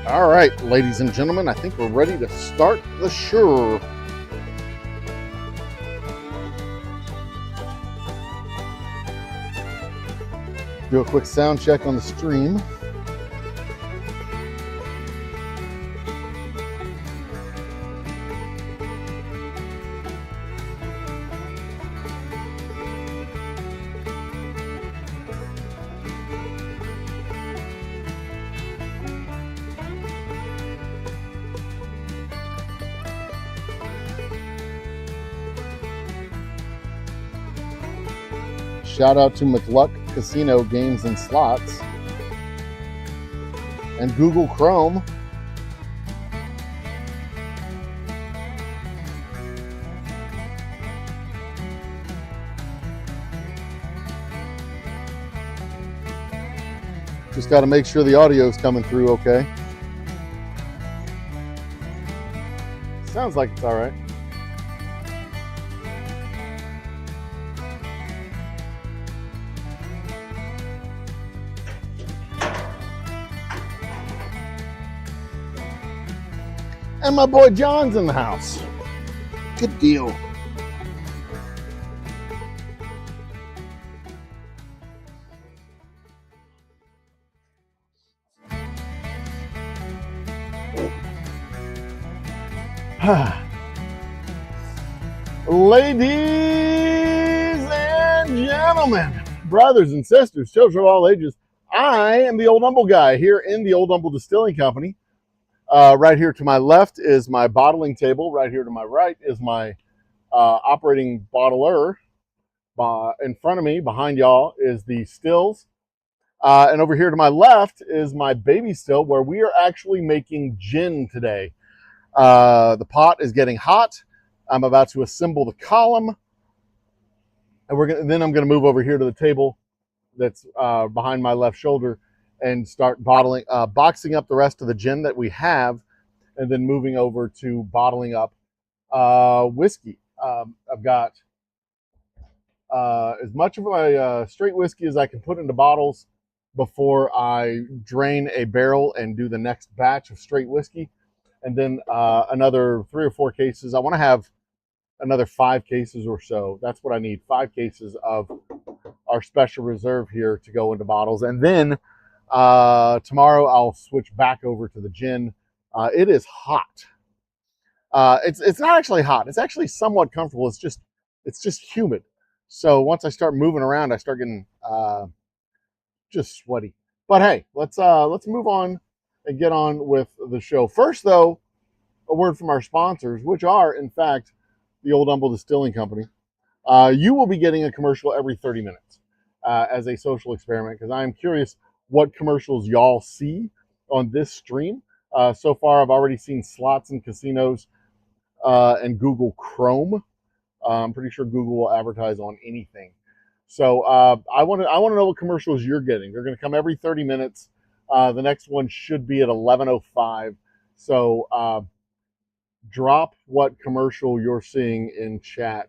All right, ladies and gentlemen, I think we're ready to start the show. Do a quick sound check on the stream. Shout out to McLuck Casino Games and Slots and Google Chrome. Just got to make sure the audio is coming through okay. Sounds like it's all right. And my boy John's in the house. Good deal. Ladies and gentlemen, brothers and sisters, children of all ages, I am the Old Humble guy here in the Old Humble Distilling Company. Right here to my left is my bottling table. Right here to my right is my operating bottler. In front of me, behind y'all, is the stills. And over here to my left is my baby still, where we are actually making gin today. The pot is getting hot. I'm about to assemble the column. And then I'm going to move over here to the table that's behind my left shoulder and start boxing up the rest of the gin that we have, and then moving over to bottling up whiskey. I've got as much of my straight whiskey as I can put into bottles before I drain a barrel and do the next batch of straight whiskey. And then another 3 or 4 cases. I want to have another 5 cases or so. That's what I need, 5 cases of our special reserve here to go into bottles. And then tomorrow I'll switch back over to the gin. It is hot. It's not actually hot. It's actually somewhat comfortable. It's just humid. So once I start moving around, I start getting just sweaty. But hey, let's move on and get on with the show. First, though, a word from our sponsors, which are, in fact, the Old Humble Distilling Company. You will be getting a commercial every 30 minutes as a social experiment, because I am curious what commercials y'all see on this stream. So far, I've already seen slots and casinos and Google Chrome. I'm pretty sure Google will advertise on anything. So I want to know what commercials you're getting. They're going to come every 30 minutes. The next one should be at 11:05. So drop what commercial you're seeing in chat.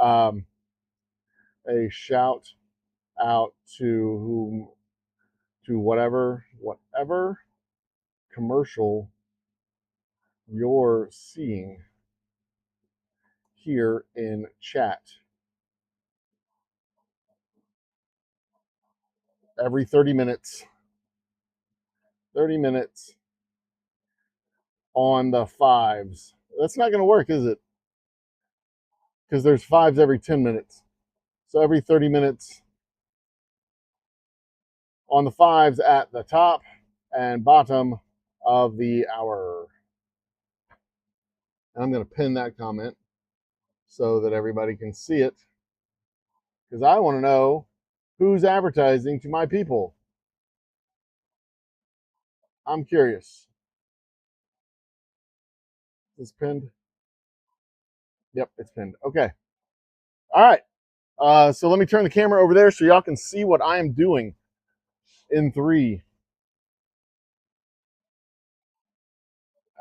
A shout out to whatever commercial you're seeing here in chat. Every 30 minutes. 30 minutes on the 5s. That's not going to work, is it? Because there's 5s every 10 minutes. So every 30 minutes on the 5s at the top and bottom of the hour. And I'm going to pin that comment so that everybody can see it, because I want to know who's advertising to my people. I'm curious. Is it pinned? Yep, it's pinned. Okay. All right. So let me turn the camera over there so y'all can see what I am doing in 3.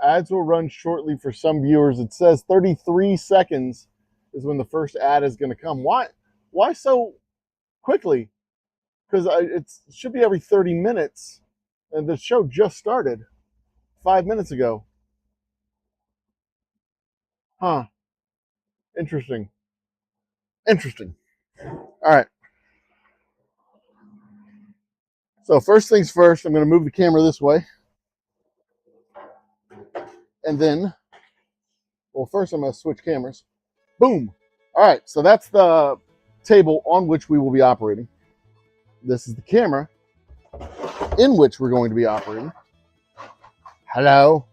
Ads will run shortly for some viewers. It says 33 seconds is when the first ad is going to come. Why so quickly? Because it should be every 30 minutes, and the show just started. 5 minutes ago. Huh. Interesting. Interesting. All right. So first things first, I'm going to move the camera this way. And then, well, first I'm going to switch cameras. Boom. All right. So that's the table on which we will be operating. This is the camera in which we're going to be operating. Hello.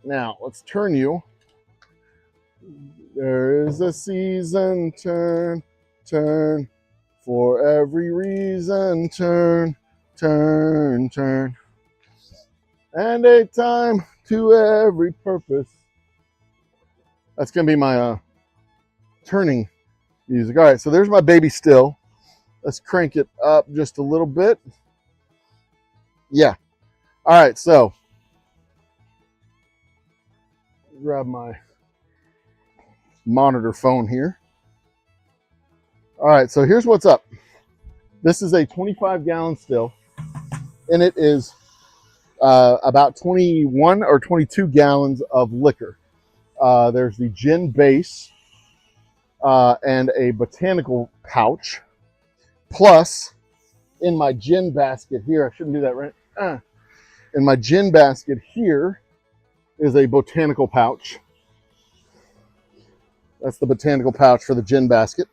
Now, let's turn you. There is a season, turn, turn. For every reason, turn, turn, turn. And a time to every purpose. That's going to be my turning music. All right, so there's my baby still. Let's crank it up just a little bit. Yeah. All right, so grab my monitor phone here. All right, so here's what's up. This is a 25-gallon still, and it is about 21 or 22 gallons of liquor. There's the gin base and a botanical pouch. Plus, in my gin basket here, I shouldn't do that, right? In my gin basket here is a botanical pouch. That's the botanical pouch for the gin basket.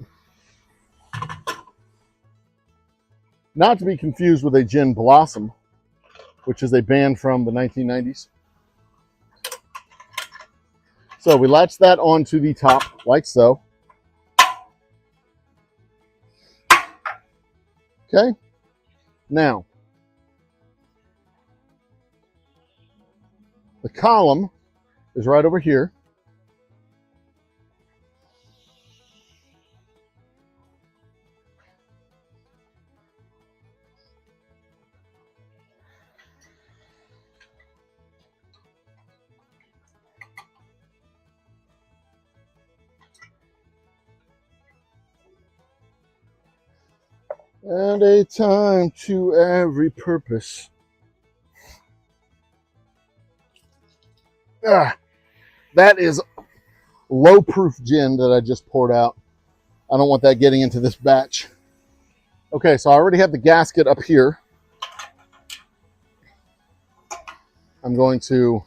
Not to be confused with a gin blossom, which is a band from the 1990s. So we latch that onto the top like so. Okay. Now, the column is right over here. And a time to every purpose. That is low proof gin that I just poured out. I don't want that getting into this batch. Okay, so I already have the gasket up here. I'm going to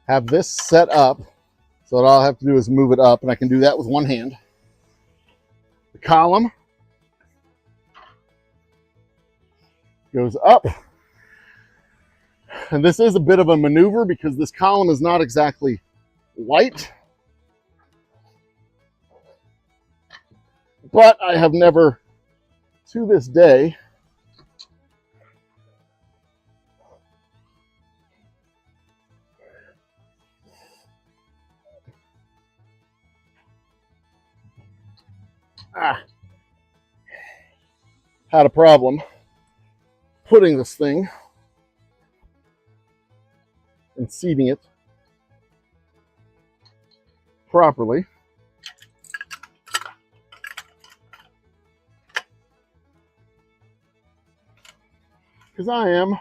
have this set up so that all I have to do is move it up, and I can do that with one hand. The column goes up. And this is a bit of a maneuver because this column is not exactly light. But I have never, to this day, had a problem putting this thing and seating it properly. Because I am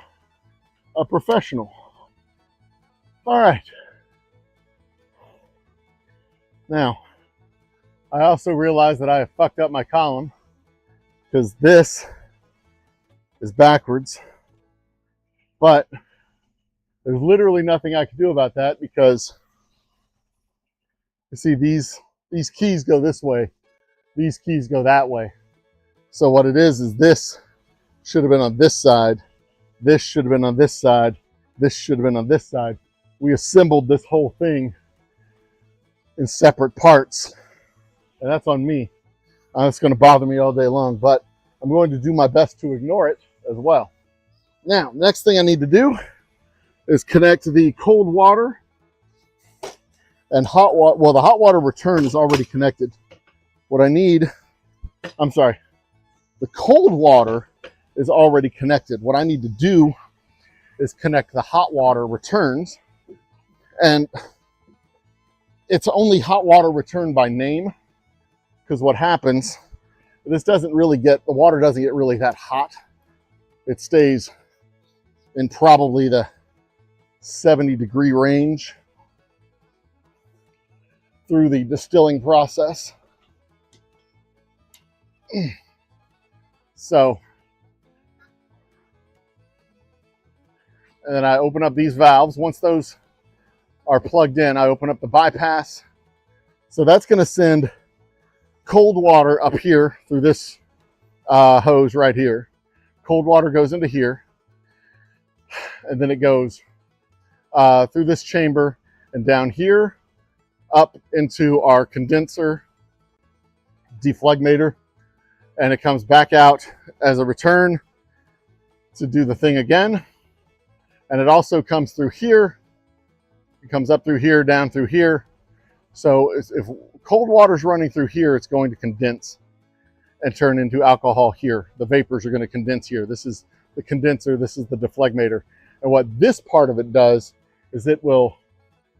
a professional. All right. Now, I also realized that I have fucked up my column because this is backwards. But there's literally nothing I can do about that because you see these keys go this way, these keys go that way. So what it is this should have been on this side, this should have been on this side, this should have been on this side. We assembled this whole thing in separate parts, and that's on me. It's going to bother me all day long, but I'm going to do my best to ignore it as well. Now, next thing I need to do is connect the cold water and hot water. Well, the hot water return is already connected. What I need, the cold water is already connected. What I need to do is connect the hot water returns, and it's only hot water return by name, because what happens, the water doesn't get really that hot. it stays in probably the 70-degree range through the distilling process. So, and then I open up these valves. Once those are plugged in, I open up the bypass. So that's going to send cold water up here through this hose right here. Cold water goes into here, and then it goes through this chamber and down here up into our condenser deflegmator, and it comes back out as a return to do the thing again. And it also comes through here. It comes up through here, down through here. So if cold water is running through here, it's going to condense and turn into alcohol here. The vapors are going to condense here. This is the condenser. This is the deflegmator. And what this part of it does is it will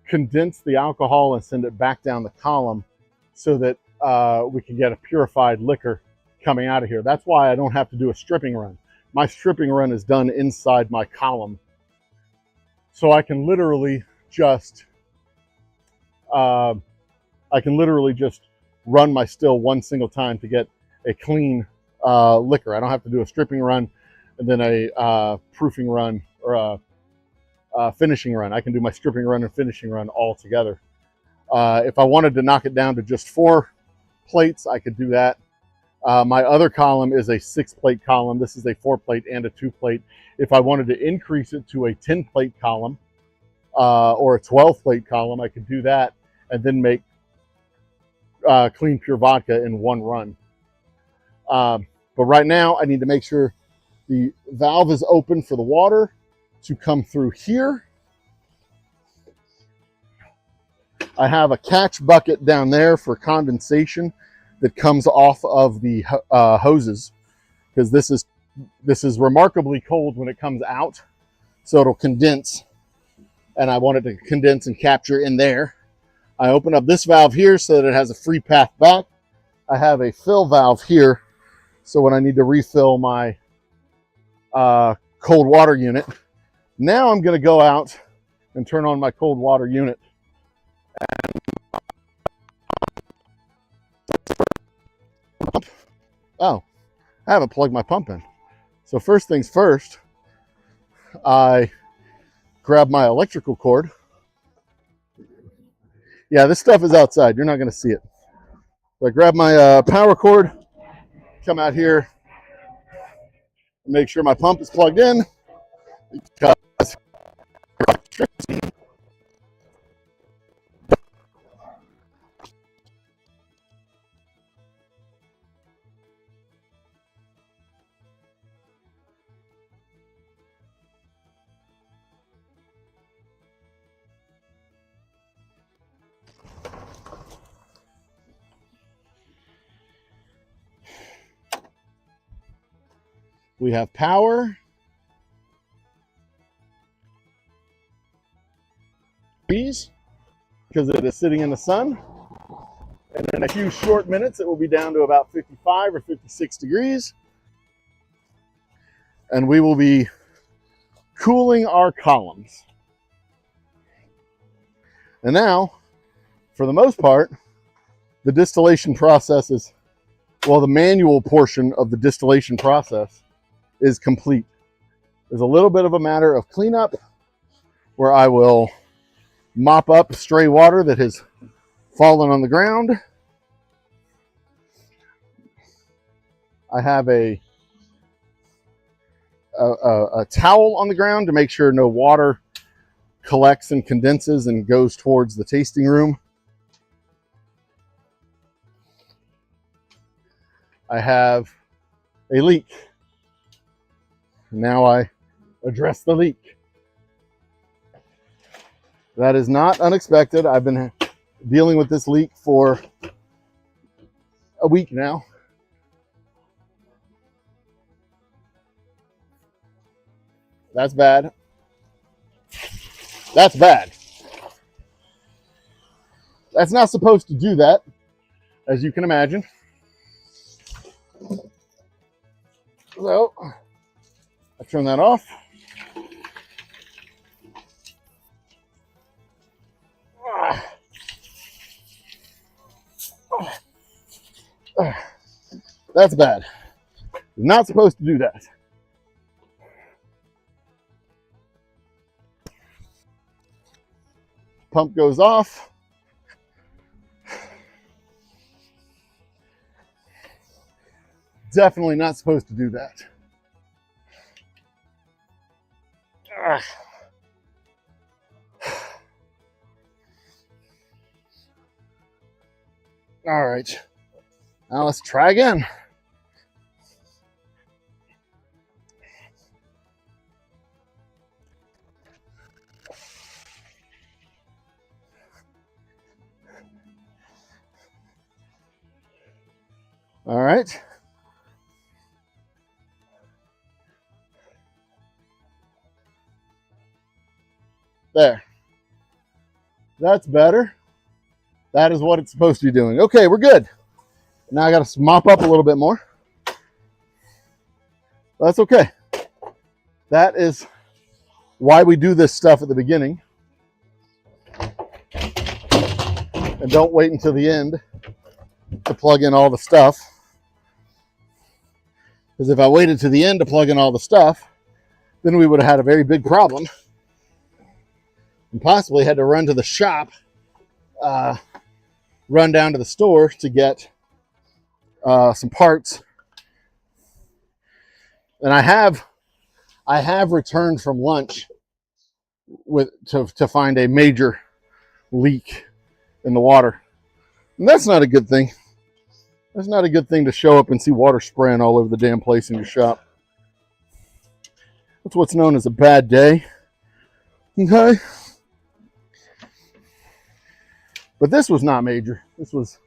condense the alcohol and send it back down the column so that we can get a purified liquor coming out of here. That's why I don't have to do a stripping run. My stripping run is done inside my column. So I can literally just run my still one single time to get a clean liquor. I don't have to do a stripping run and then a proofing run or a finishing run. I can do my stripping run and finishing run all together. If I wanted to knock it down to just 4 plates, I could do that. My other column is a 6-plate column. This is a 4-plate and a 2-plate. If I wanted to increase it to a 10-plate column or a 12-plate column, I could do that and then make clean pure vodka in one run. But right now, I need to make sure the valve is open for the water to come through here. I have a catch bucket down there for condensation that comes off of the hoses, because this is remarkably cold when it comes out, so it'll condense, and I want it to condense and capture in there. I open up this valve here so that it has a free path back. I have a fill valve here, so when I need to refill my cold water unit. Now I'm going to go out and turn on my cold water unit. Oh, I haven't plugged my pump in. So first things first, I grab my electrical cord. Yeah, this stuff is outside. You're not going to see it. So I grab my power cord, come out here, and make sure my pump is plugged in. Because we have power. Because it is sitting in the sun. And in a few short minutes, it will be down to about 55 or 56 degrees. And we will be cooling our columns. And now, for the most part, the distillation process is, well, the manual portion of the distillation process is complete. There's a little bit of a matter of cleanup where I will mop up stray water that has fallen on the ground. I have a towel on the ground to make sure no water collects and condenses and goes towards the tasting room. I have a leak. Now I address the leak. That is not unexpected. I've been dealing with this leak for a week now. That's bad. That's bad. That's not supposed to do that, as you can imagine. So, I turn that off. That's bad. You're not supposed to do that. Pump goes off. Definitely not supposed to do that. All right. Now let's try again. All right. There. That's better. That is what it's supposed to be doing. Okay, we're good. Now I got to mop up a little bit more. That's okay. That is why we do this stuff at the beginning. And don't wait until the end to plug in all the stuff. Because if I waited to the end to plug in all the stuff, then we would have had a very big problem. And possibly had to run to the shop, run down to the store to get some parts. And I have returned from lunch to find a major leak in the water. And that's not a good thing. That's not a good thing to show up and see water spraying all over the damn place in your shop. That's what's known as a bad day. Okay? But this was not major. This was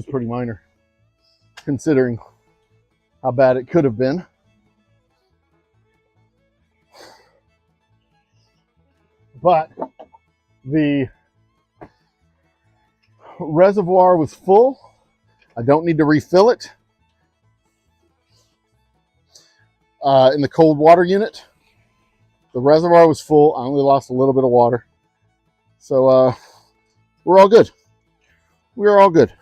pretty minor, considering how bad it could have been. But the reservoir was full. I don't need to refill it. In the cold water unit, the reservoir was full. I only lost a little bit of water. So we're all good. We're all good.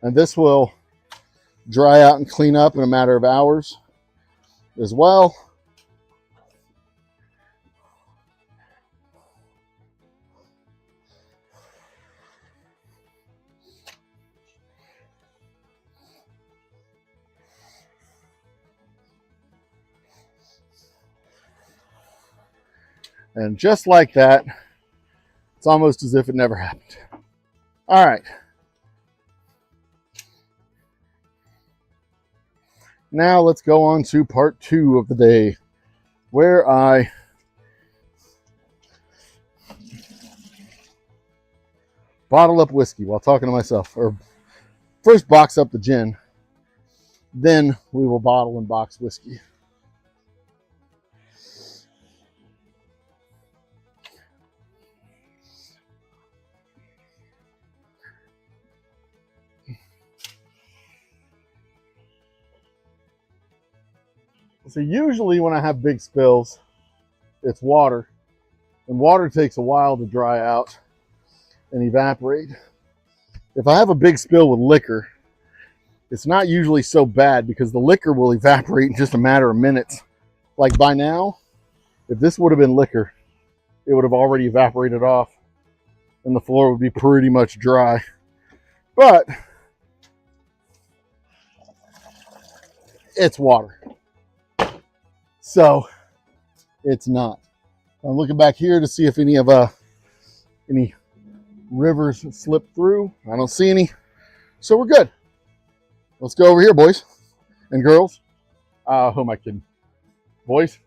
And this will dry out and clean up in a matter of hours as well. And just like that, it's almost as if it never happened. All right. Now let's go on to part 2 of the day, where I bottle up whiskey while talking to myself. Or first box up the gin, then we will bottle and box whiskey. So usually when I have big spills, it's water. And water takes a while to dry out and evaporate. If I have a big spill with liquor, it's not usually so bad because the liquor will evaporate in just a matter of minutes. Like by now, if this would have been liquor, it would have already evaporated off and the floor would be pretty much dry. But it's water. So it's not. I'm looking back here to see if any rivers slip through. I don't see any. So we're good. Let's go over here, boys and girls. Who am I kidding? Boys.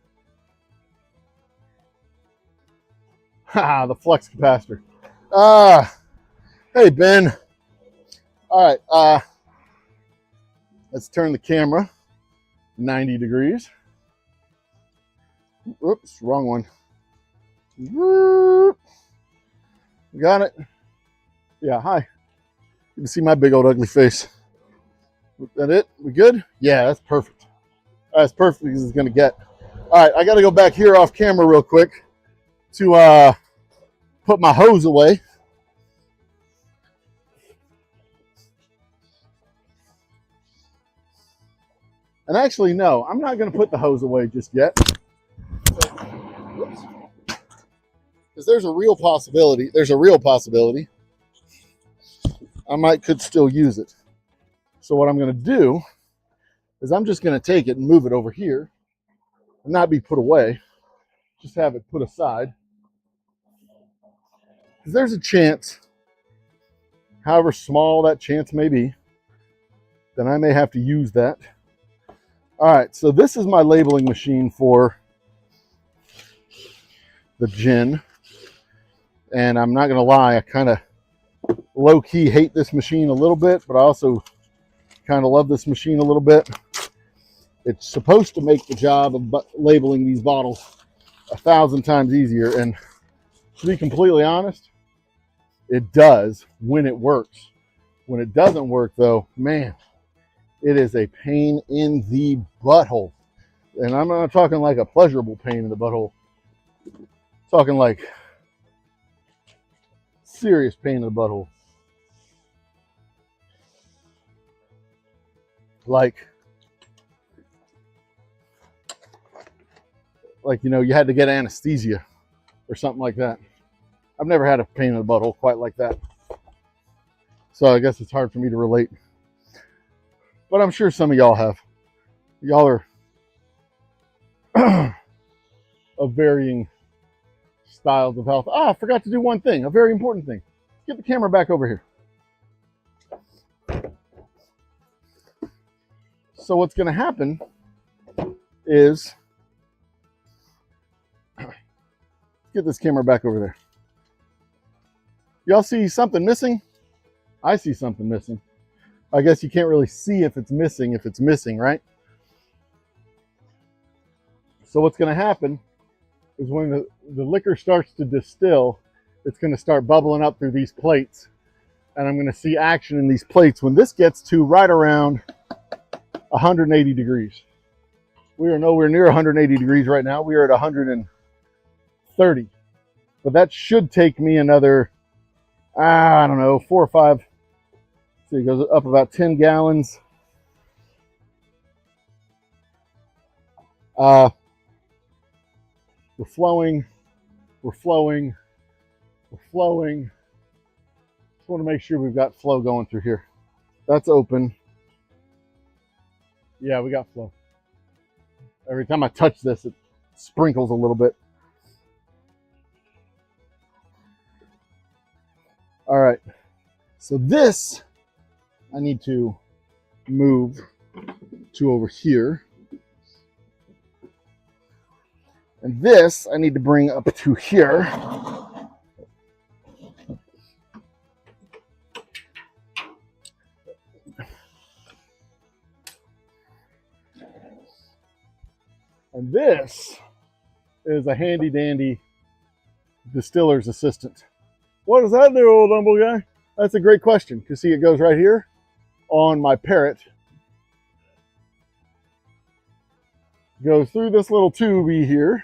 The flux capacitor. Hey, Ben. All right. Let's turn the camera 90 degrees. Oops, wrong one. Got it. Yeah, hi. You can see my big old ugly face. Is that it? We good? Yeah, that's perfect. That's perfect as it's going to get. All right, I got to go back here off camera real quick to put my hose away. And actually, no, I'm not going to put the hose away just yet. Because there's a real possibility. I could still use it. So what I'm going to do is I'm just going to take it and move it over here and not be put away. Just have it put aside. Because there's a chance, however small that chance may be, then I may have to use that. All right, so this is my labeling machine for the gin. And I'm not going to lie, I kind of low-key hate this machine a little bit, but I also kind of love this machine a little bit. It's supposed to make the job of labeling these bottles 1,000 times easier. And to be completely honest, it does when it works. When it doesn't work, though, man, it is a pain in the butthole. And I'm not talking like a pleasurable pain in the butthole. I'm talking like serious pain in the butthole. Like, you know, you had to get anesthesia or something like that. I've never had a pain in the butthole quite like that. So I guess it's hard for me to relate. But I'm sure some of y'all have. Y'all are of varying styles of health. I forgot to do one thing, a very important thing. Get the camera back over here. So what's going to happen is, get this camera back over there. Y'all see something missing? I see something missing. I guess you can't really see if it's missing, right? So what's going to happen is when the liquor starts to distill, it's going to start bubbling up through these plates. And I'm going to see action in these plates when this gets to right around 180 degrees. We are nowhere near 180 degrees right now. We are at 130. But that should take me another, I don't know, 4 or 5. So it goes up about 10 gallons. We're flowing. Just want to make sure we've got flow going through here. That's open. Yeah, we got flow. Every time I touch this, it sprinkles a little bit. All right. So this, I need to move to over here. And this, I need to bring up to here. And this is a handy dandy distiller's assistant. What does that do, old humble guy? That's a great question. You see it goes right here on my parrot. Goes through this little tubey here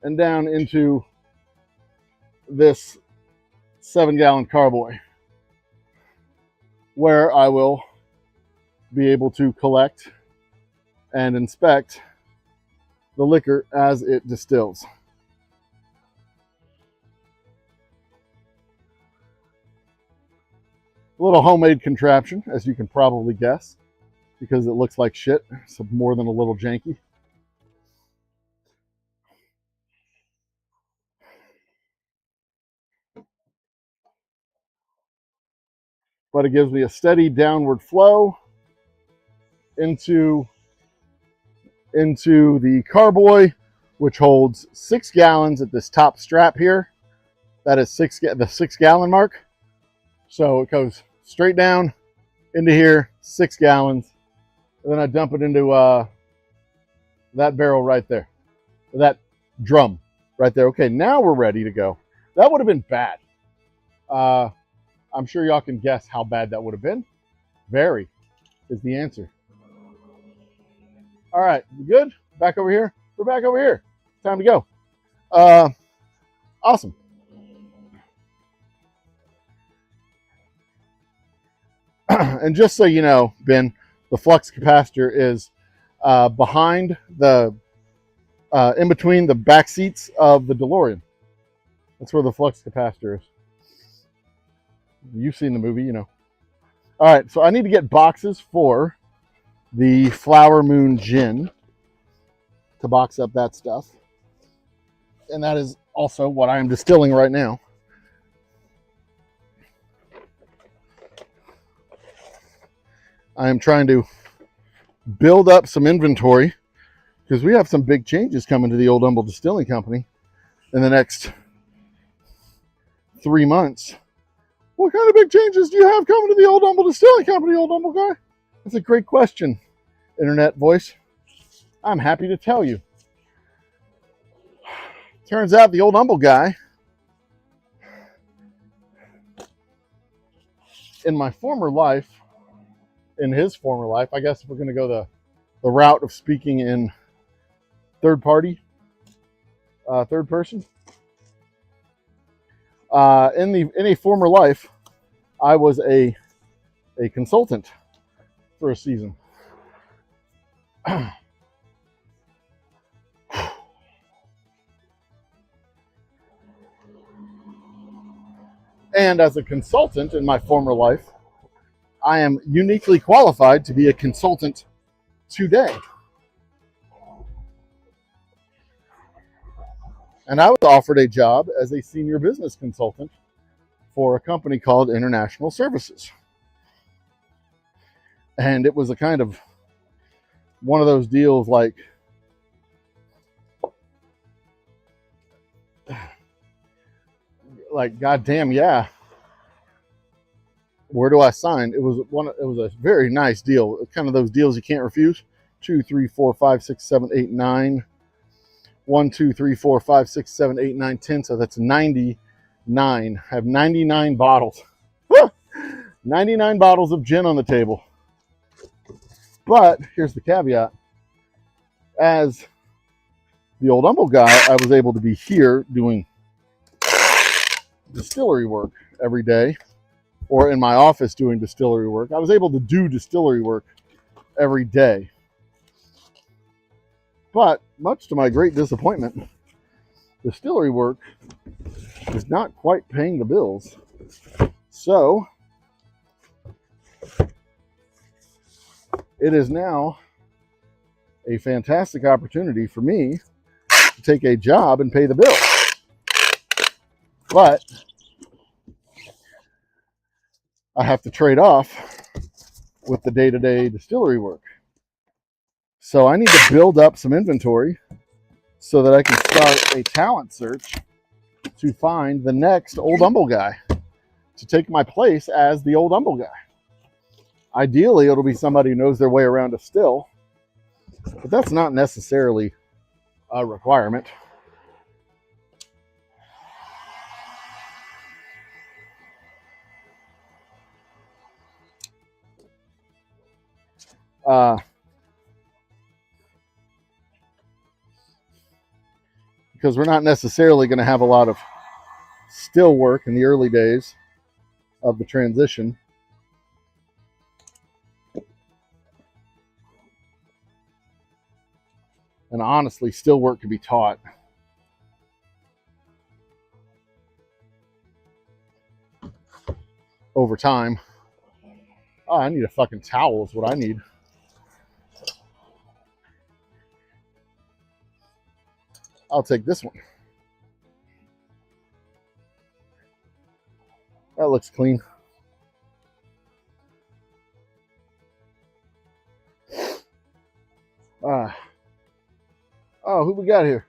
and down into this 7-gallon carboy, where I will be able to collect and inspect the liquor as it distills. A little homemade contraption, as you can probably guess, because it looks like shit, so more than a little janky. But it gives me a steady downward flow into the carboy, which holds 6 gallons at this top strap here. That is the 6-gallon mark. So it goes straight down into here, 6 gallons. And then I dump it into that barrel right there, that drum right there. Okay, now we're ready to go. That would have been bad. I'm sure y'all can guess how bad that would have been. Very is the answer. All right, you good? Back over here? We're back over here. Time to go. Awesome. And just so you know, Ben, the flux capacitor is behind the, in between the back seats of the DeLorean. That's where the flux capacitor is. You've seen the movie, you know. All right, so I need to get boxes for the Flower Moon Gin to box up that stuff. And that is also what I am distilling right now. I am trying to build up some inventory because we have some big changes coming to the Old Humble Distilling Company in the next 3 months. What kind of big changes do you have coming to the Old Humble Distilling Company, Old Humble guy? That's a great question, internet voice. I'm happy to tell you. Turns out the Old Humble guy, in my former life, in his former life, I guess if we're going to go the route of speaking in third party, third person. In a former life, I was a consultant for a season. And as a consultant in my former life, I am uniquely qualified to be a consultant today. And I was offered a job as a senior business consultant for a company called International Services. And it was a kind of one of those deals like, goddamn, yeah. Where do I sign? It was a very nice deal. Kind of those deals you can't refuse. 2, 3, 4, 5, 6, 7, 8, 9. 1, 2, 3, 4, 5, 6, 7, 8, 9, 10. So that's 99. I have 99 bottles. 99 bottles of gin on the table. But here's the caveat. As the Old Humble guy, I was able to be here doing distillery work every day, or in my office doing distillery work. I was able to do distillery work every day. But much to my great disappointment, distillery work is not quite paying the bills. So it is now a fantastic opportunity for me to take a job and pay the bill. But I have to trade off with the day-to-day distillery work. So I need to build up some inventory so that I can start a talent search to find the next Old Humble guy to take my place as the Old Humble guy. Ideally, it'll be somebody who knows their way around a still, but that's not necessarily a requirement. Because we're not necessarily going to have a lot of still work in the early days of the transition. And honestly, still work can be taught. Over time. Oh, I need a fucking towel is what I need. I'll take this one. That looks clean. Oh, who we got here?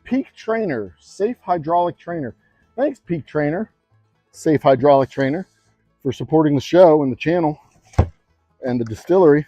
Peak Trainer, Safe Hydraulic Trainer. Thanks, Peak Trainer, Safe Hydraulic Trainer, for supporting the show and the channel and the distillery.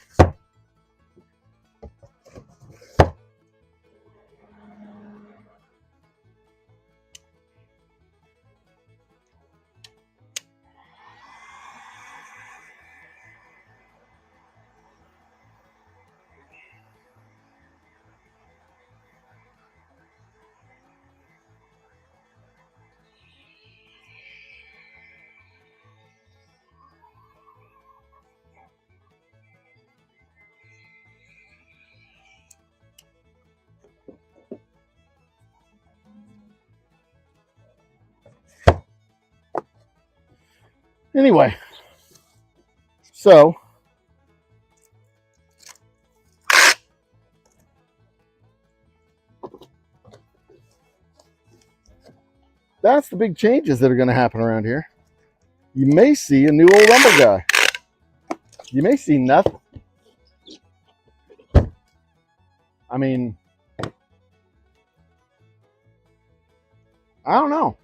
Anyway, so that's the big changes that are going to happen around here. You may see a new Old Humble guy. You may see nothing. I mean, I don't know.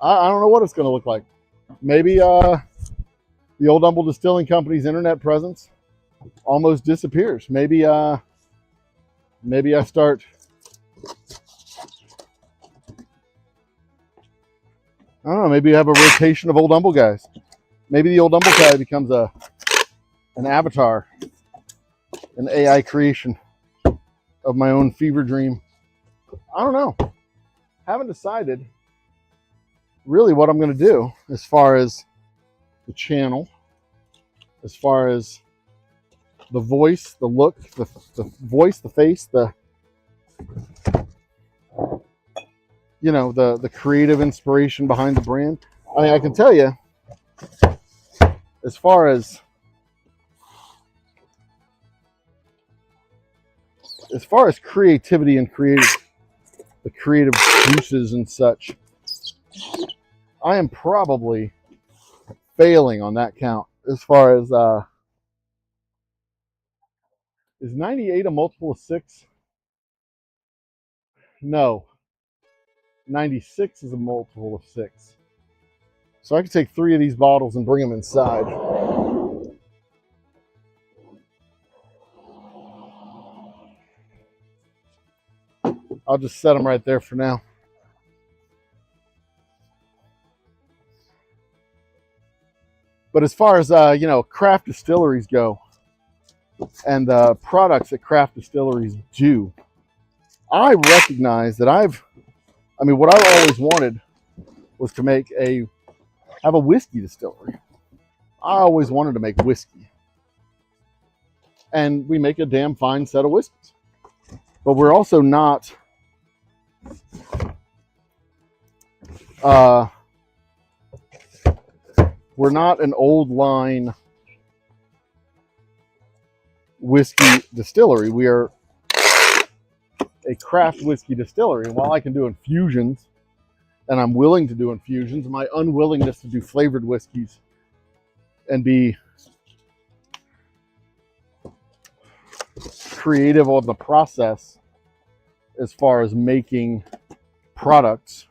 I don't know what it's going to look like. Maybe the Old Humble Distilling Company's internet presence almost disappears. Maybe I start. I don't know. Maybe I have a rotation of Old Humble guys. Maybe the Old Humble guy becomes an avatar, an AI creation of my own fever dream. I don't know. Haven't decided really what I'm going to do as far as the channel, as far as the voice, the look, the voice, the face, the the creative inspiration behind the brand. I mean, I can tell you, as far as creativity and the creative juices and such, I am probably failing on that count. As far as is 98 a multiple of 6? No, 96 is a multiple of 6. So I could take 3 of these bottles and bring them inside. I'll just set them right there for now. But as far as craft distilleries go, and the products that craft distilleries do, I recognize that what I've always wanted was to have a whiskey distillery. I always wanted to make whiskey. And we make a damn fine set of whiskeys. But we're also not we're not an old line whiskey distillery. We are a craft whiskey distillery. And while I can do infusions, and I'm willing to do infusions, my unwillingness to do flavored whiskeys and be creative on the process as far as making products,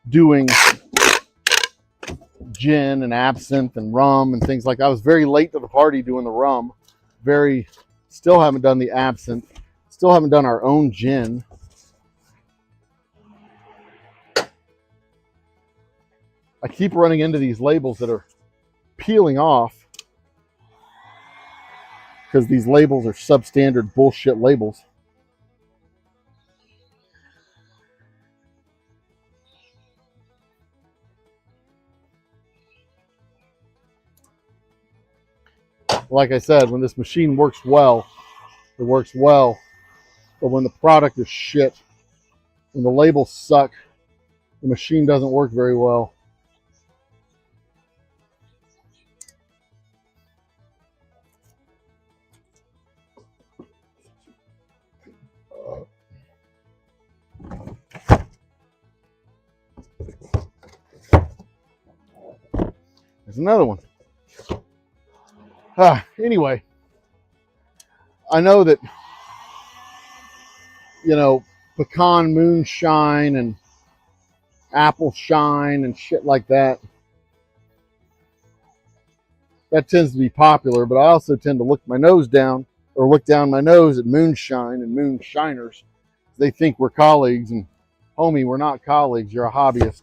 doing gin and absinthe and rum and things like that. I was very late to the party doing the rum. Still haven't done the absinthe. Still haven't done our own gin. I keep running into these labels that are peeling off because these labels are substandard bullshit labels. Like I said, when this machine works well, it works well. But when the product is shit, when the labels suck, the machine doesn't work very well. There's another one. Anyway, I know that, pecan moonshine and apple shine and shit like that tends to be popular, but I also tend to look my nose down, or look down my nose at moonshine and moonshiners. They think we're colleagues, and homie, we're not colleagues. You're a hobbyist.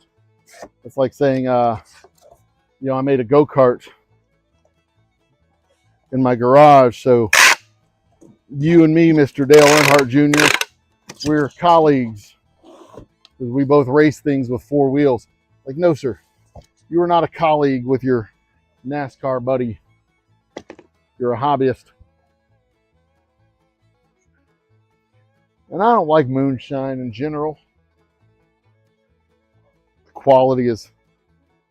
It's like saying, I made a go-kart in my garage, so you and me, Mr. Dale Earnhardt Jr., we're colleagues because we both race things with 4 wheels. Like, no, sir. You are not a colleague with your NASCAR buddy. You're a hobbyist. And I don't like moonshine in general. The quality is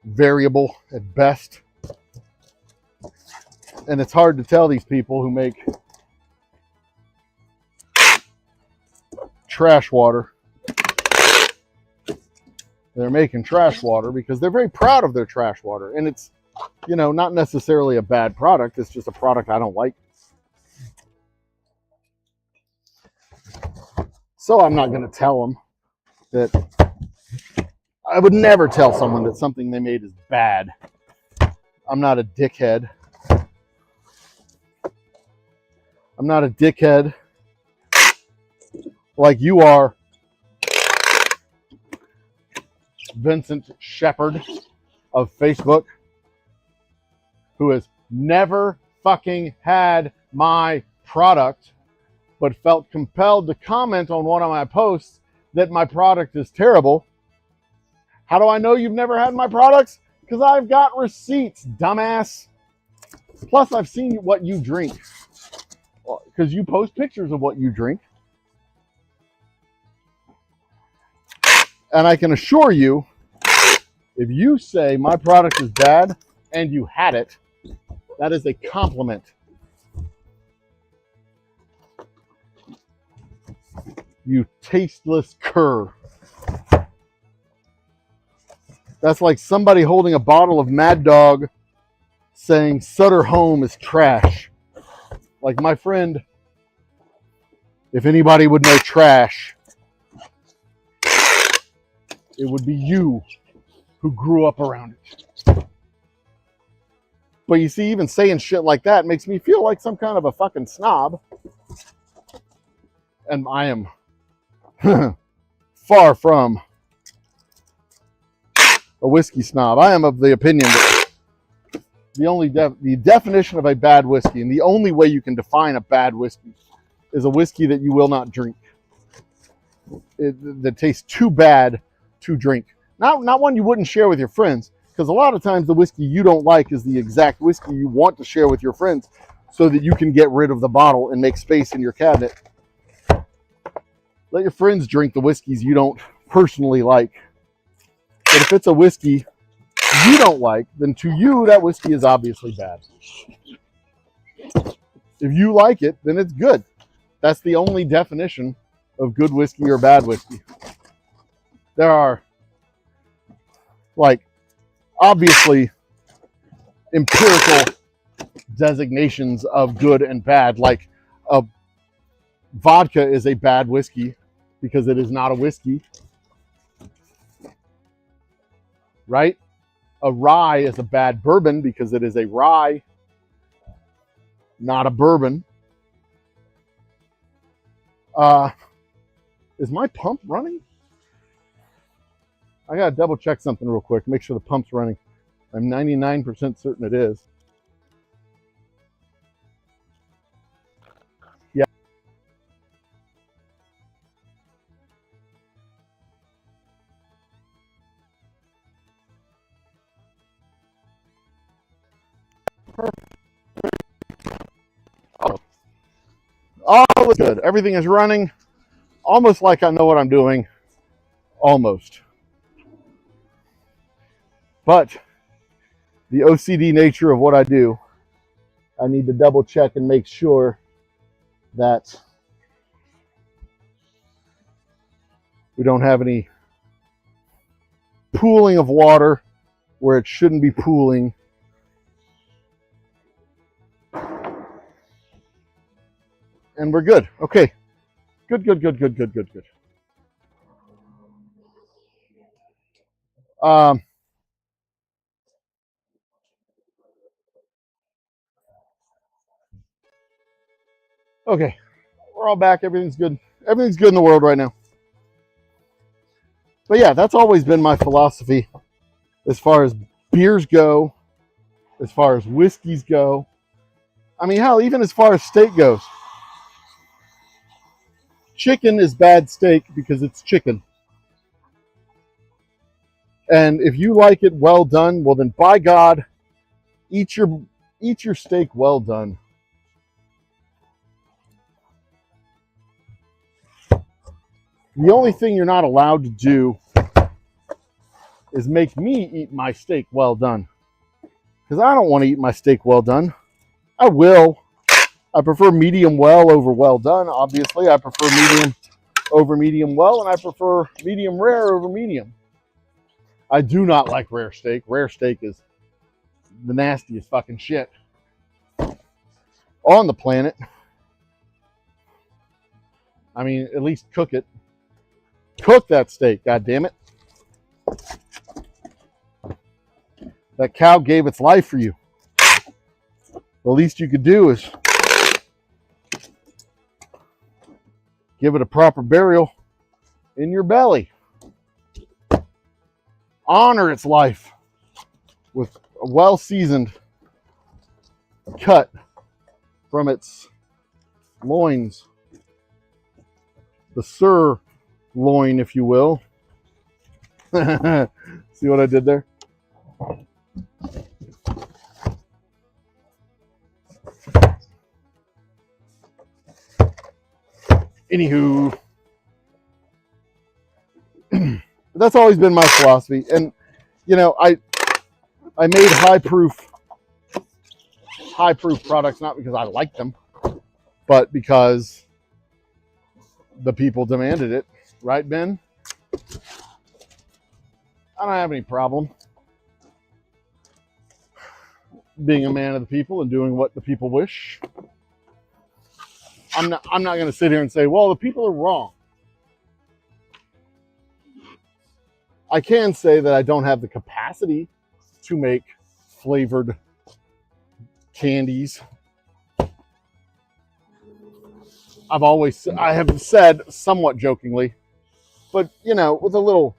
variable at best. And it's hard to tell these people who make trash water. They're making trash water because they're very proud of their trash water. And it's, you know, not necessarily a bad product. It's just a product I don't like. So I'm not going to tell them that. I would never tell someone that something they made is bad. I'm not a dickhead. I'm not a dickhead like you are, Vincent Shepard of Facebook, who has never fucking had my product, but felt compelled to comment on one of my posts that my product is terrible. How do I know you've never had my products? Because I've got receipts, dumbass. Plus, I've seen what you drink. Because you post pictures of what you drink. And I can assure you, if you say my product is bad and you had it, that is a compliment. You tasteless cur. That's like somebody holding a bottle of Mad Dog saying Sutter Home is trash. Like, my friend, if anybody would know trash, it would be you who grew up around it. But you see, even saying shit like that makes me feel like some kind of a fucking snob. And I am far from a whiskey snob. I am of the opinion that the definition of a bad whiskey, and the only way you can define a bad whiskey, is a whiskey that you will not drink. That tastes too bad to drink. Not one you wouldn't share with your friends, because a lot of times the whiskey you don't like is the exact whiskey you want to share with your friends so that you can get rid of the bottle and make space in your cabinet. Let your friends drink the whiskeys you don't personally like. But if it's a whiskey you don't like, then to you, that whiskey is obviously bad. If you like it, then it's good. That's the only definition of good whiskey or bad whiskey. There are, like, obviously empirical designations of good and bad. Like, vodka is a bad whiskey because it is not a whiskey. Right? A rye is a bad bourbon because it is a rye, not a bourbon. Is my pump running? I gotta double check something real quick, make sure the pump's running. I'm 99% certain it is. Yeah. Perfect. All is good. Everything is running. Almost like I know what I'm doing. Almost. But the OCD nature of what I do, I need to double check and make sure that we don't have any pooling of water where it shouldn't be pooling. And we're good. Okay. Good. Okay. We're all back. Everything's good. Everything's good in the world right now. But yeah, that's always been my philosophy as far as beers go, as far as whiskeys go. I mean, hell, even as far as steak goes. Chicken is bad steak because it's chicken. And if you like it well done, well then by God, eat your steak well done. The only thing you're not allowed to do is make me eat my steak well done. Because I don't want to eat my steak well done. I will. I prefer medium well over well done. Obviously, I prefer medium over medium well, and I prefer medium rare over medium. I do not like rare steak. Rare steak is the nastiest fucking shit on the planet. I mean, at least cook it. Cook that steak, god damn it. That cow gave its life for you. The least you could do is give it a proper burial in your belly. Honor its life with a well-seasoned cut from its loins. The sirloin, if you will. See what I did there? Anywho, that's always been my philosophy. And, you know, I made high proof products not because I liked them, but because the people demanded it. Right, Ben? I don't have any problem being a man of the people and doing what the people wish. I'm not going to sit here and say, well, the people are wrong. I can say that I don't have the capacity to make flavored candies. I have said somewhat jokingly, but you know, with a little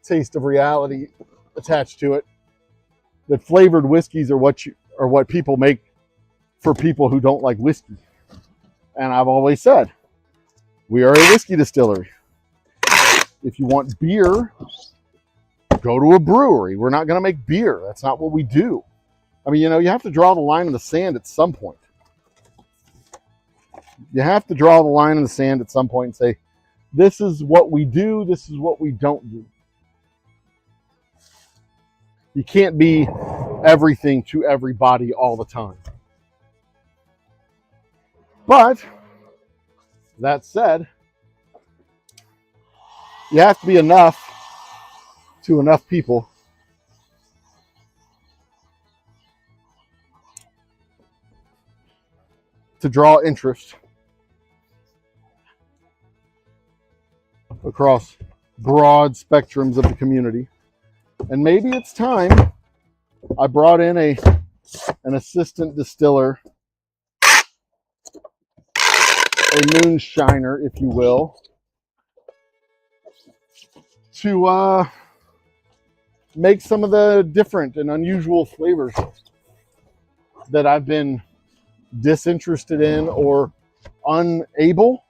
taste of reality attached to it, that flavored whiskeys are what people make for people who don't like whiskey. And I've always said, we are a whiskey distillery. If you want beer, go to a brewery. We're not going to make beer. That's not what we do. I mean, you know, you have to draw the line in the sand at some point. You have to draw the line in the sand at some point and say, this is what we do, this is what we don't do. You can't be everything to everybody all the time. But, that said, you have to be enough to enough people to draw interest across broad spectrums of the community. And maybe it's time I brought in an assistant distiller, a moonshiner, if you will, to make some of the different and unusual flavors that I've been disinterested in or unable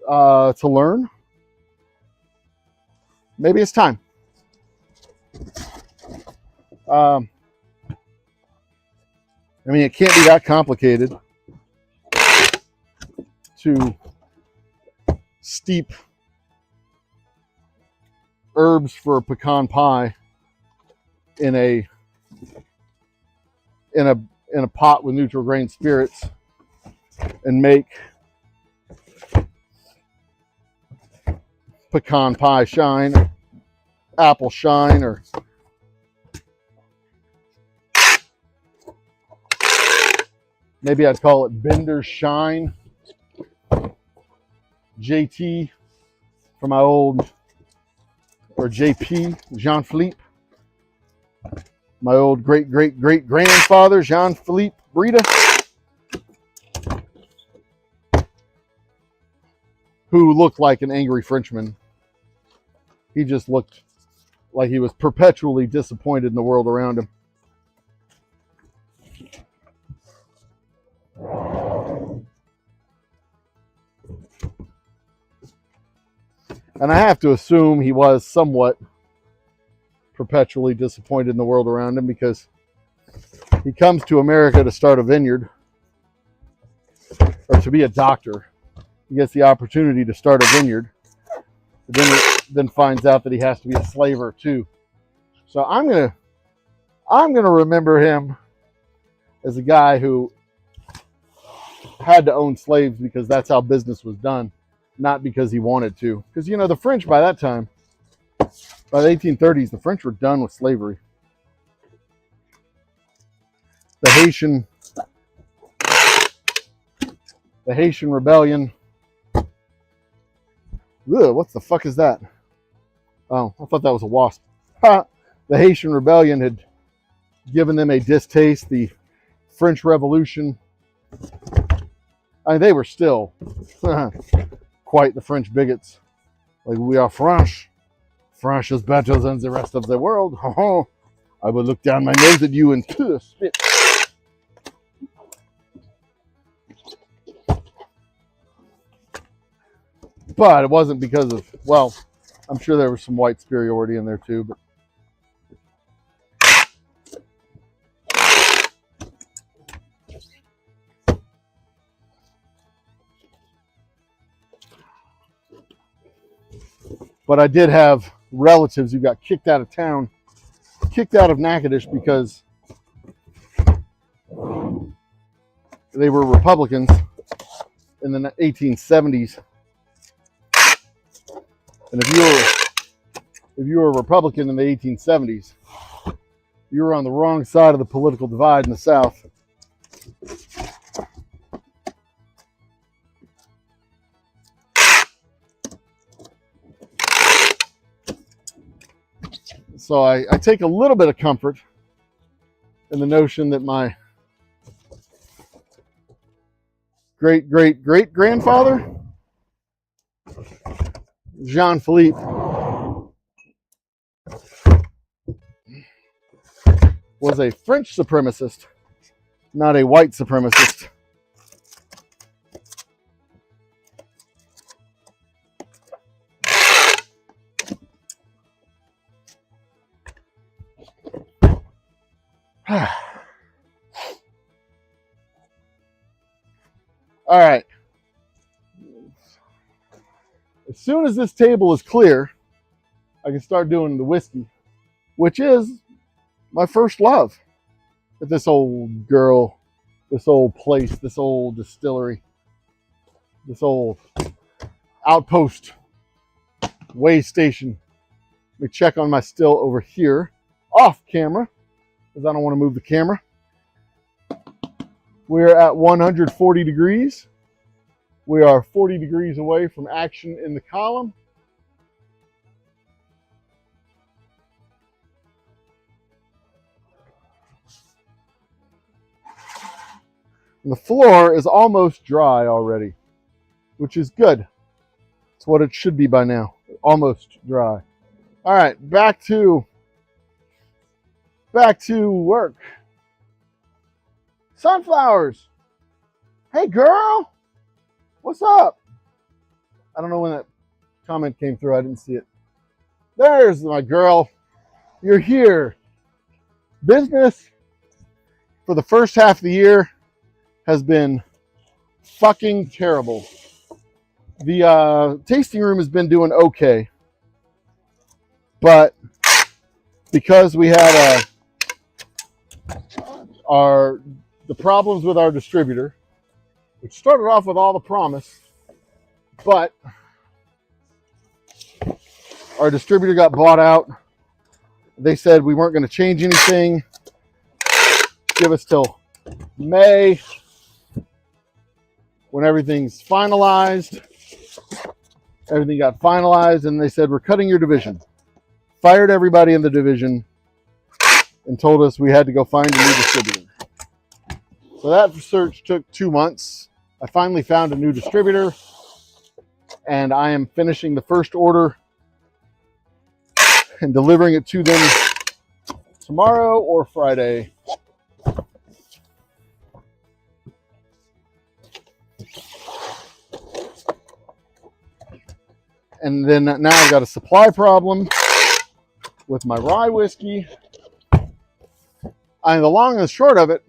to learn. Maybe it's time. I mean, it can't be that complicated to steep herbs for a pecan pie in a pot with neutral grain spirits and make pecan pie shine, apple shine, or maybe I'd call it Bender Shine. JT from my old, or JP, Jean-Philippe, my old great-great-great-grandfather, Jean-Philippe Brita, who looked like an angry Frenchman. He just looked like he was perpetually disappointed in the world around him. And I have to assume he was somewhat perpetually disappointed in the world around him, because he comes to America to start a vineyard, or to be a doctor. He gets the opportunity to start a vineyard. The then finds out that he has to be a slaver too. So I'm gonna remember him as a guy who had to own slaves because that's how business was done, not because he wanted to. Because you know the French by that time, by the 1830s, the French were done with slavery. The Haitian Rebellion. Ugh, what the fuck is that? Oh, I thought that was a wasp. The Haitian Rebellion had given them a distaste. The French Revolution. I mean, they were still quite the French bigots. Like, we are French. French is better than the rest of the world. I will look down my nose at you and spit. But it wasn't because of, well, I'm sure there was some white superiority in there too, but I did have relatives who got kicked out of town, kicked out of Natchitoches because they were Republicans in the 1870s. And if you were a Republican in the 1870s, you were on the wrong side of the political divide in the South. So I take a little bit of comfort in the notion that my great-great-great-grandfather, Jean-Philippe, was a French supremacist, not a white supremacist. All right. As soon as this table is clear, I can start doing the whiskey, which is my first love at this old girl, this old place, this old distillery, this old outpost, way station. Let me check on my still over here, off camera, because I don't want to move the camera. We're at 140 degrees. We are 40 degrees away from action in the column. And the floor is almost dry already, which is good. It's what it should be by now. Almost dry. All right, back to work. Sunflowers. Hey, girl. What's up? I don't know when that comment came through. I didn't see it. There's my girl. You're here. Business for the first half of the year has been fucking terrible. The tasting room has been doing okay. But because we had the problems with our distributor, which started off with all the promise, but our distributor got bought out. They said we weren't going to change anything. Give us till May when everything's finalized. Everything got finalized, and they said, we're cutting your division. Fired everybody in the division and told us we had to go find a new distributor. So that search took 2 months. I finally found a new distributor, and I am finishing the first order and delivering it to them tomorrow or Friday. And then now I've got a supply problem with my rye whiskey. The long and the short of it,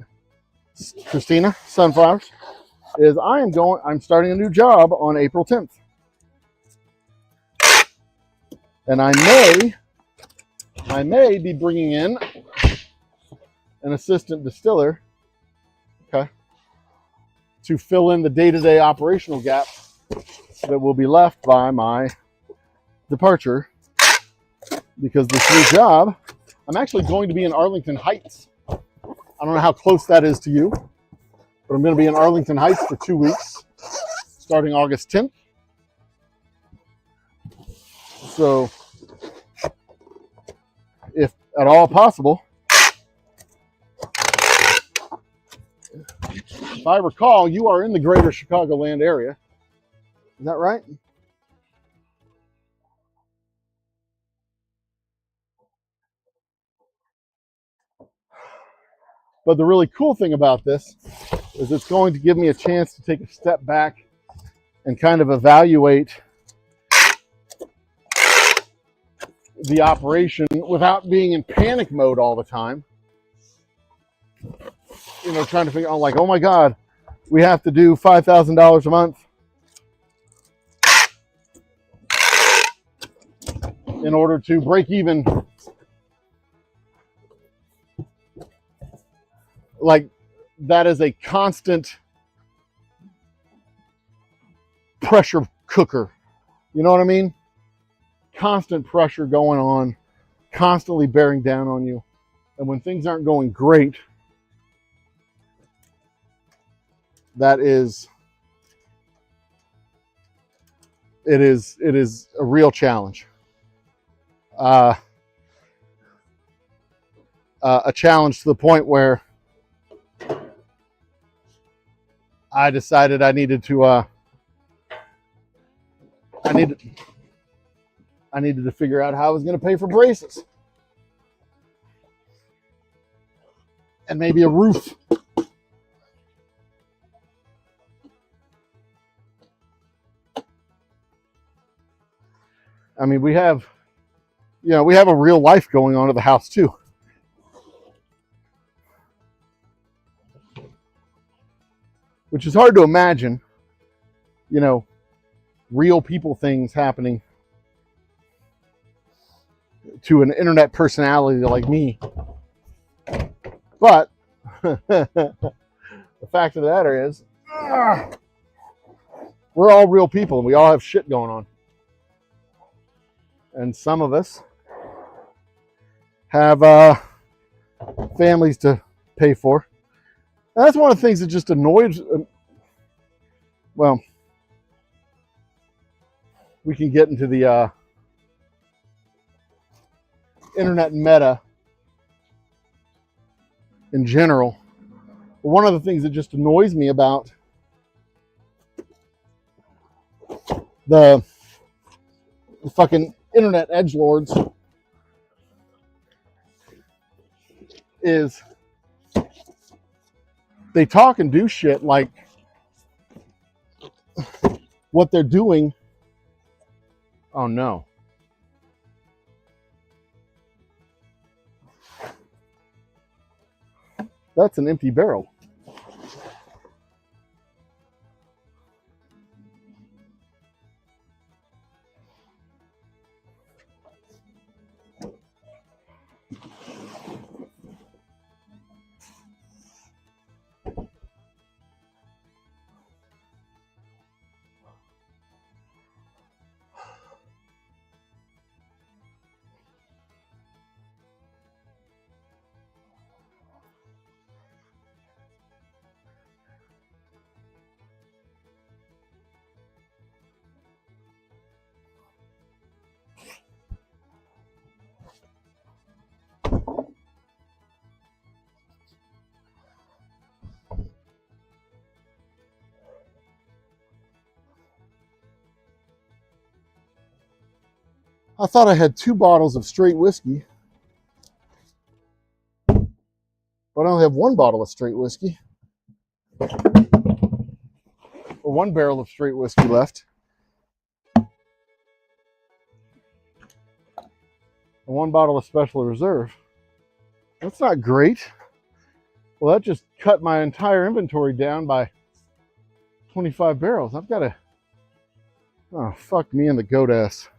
Christina, Sunflowers, is I'm starting a new job on April 10th. And I may be bringing in an assistant distiller, okay, to fill in the day-to-day operational gap that will be left by my departure, because this new job, I'm actually going to be in Arlington Heights. I don't know how close that is to you, but I'm going to be in Arlington Heights for 2 weeks, starting August 10th. So, if at all possible, if I recall, you are in the greater Chicagoland area. Is that right? But the really cool thing about this is it's going to give me a chance to take a step back and kind of evaluate the operation without being in panic mode all the time. You know, trying to figure out, like, oh my God, we have to do $5,000 a month in order to break even. Like, that is a constant pressure cooker. You know what I mean? Constant pressure going on, constantly bearing down on you. And when things aren't going great, it is a real challenge. A challenge to the point where I decided I needed to figure out how I was going to pay for braces and maybe a roof. I mean, we have a real life going on at the house too. Which is hard to imagine, you know, real people things happening to an internet personality like me. But the fact of the matter is, we're all real people and we all have shit going on. And some of us have families to pay for. And that's one of the things that just annoys. Well, we can get into the internet meta in general. But one of the things that just annoys me about the fucking internet edgelords is they talk and do shit like what they're doing. Oh no. That's an empty barrel. I thought I had 2 bottles of straight whiskey, but I only have 1 bottle of straight whiskey, or 1 barrel of straight whiskey left, and 1 bottle of special reserve. That's not great. Well, that just cut my entire inventory down by 25 barrels. I've got to, oh, fuck me in the goat ass.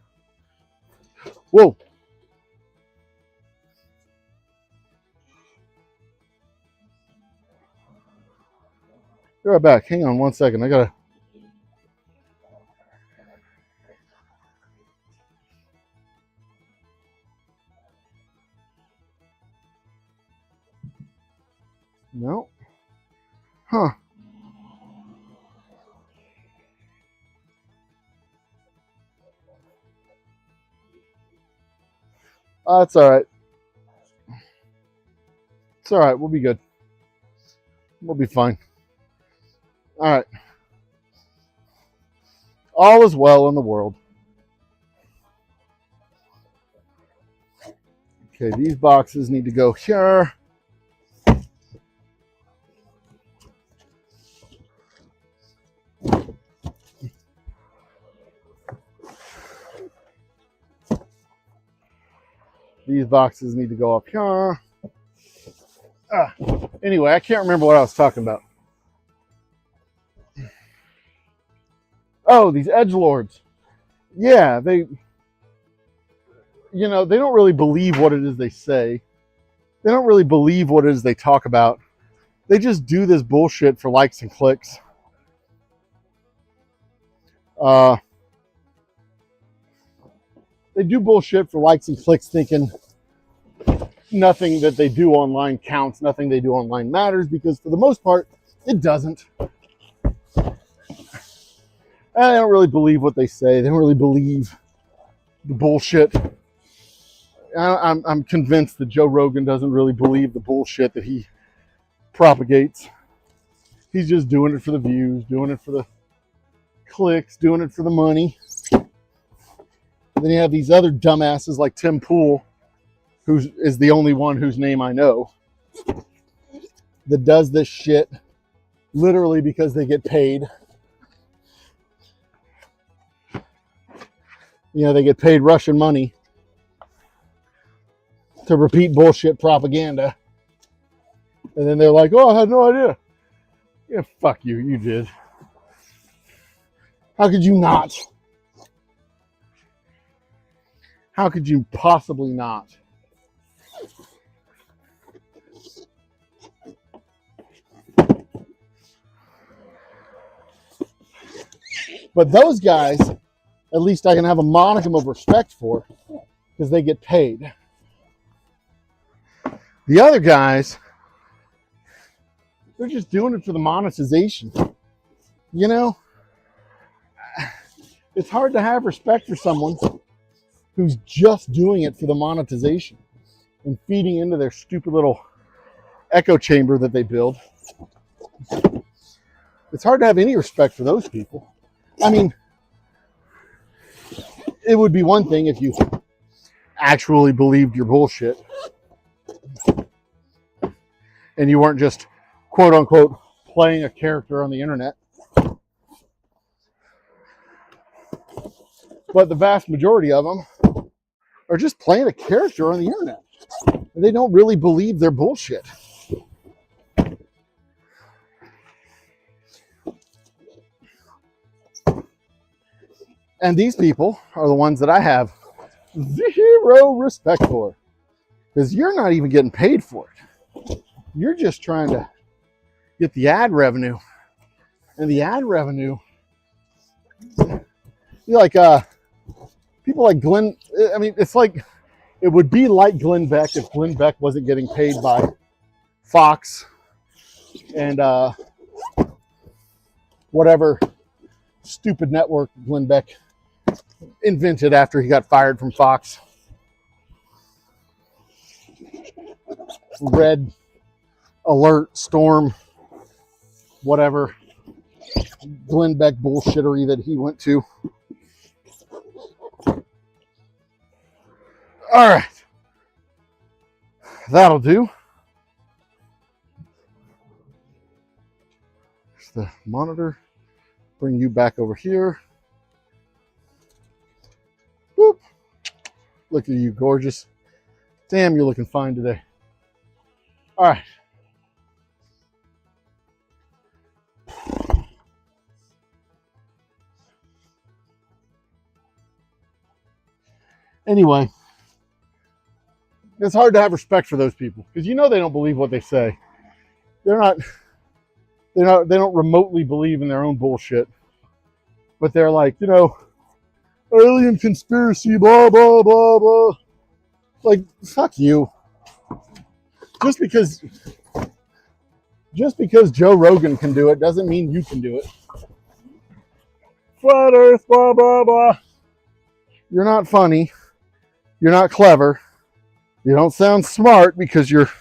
Whoa. Be right back. Hang on one second. I gotta. No. Huh. It's all right. It's all right. We'll be good. We'll be fine. All right. All is well in the world. Okay, these boxes need to go here. These boxes need to go up here. Anyway, I can't remember what I was talking about. Oh, these edgelords. Yeah, they don't really believe what it is they say. They don't really believe what it is they talk about. They just do this bullshit for likes and clicks. They do bullshit for likes and clicks, thinking nothing that they do online counts, nothing they do online matters, because for the most part, it doesn't. And they don't really believe what they say. They don't really believe the bullshit. I'm convinced that Joe Rogan doesn't really believe the bullshit that he propagates. He's just doing it for the views, doing it for the clicks, doing it for the money. And then you have these other dumbasses like Tim Pool, who is the only one whose name I know, that does this shit literally because they get paid. They get paid Russian money to repeat bullshit propaganda. And then they're like, oh, I had no idea. Yeah, fuck you. You did. How could you not? How could you possibly not? But those guys, at least I can have a modicum of respect for, because they get paid. The other guys, they're just doing it for the monetization. It's hard to have respect for someone who's just doing it for the monetization and feeding into their stupid little echo chamber that they build. It's hard to have any respect for those people. I mean, it would be one thing if you actually believed your bullshit and you weren't just, quote unquote, playing a character on the internet. But the vast majority of them are just playing a character on the internet. And they don't really believe their bullshit. And these people are the ones that I have zero respect for. Because you're not even getting paid for it. You're just trying to get the ad revenue. And the ad revenue, people like Glenn, I mean, it's like, it would be like Glenn Beck if Glenn Beck wasn't getting paid by Fox and whatever stupid network Glenn Beck invented after he got fired from Fox. Red Alert, Storm, whatever Glenn Beck bullshittery that he went to. All right. That'll do. There's the monitor. Bring you back over here. Boop. Look at you, gorgeous. Damn, you're looking fine today. All right. Anyway, it's hard to have respect for those people because you know they don't believe what they say. They're not. They don't remotely believe in their own bullshit, but they're like, alien conspiracy, blah blah blah blah. Like, fuck you. Just because Joe Rogan can do it doesn't mean you can do it. Flat Earth, blah blah blah. You're not funny. You're not clever. You don't sound smart because you're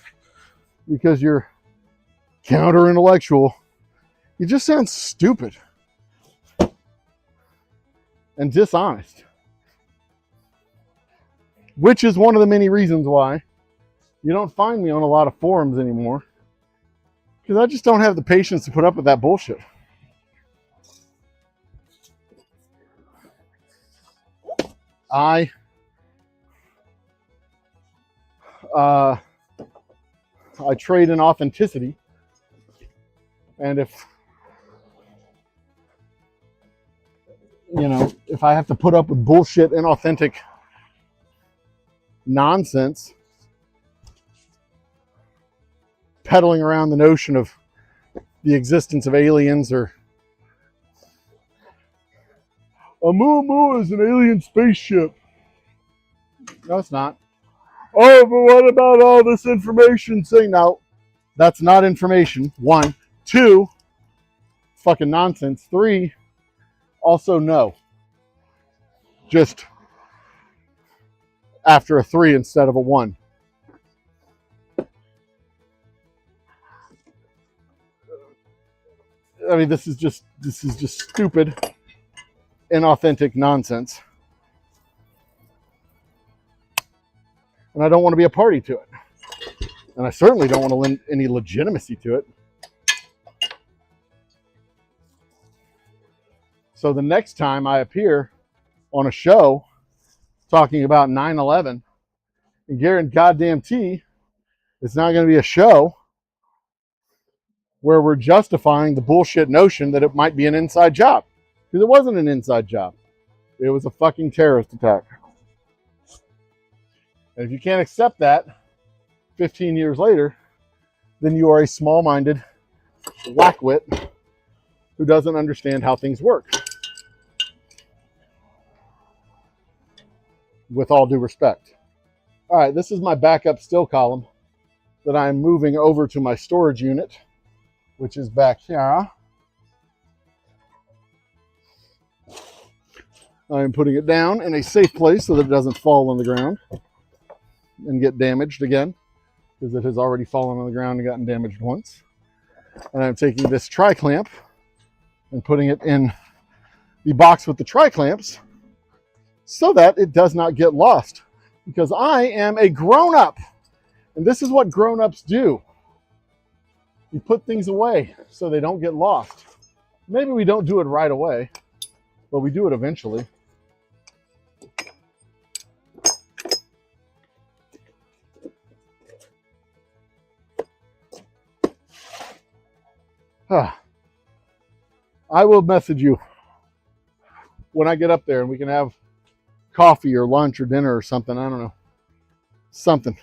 counter intellectual. You just sound stupid and dishonest. Which is one of the many reasons why you don't find me on a lot of forums anymore. Because I just don't have the patience to put up with that bullshit. I trade in authenticity. And if I have to put up with bullshit, inauthentic nonsense, peddling around the notion of the existence of aliens, or a Mumu is an alien spaceship. No, it's not. Oh, but what about all this information saying? No, that's not information. 1. 2, fucking nonsense. 3, also no. Just after a 3 instead of a 1. I mean, this is just stupid, inauthentic nonsense. And I don't want to be a party to it. And I certainly don't want to lend any legitimacy to it. So the next time I appear on a show talking about 9/11, and guarantee it's not going to be a show where we're justifying the bullshit notion that it might be an inside job. Because it wasn't an inside job. It was a fucking terrorist attack. And if you can't accept that 15 years later, then you are a small-minded wackwit who doesn't understand how things work. With all due respect. All right, this is my backup still column that I'm moving over to my storage unit, which is back here. I'm putting it down in a safe place so that it doesn't fall on the ground and get damaged again, because it has already fallen on the ground and gotten damaged once. And I'm taking this tri-clamp and putting it in the box with the tri-clamps so that it does not get lost, because I am a grown-up, and this is what grown-ups do. You put things away so they don't get lost. Maybe we don't do it right away, but we do it eventually. I will message you when I get up there and we can have coffee or lunch or dinner or something. I don't know. Something.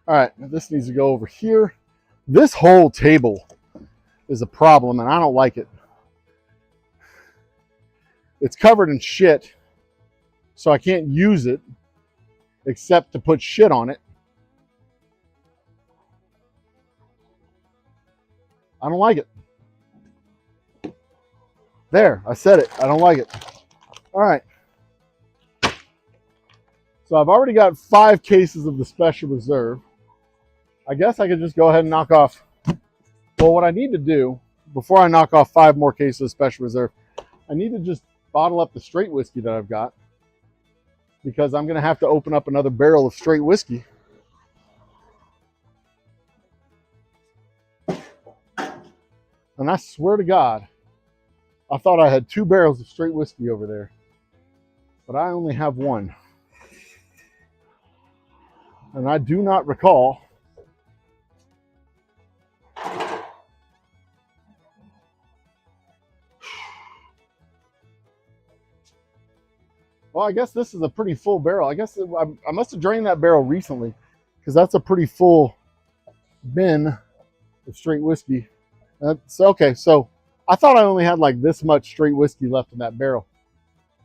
All right, this needs to go over here. This whole table is a problem and I don't like it. It's covered in shit, so I can't use it except to put shit on it. I don't like it. There, I said it. I don't like it. All right. So I've already got 5 cases of the Special Reserve. I guess I could just go ahead and knock off. Well, what I need to do before I knock off 5 more cases of Special Reserve, I need to just bottle up the straight whiskey that I've got, because I'm going to have to open up another barrel of straight whiskey. And I swear to God, I thought I had 2 barrels of straight whiskey over there, but I only have 1. And I do not recall Well, I guess this is a pretty full barrel. I guess I must have drained that barrel recently because that's a pretty full bin of straight whiskey. That's okay. So I thought I only had like this much straight whiskey left in that barrel,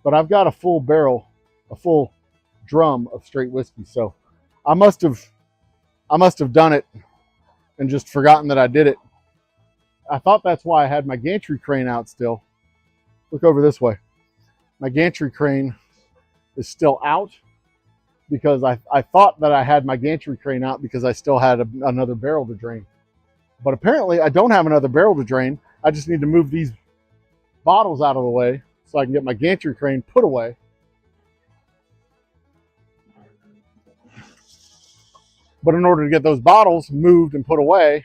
but I've got a full barrel, a full drum of straight whiskey. So I must have done it and just forgotten that I did it. I thought that's why I had my gantry crane out still. Look over this way. My gantry crane is still out because I thought that I had my gantry crane out because I still had another barrel to drain. But apparently I don't have another barrel to drain. I just need to move these bottles out of the way so I can get my gantry crane put away. But in order to get those bottles moved and put away,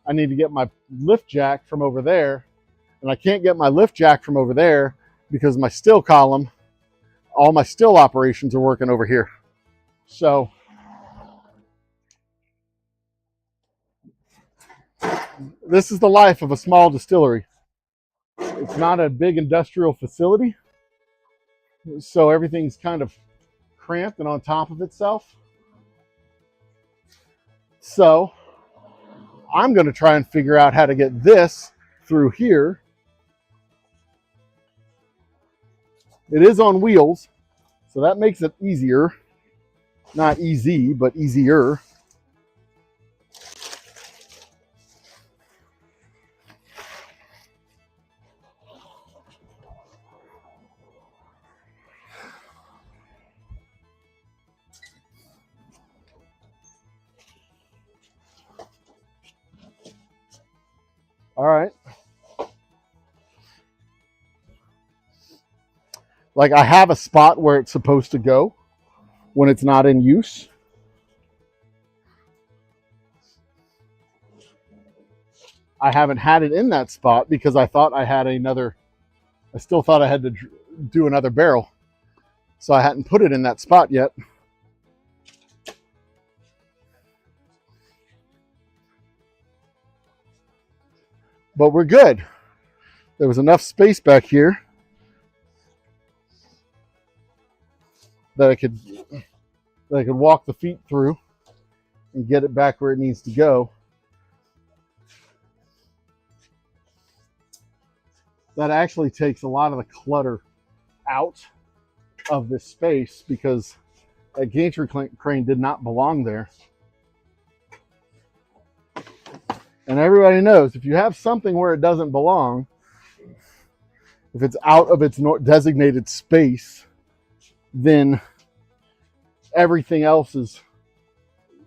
I need to get my lift jack from over there. And I can't get my lift jack from over there because my still column, all my still operations are working over here. So this is the life of a small distillery. It's not a big industrial facility, so everything's kind of cramped and on top of itself. So I'm going to try and figure out how to get this through here. It is on wheels, so that makes it easier. Not easy, but easier. All right. Like I have a spot where it's supposed to go when it's not in use. I haven't had it in that spot because I thought I had another, I still thought I had to do another barrel. So I hadn't put it in that spot yet. But we're good. There was enough space back here that I could walk the feet through and get it back where it needs to go. That actually takes a lot of the clutter out of this space because that gantry crane did not belong there. And everybody knows if you have something where it doesn't belong, if it's out of its designated space, then everything else is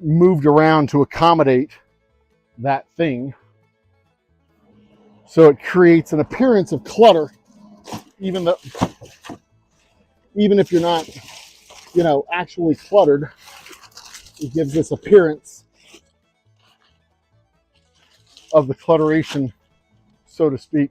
moved around to accommodate that thing. So it creates an appearance of clutter, even if you're not, actually cluttered. It gives this appearance of the clutteration, so to speak.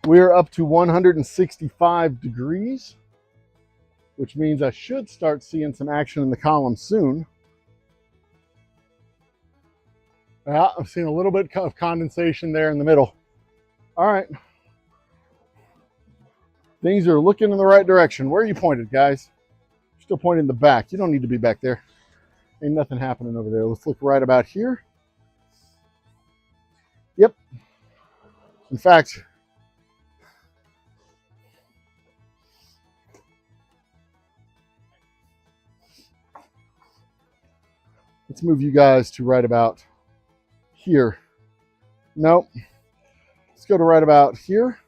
We're up to 165 degrees, which means I should start seeing some action in the column soon. Yeah, I'm seeing a little bit of condensation there in the middle. All right. Things are looking in the right direction. Where are you pointed, guys? You're still pointing in the back. You don't need to be back there. Ain't nothing happening over there. Let's look right about here. Yep. In fact, let's move you guys to right about here. Nope. Let's go to right about here.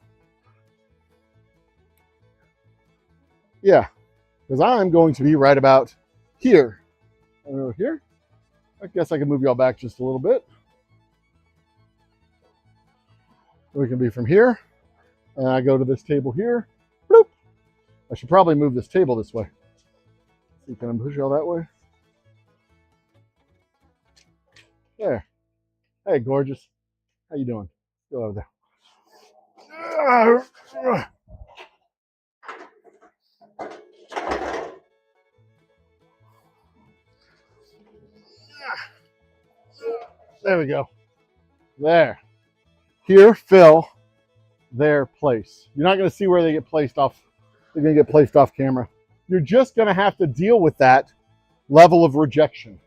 Yeah, because I'm going to be right about here. Over here. I guess I can move y'all back just a little bit. We can be from here. And I go to this table here. Bloop. I should probably move this table this way. See, can I push y'all that way? There. Hey, gorgeous. How you doing? Go over there. There we go. There. Here, fill. There, place. You're not going to see where they get placed off. They're going to get placed off camera. You're just going to have to deal with that level of rejection.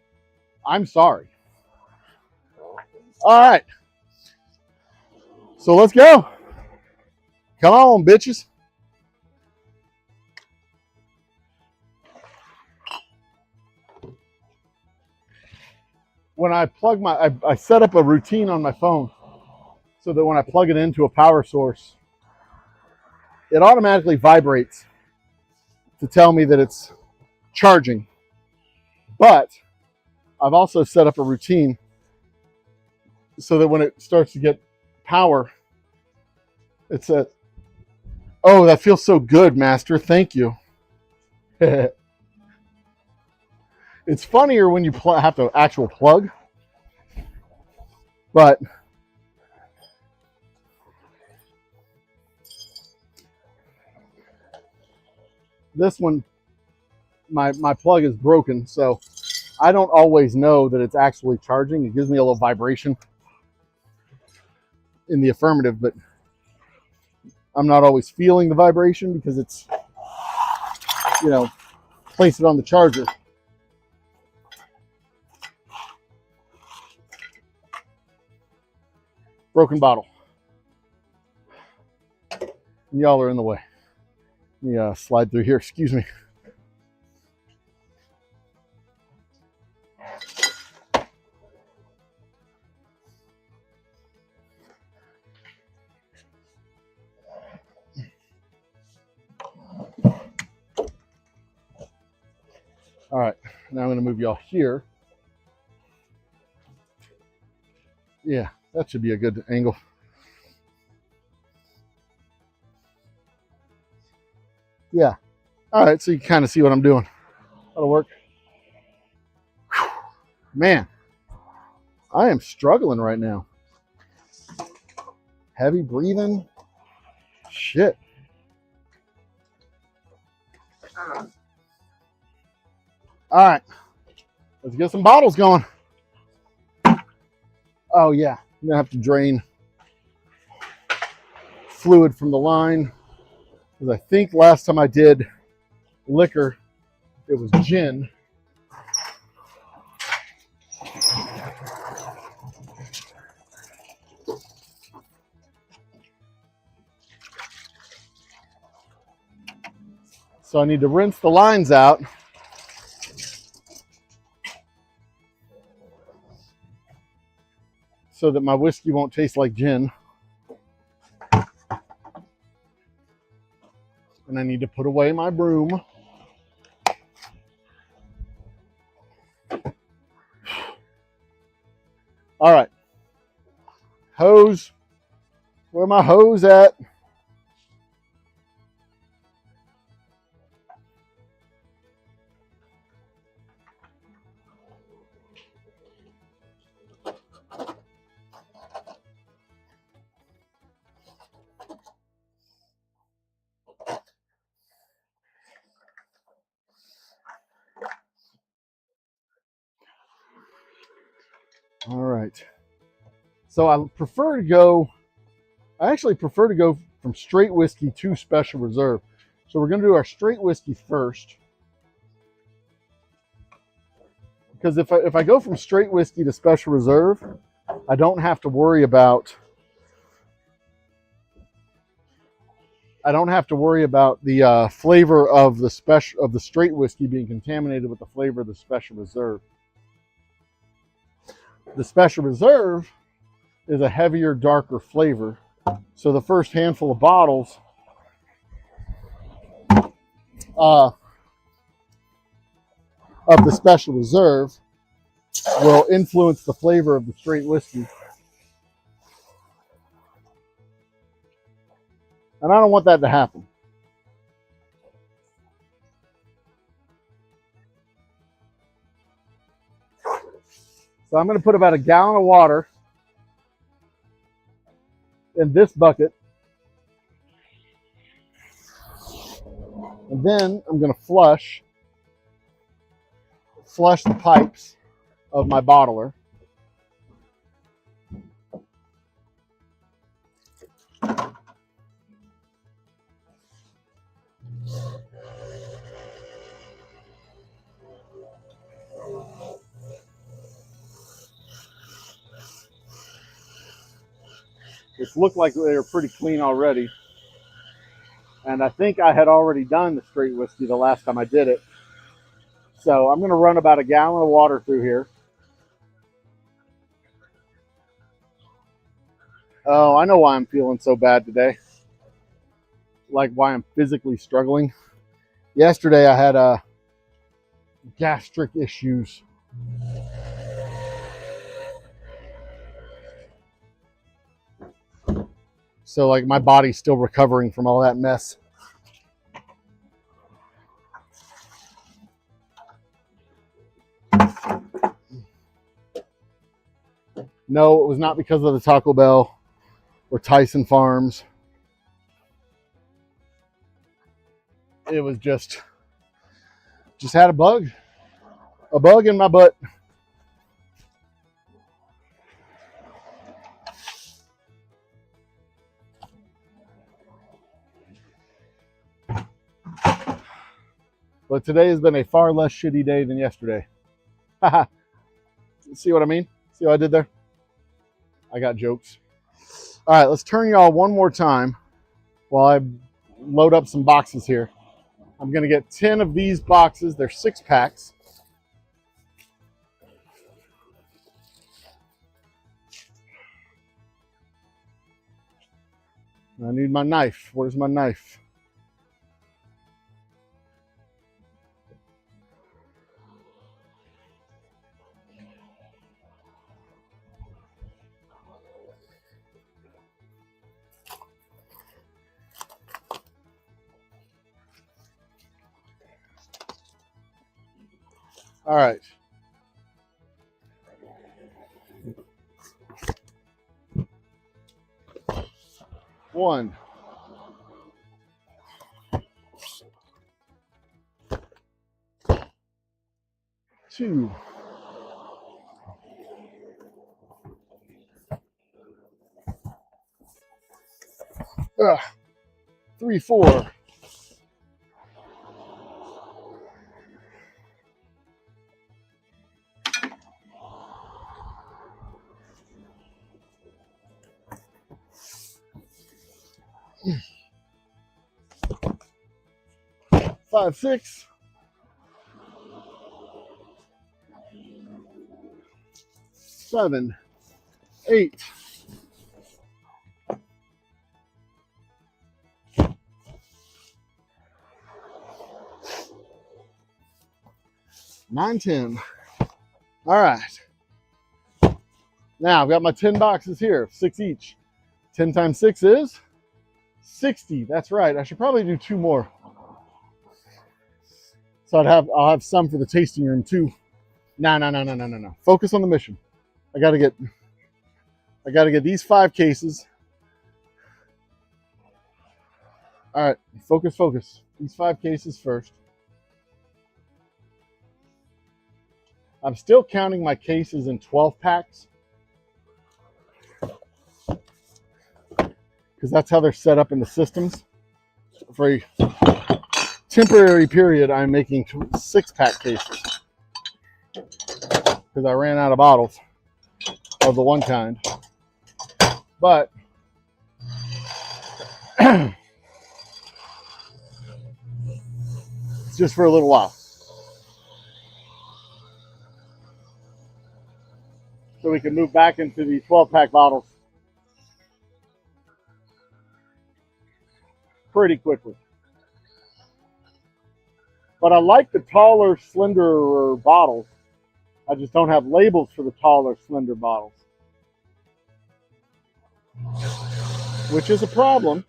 I'm sorry. All right. So let's go. Come on, bitches. When I plug I set up a routine on my phone so that when I plug it into a power source, it automatically vibrates to tell me that it's charging. But I've also set up a routine so that when it starts to get power, it says, "Oh, that feels so good, Master. Thank you." It's funnier when you have to actual plug, but this one, my plug is broken, so I don't always know that it's actually charging. It gives me a little vibration in the affirmative, but I'm not always feeling the vibration because it's, place it on the charger. Broken bottle. Y'all are in the way. Let me slide through here. Excuse me. All right, now I'm going to move y'all here. Yeah, that should be a good angle. Yeah. All right, so you can kind of see what I'm doing. That'll work. Whew. Man, I am struggling right now. Heavy breathing. Shit. All right, let's get some bottles going. Oh yeah, I'm gonna have to drain fluid from the line because I think last time I did liquor, it was gin. So I need to rinse the lines out. So that my whiskey won't taste like gin. And I need to put away my broom. All right. Hose. Where my hose at? All right. So I actually prefer to go from straight whiskey to special reserve. So we're going to do our straight whiskey first. Because if I go from straight whiskey to special reserve, I don't have to worry about the flavor of the straight whiskey being contaminated with the flavor of the special reserve. The special reserve is a heavier, darker flavor. So the first handful of bottles of the special reserve will influence the flavor of the straight whiskey. And I don't want that to happen. So I'm going to put about a gallon of water in this bucket. And then I'm going to flush the pipes of my bottler. It looked like they were pretty clean already. And I think I had already done the straight whiskey the last time I did it. So I'm going to run about a gallon of water through here. Oh, I know why I'm feeling so bad today. Like why I'm physically struggling. Yesterday I had gastric issues. So like my body's still recovering from all that mess. No, it was not because of the Taco Bell or Tyson Farms. It was just had a bug in my butt. But today has been a far less shitty day than yesterday. Haha. See what I mean? See what I did there? I got jokes. All right, let's turn y'all one more time while I load up some boxes here. I'm going to get 10 of these boxes. They're 6-packs. I need my knife. Where's my knife? All right. One. Two. 3, 4. 5, 6. 7, 8. 9, 10. All right. Now I've got my 10 boxes here, 6 each. 10 times 6 is 60. That's right. I should probably do 2 more. So I'll have some for the tasting room too. No. Focus on the mission. I gotta get these 5 cases. All right, focus. These 5 cases first. I'm still counting my cases in 12 packs because that's how they're set up in the systems. For a temporary period, I'm making 6-pack cases because I ran out of bottles of the one kind. But it's just for a little while. So we can move back into the 12-pack bottles pretty quickly. But I like the taller, slenderer bottles. I just don't have labels for the taller, slender bottles, which is a problem.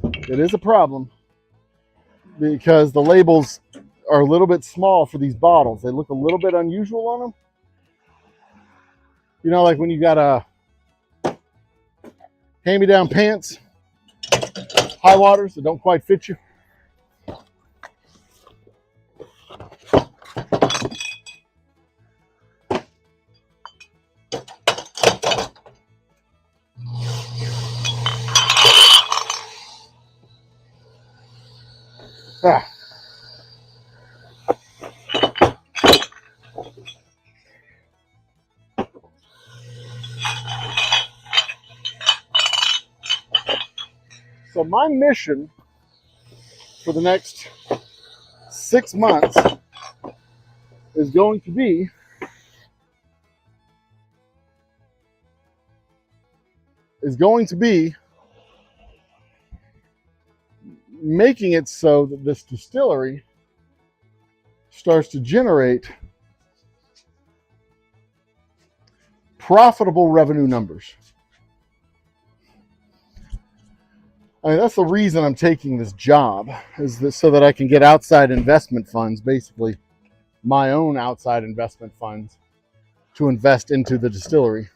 It is a problem because the labels are a little bit small for these bottles. They look a little bit unusual on them. You know, like when you got a hand-me-down pants, high waters that don't quite fit you. Ah. So my mission for the next 6 months is going to be making it so that this distillery starts to generate profitable revenue numbers. I mean, that's the reason I'm taking this job, is this so that I can get outside investment funds, basically my own outside investment funds, to invest into the distillery.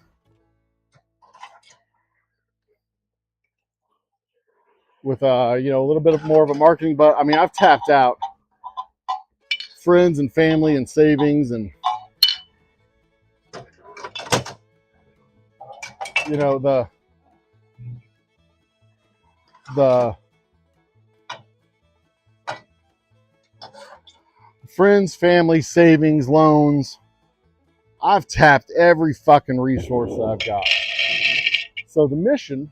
With a little bit of more of a marketing, but I mean, I've tapped out friends and family and savings, and the friends, family, savings, loans. I've tapped every fucking resource that I've got. So the mission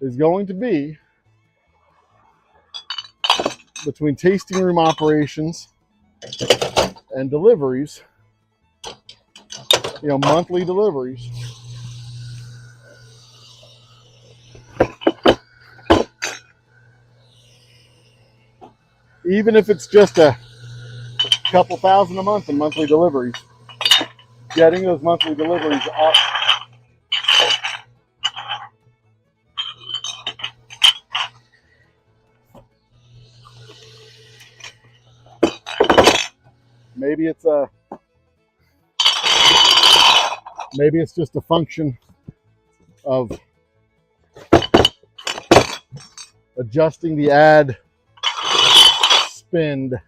is going to be, between tasting room operations and deliveries, monthly deliveries, even if it's just a couple thousand a month in monthly deliveries, getting those monthly deliveries up. Maybe it's just a function of adjusting the ad spend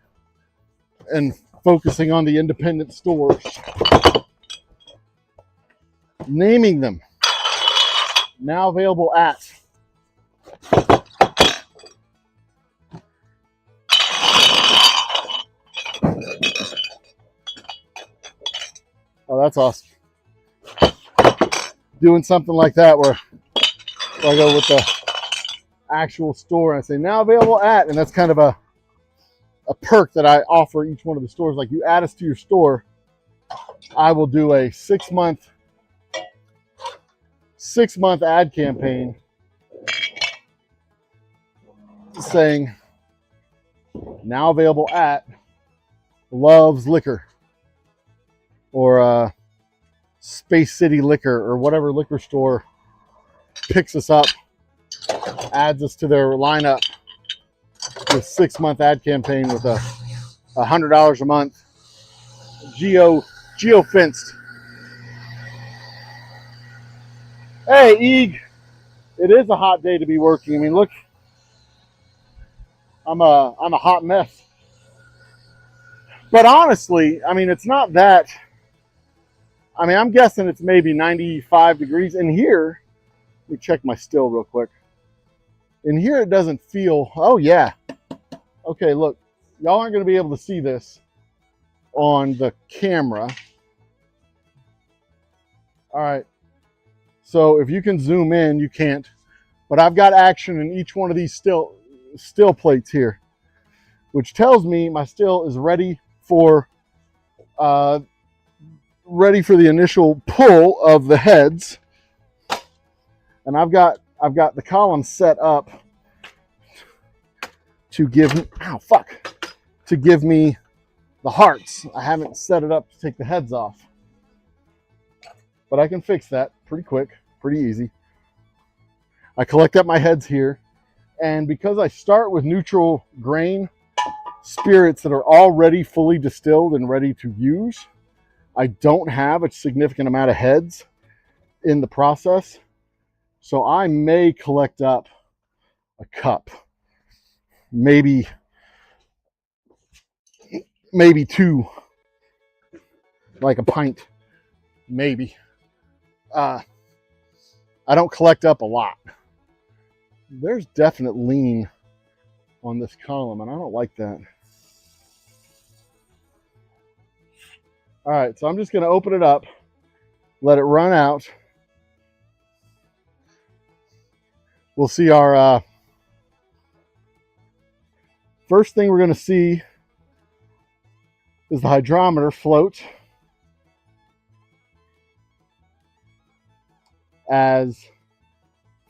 and focusing on the independent stores, naming them. Now available at. Oh, that's awesome. Doing something like that where I go with the actual store and I say now available at, and that's kind of a perk that I offer each one of the stores. Like, you add us to your store, I will do a 6 month ad campaign saying now available at Love's Liquor or Space City Liquor, or whatever liquor store picks us up, adds us to their lineup with 6 month ad campaign with $100 a month, geo fenced. Hey, Eeg, it is a hot day to be working. I mean, look, I'm a hot mess. But honestly, I mean, it's not that. I mean, I'm guessing it's maybe 95 degrees in here. Let me check my still real quick. In here, it doesn't feel. Oh yeah. Okay, look, y'all aren't going to be able to see this on the camera. All right. So if you can zoom in, you can't. But I've got action in each one of these still plates here, which tells me my still is ready for the initial pull of the heads. And I've got the column set up to give me the hearts. I haven't set it up to take the heads off, but I can fix that pretty quick, pretty easy. I collect up my heads here. And because I start with neutral grain spirits that are already fully distilled and ready to use, I don't have a significant amount of heads in the process. So I may collect up a cup, maybe two, like a pint, maybe. I don't collect up a lot. There's definite lean on this column, and I don't like that. All right, so I'm just going to open it up, let it run out. We'll see our first thing we're going to see is the hydrometer float as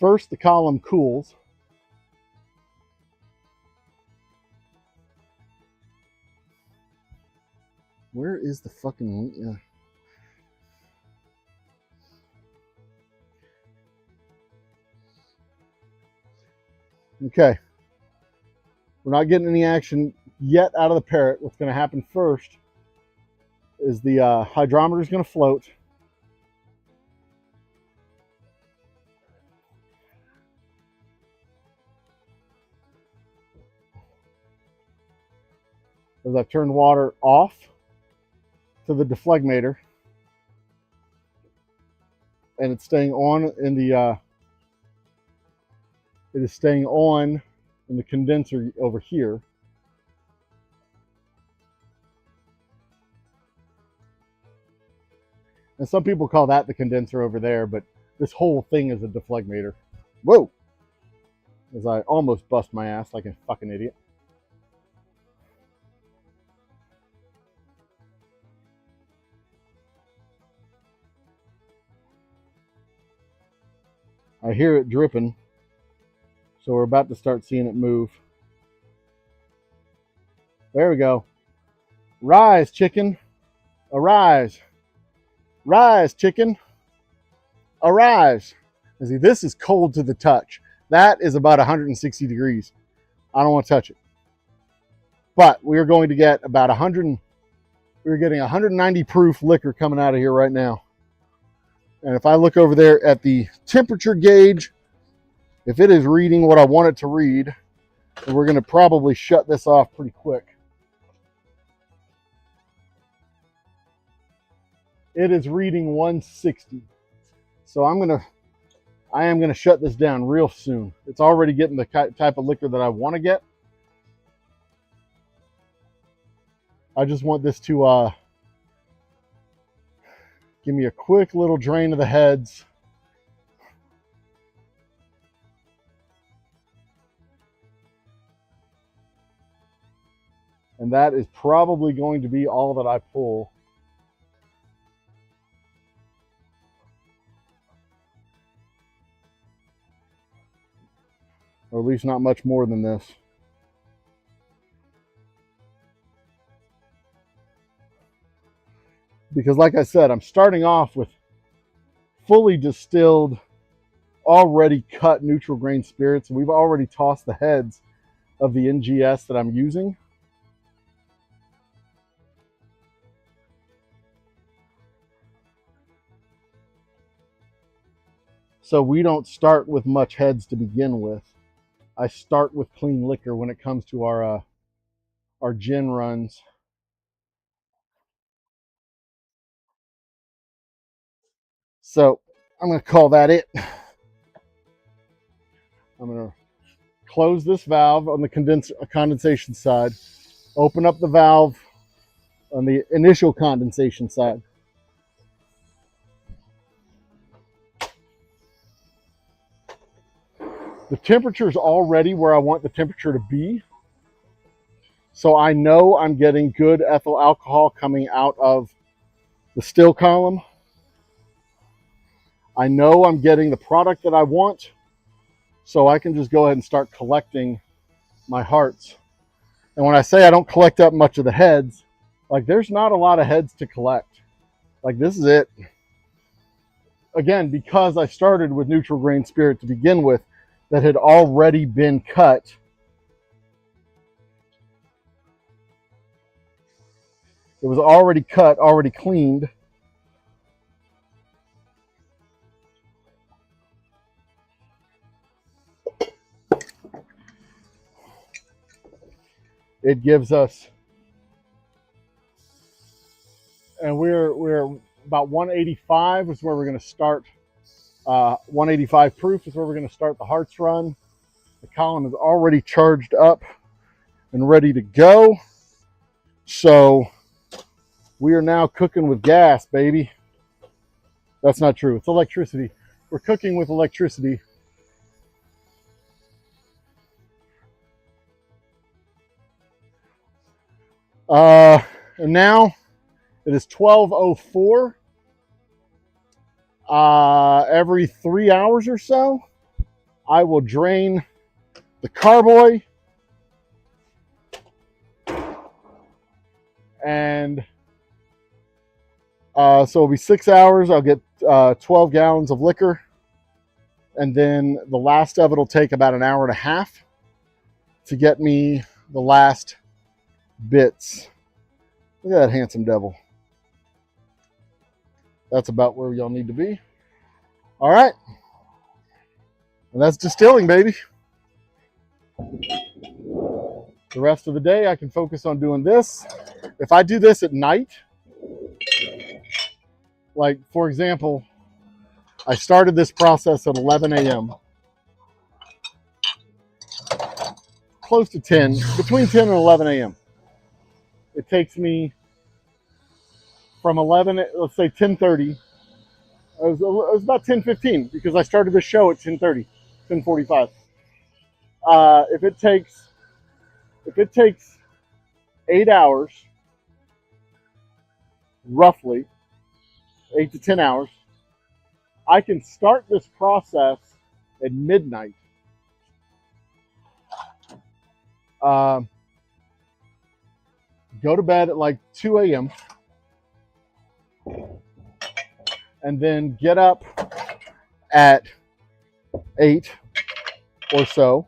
first the column cools. Where is the fucking... Okay. We're not getting any action yet out of the parrot. What's going to happen first is the hydrometer is going to float. As I've turned water off to the deflegmator, and it's staying on in the it is staying on in the condenser over here. And some people call that the condenser over there, but this whole thing is a deflegmator. Whoa! As I almost bust my ass like a fucking idiot. I hear it dripping, so we're about to start seeing it move. There we go. Rise, chicken. Arise. Rise, chicken. Arise. And see, this is cold to the touch. That is about 160 degrees. I don't want to touch it. But we are going to get about 100. We're getting 190 proof liquor coming out of here right now. And if I look over there at the temperature gauge, if it is reading what I want it to read, then we're going to probably shut this off pretty quick. It is reading 160. So I am going to shut this down real soon. It's already getting the type of liquor that I want to get. I just want this to give me a quick little drain of the heads. And that is probably going to be all that I pull. Or at least not much more than this. Because like I said, I'm starting off with fully distilled, already cut neutral grain spirits. We've already tossed the heads of the NGS that I'm using. So we don't start with much heads to begin with. I start with clean liquor when it comes to our gin runs. So I'm going to call that it. I'm going to close this valve on the condensation side, open up the valve on the initial condensation side. The temperature is already where I want the temperature to be. So I know I'm getting good ethyl alcohol coming out of the still column. I know I'm getting the product that I want. So I can just go ahead and start collecting my hearts. And when I say I don't collect up much of the heads, like there's not a lot of heads to collect. Like this is it. Again, because I started with neutral grain spirit to begin with, that had already been cut. It was already cut, already cleaned. It gives us, and we're about 185 is where we're going to start. 185 proof is where we're going to start the Hearts run. The column is already charged up and ready to go. So we are now cooking with gas, baby. That's not true. It's electricity. We're cooking with electricity. And now it is 12:04. Every 3 hours or so, I will drain the carboy, and so it'll be 6 hours. I'll get 12 gallons of liquor, and then the last of it will take about an hour and a half to get me the last bits. Look at that handsome devil. That's about where y'all need to be. All right. And that's distilling, baby. The rest of the day, I can focus on doing this. If I do this at night, like, for example, I started this process at 11 a.m. Close to 10, between 10 and 11 a.m. It takes me from 11, let's say 10:30. It was about 10:15 because I started the show at 10:30, 10:45. If it takes 8 hours, roughly 8 to 10 hours, I can start this process at midnight. Go to bed at like 2 a.m. and then get up at 8 or so.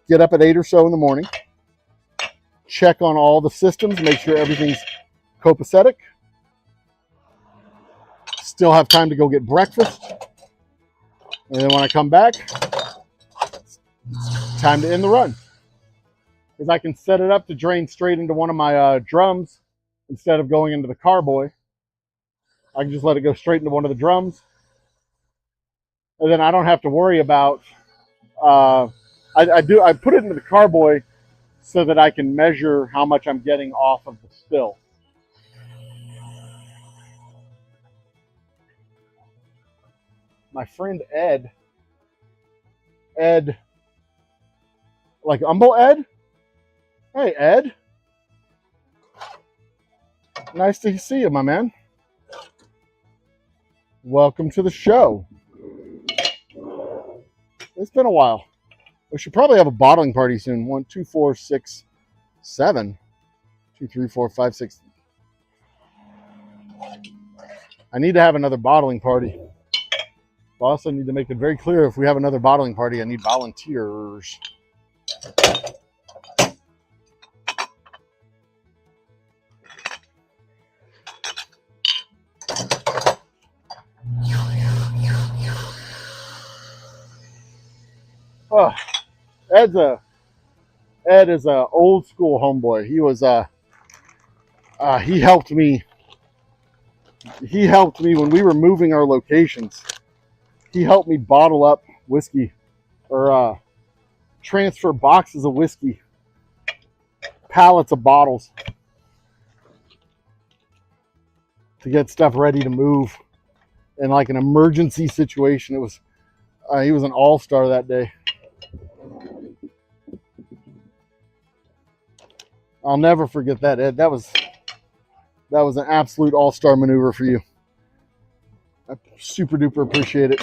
Get up at 8 or so in the morning. Check on all the systems, make sure everything's copacetic. Still have time to go get breakfast. And then when I come back, it's time to end the run. Because I can set it up to drain straight into one of my drums instead of going into the carboy. I can just let it go straight into one of the drums. And then I don't have to worry about, I put it into the carboy so that I can measure how much I'm getting off of the spill. My friend Ed, like Humble Ed? Hey, Ed. Nice to see you, my man. Welcome to the show. It's been a while. We should probably have a bottling party soon. 1, 2, 4, 6, 7. 2, 3, 4, 5, 6. I need to have another bottling party. I also need to make it very clear if we have another bottling party, I need volunteers. Oh, Ed is a old school homeboy. He was he helped me. He helped me when we were moving our locations. He helped me bottle up whiskey or transfer boxes of whiskey, pallets of bottles to get stuff ready to move in like an emergency situation. It was he was an all-star that day. I'll never forget that, Ed. That was an absolute all-star maneuver for you. I super duper appreciate it.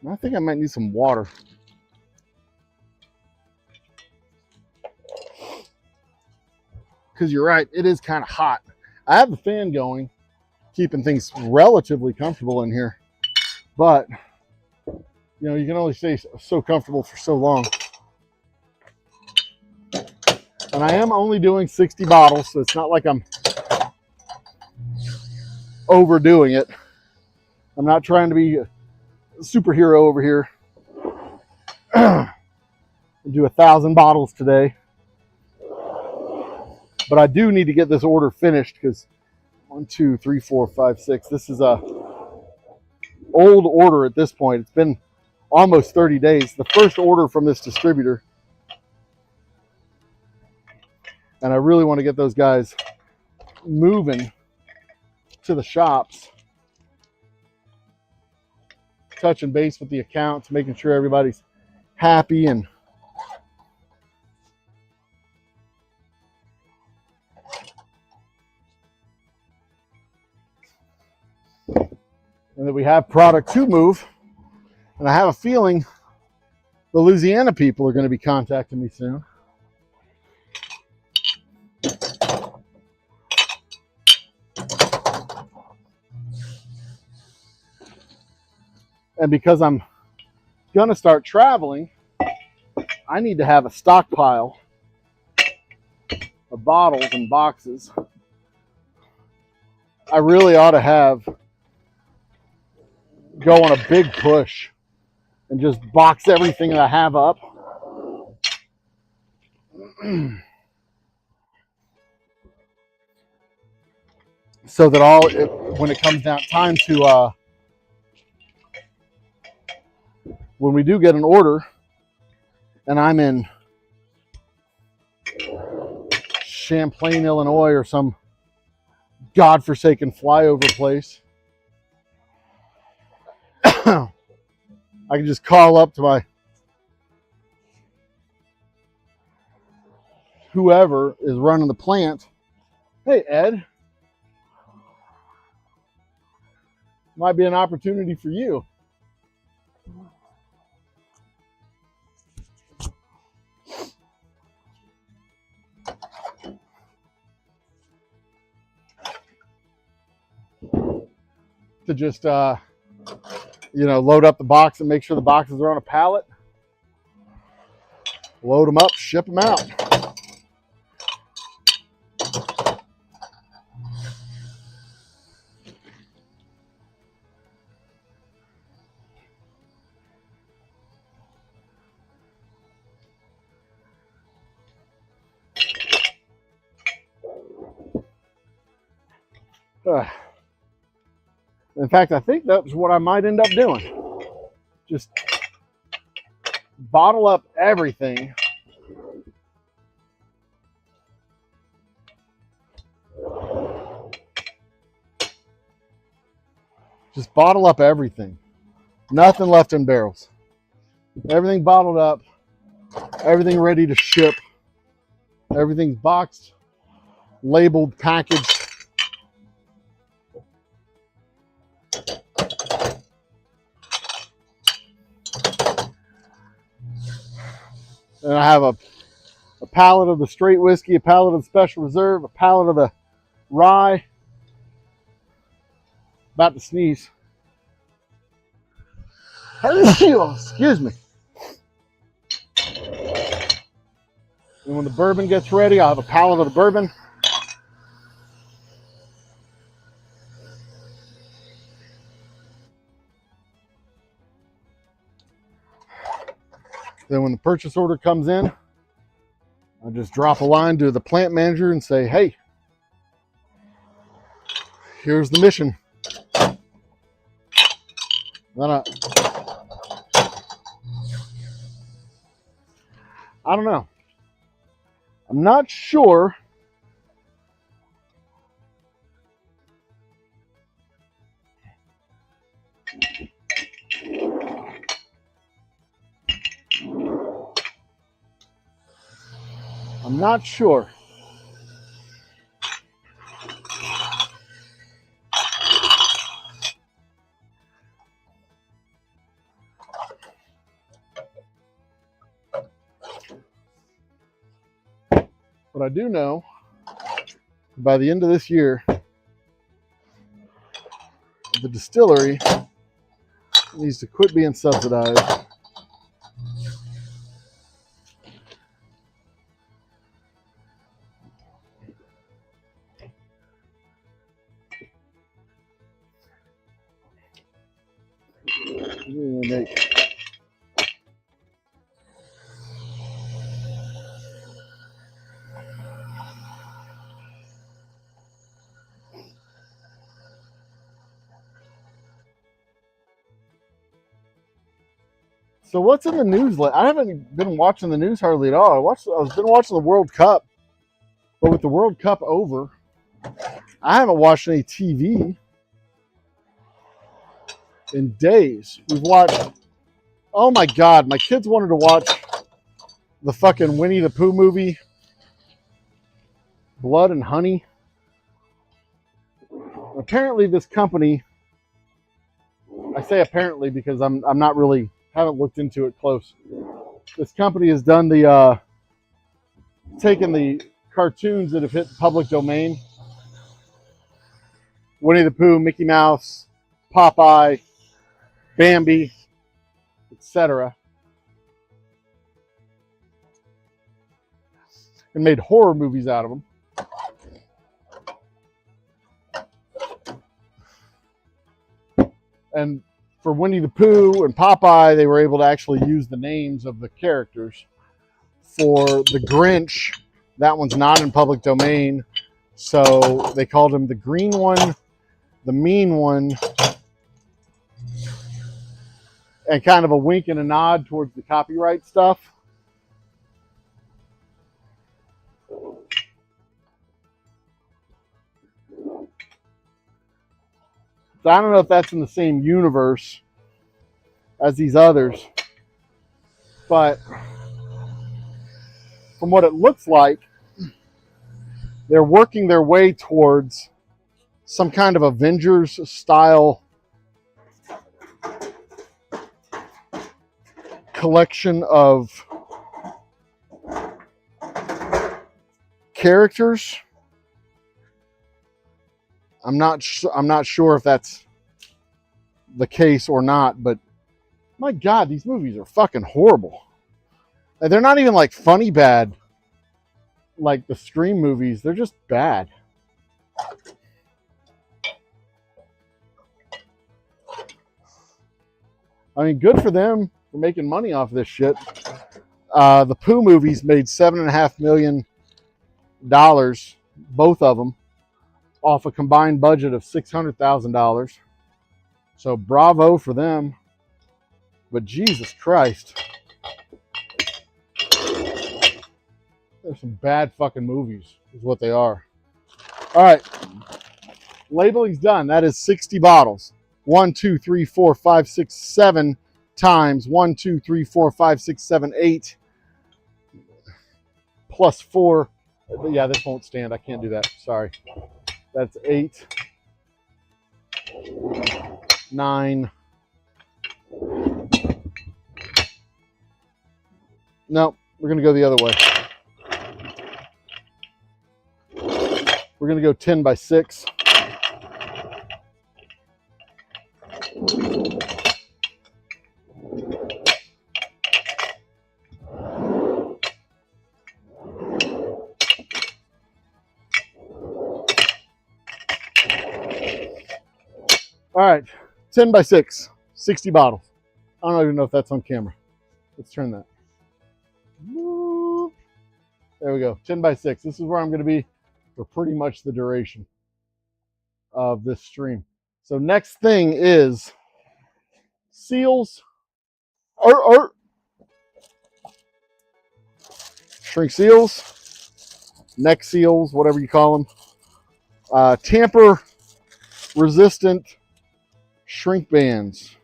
I think I might need some water. Because you're right, it is kind of hot. I have the fan going, keeping things relatively comfortable in here. But, you know, you can only stay so comfortable for so long. And I am only doing 60 bottles, so it's not like I'm overdoing it. I'm not trying to be a superhero over here. Do 1,000 bottles today. But I do need to get this order finished because 1, 2, 3, 4, 5, 6. This is a old order at this point. It's been almost 30 days. The first order from this distributor. And I really want to get those guys moving to the shops. Touching base with the accounts, making sure everybody's happy and that we have product to move. And I have a feeling the Louisiana people are going to be contacting me soon. And because I'm going to start traveling, I need to have a stockpile of bottles and boxes. I really ought to go on a big push and just box everything that I have up. So that when it comes down time to, when we do get an order and I'm in Champlain, Illinois or some godforsaken flyover place, I can just call up to my whoever is running the plant. Hey, Ed, might be an opportunity for you. To just, you know, load up the box and make sure the boxes are on a pallet. Load them up, ship them out. In fact, I think that's what I might end up doing. Just bottle up everything. Just bottle up everything. Nothing left in barrels. Everything bottled up. Everything ready to ship. Everything's boxed, labeled, packaged. And I have a pallet of the straight whiskey, a pallet of the special reserve, a pallet of the rye. About to sneeze. Excuse me. And when the bourbon gets ready, I'll have a pallet of the bourbon. Then when the purchase order comes in, I just drop a line to the plant manager and say, hey, here's the mission. Then I don't know. I'm not sure. I'm not sure. But I do know by the end of this year, the distillery needs to quit being subsidized. So what's in the news? I haven't been watching the news hardly at all. I've been watching the World Cup, but with the World Cup over, I haven't watched any TV in days. We've watched. Oh my God, my kids wanted to watch the fucking Winnie the Pooh movie, Blood and Honey. Apparently, this company. I say apparently because I'm not really haven't looked into it close. This company has done the taken the cartoons that have hit public domain. Winnie the Pooh, Mickey Mouse, Popeye, Bambi, etc. And made horror movies out of them. And for Winnie the Pooh and Popeye, they were able to actually use the names of the characters. For the Grinch, that one's not in public domain, so they called him the green one, the mean one, and kind of a wink and a nod towards the copyright stuff. So I don't know if that's in the same universe as these others, but from what it looks like, they're working their way towards some kind of Avengers style collection of characters. I'm not sure if that's the case or not, but my God, these movies are fucking horrible. And they're not even like funny bad like the Scream movies. They're just bad. I mean, good for them for making money off this shit. The Pooh movies made $7.5 million, both of them, off a combined budget of $600,000. So bravo for them. But Jesus Christ, they're some bad fucking movies, is what they are. All right, labeling's done. That is 60 bottles. 1, 2, 3, 4, 5, 6, 7 times 1, 2, 3, 4, 5, 6, 7, 8 plus 4. Yeah, this won't stand. I can't do that. Sorry. That's 8, 9. No, we're going to go the other way. We're going to go 10 by 6. All right, 10 by 6, 60 bottles. I don't even know if that's on camera. Let's turn that. There we go, 10 by 6. This is where I'm going to be for pretty much the duration of this stream. So next thing is seals, shrink seals, neck seals, whatever you call them, tamper resistant shrink bands.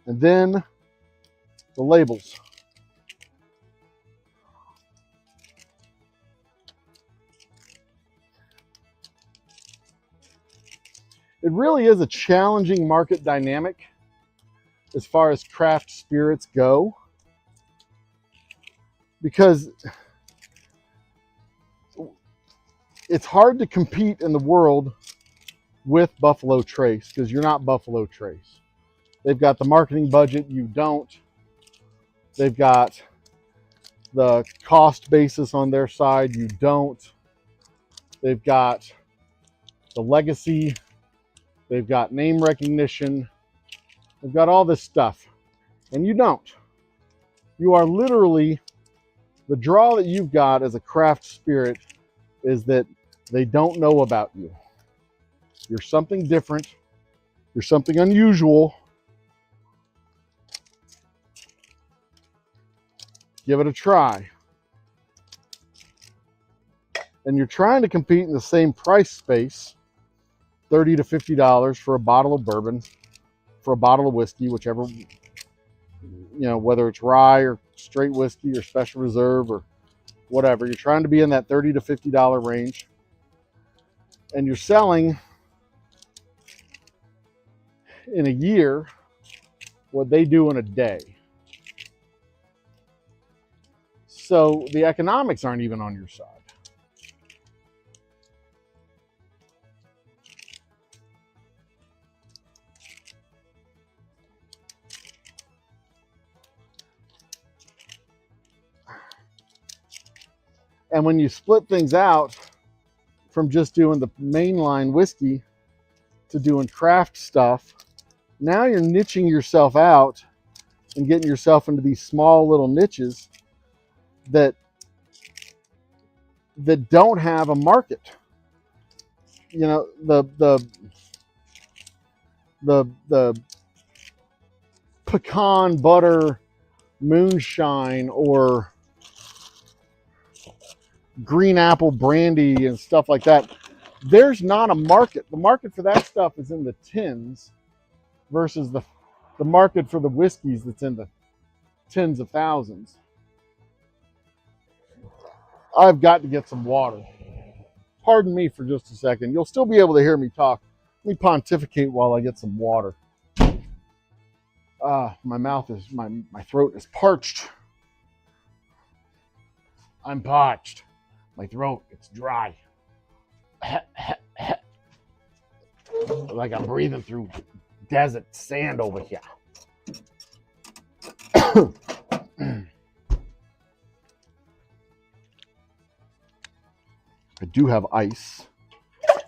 And then the labels. It really is a challenging market dynamic as far as craft spirits go, because it's hard to compete in the world with Buffalo Trace because you're not Buffalo Trace. They've got the marketing budget, you don't. They've got the cost basis on their side, you don't. They've got the legacy, they've got name recognition, they've got all this stuff, and you don't. You are literally, the draw that you've got as a craft spirit is that they don't know about you. You're something different, you're something unusual. Give it a try. And you're trying to compete in the same price space, $30 to $50 for a bottle of bourbon, for a bottle of whiskey, whichever, whether it's rye or straight whiskey or special reserve or whatever. You're trying to be in that $30 to $50 range. And you're selling in a year what they do in a day. So the economics aren't even on your side. And when you split things out from just doing the mainline whiskey to doing craft stuff, now you're niching yourself out and getting yourself into these small little niches that don't have a market. The pecan butter moonshine or green apple brandy and stuff like that, there's not a market. The market for that stuff is in the tins versus the market for the whiskeys that's in the tens of thousands. I've got to get some water. Pardon me for just a second. You'll still be able to hear me talk. Let me pontificate while I get some water. My throat is parched. I'm parched. My throat, it's dry. Like I'm breathing through desert sand over here. I do have ice,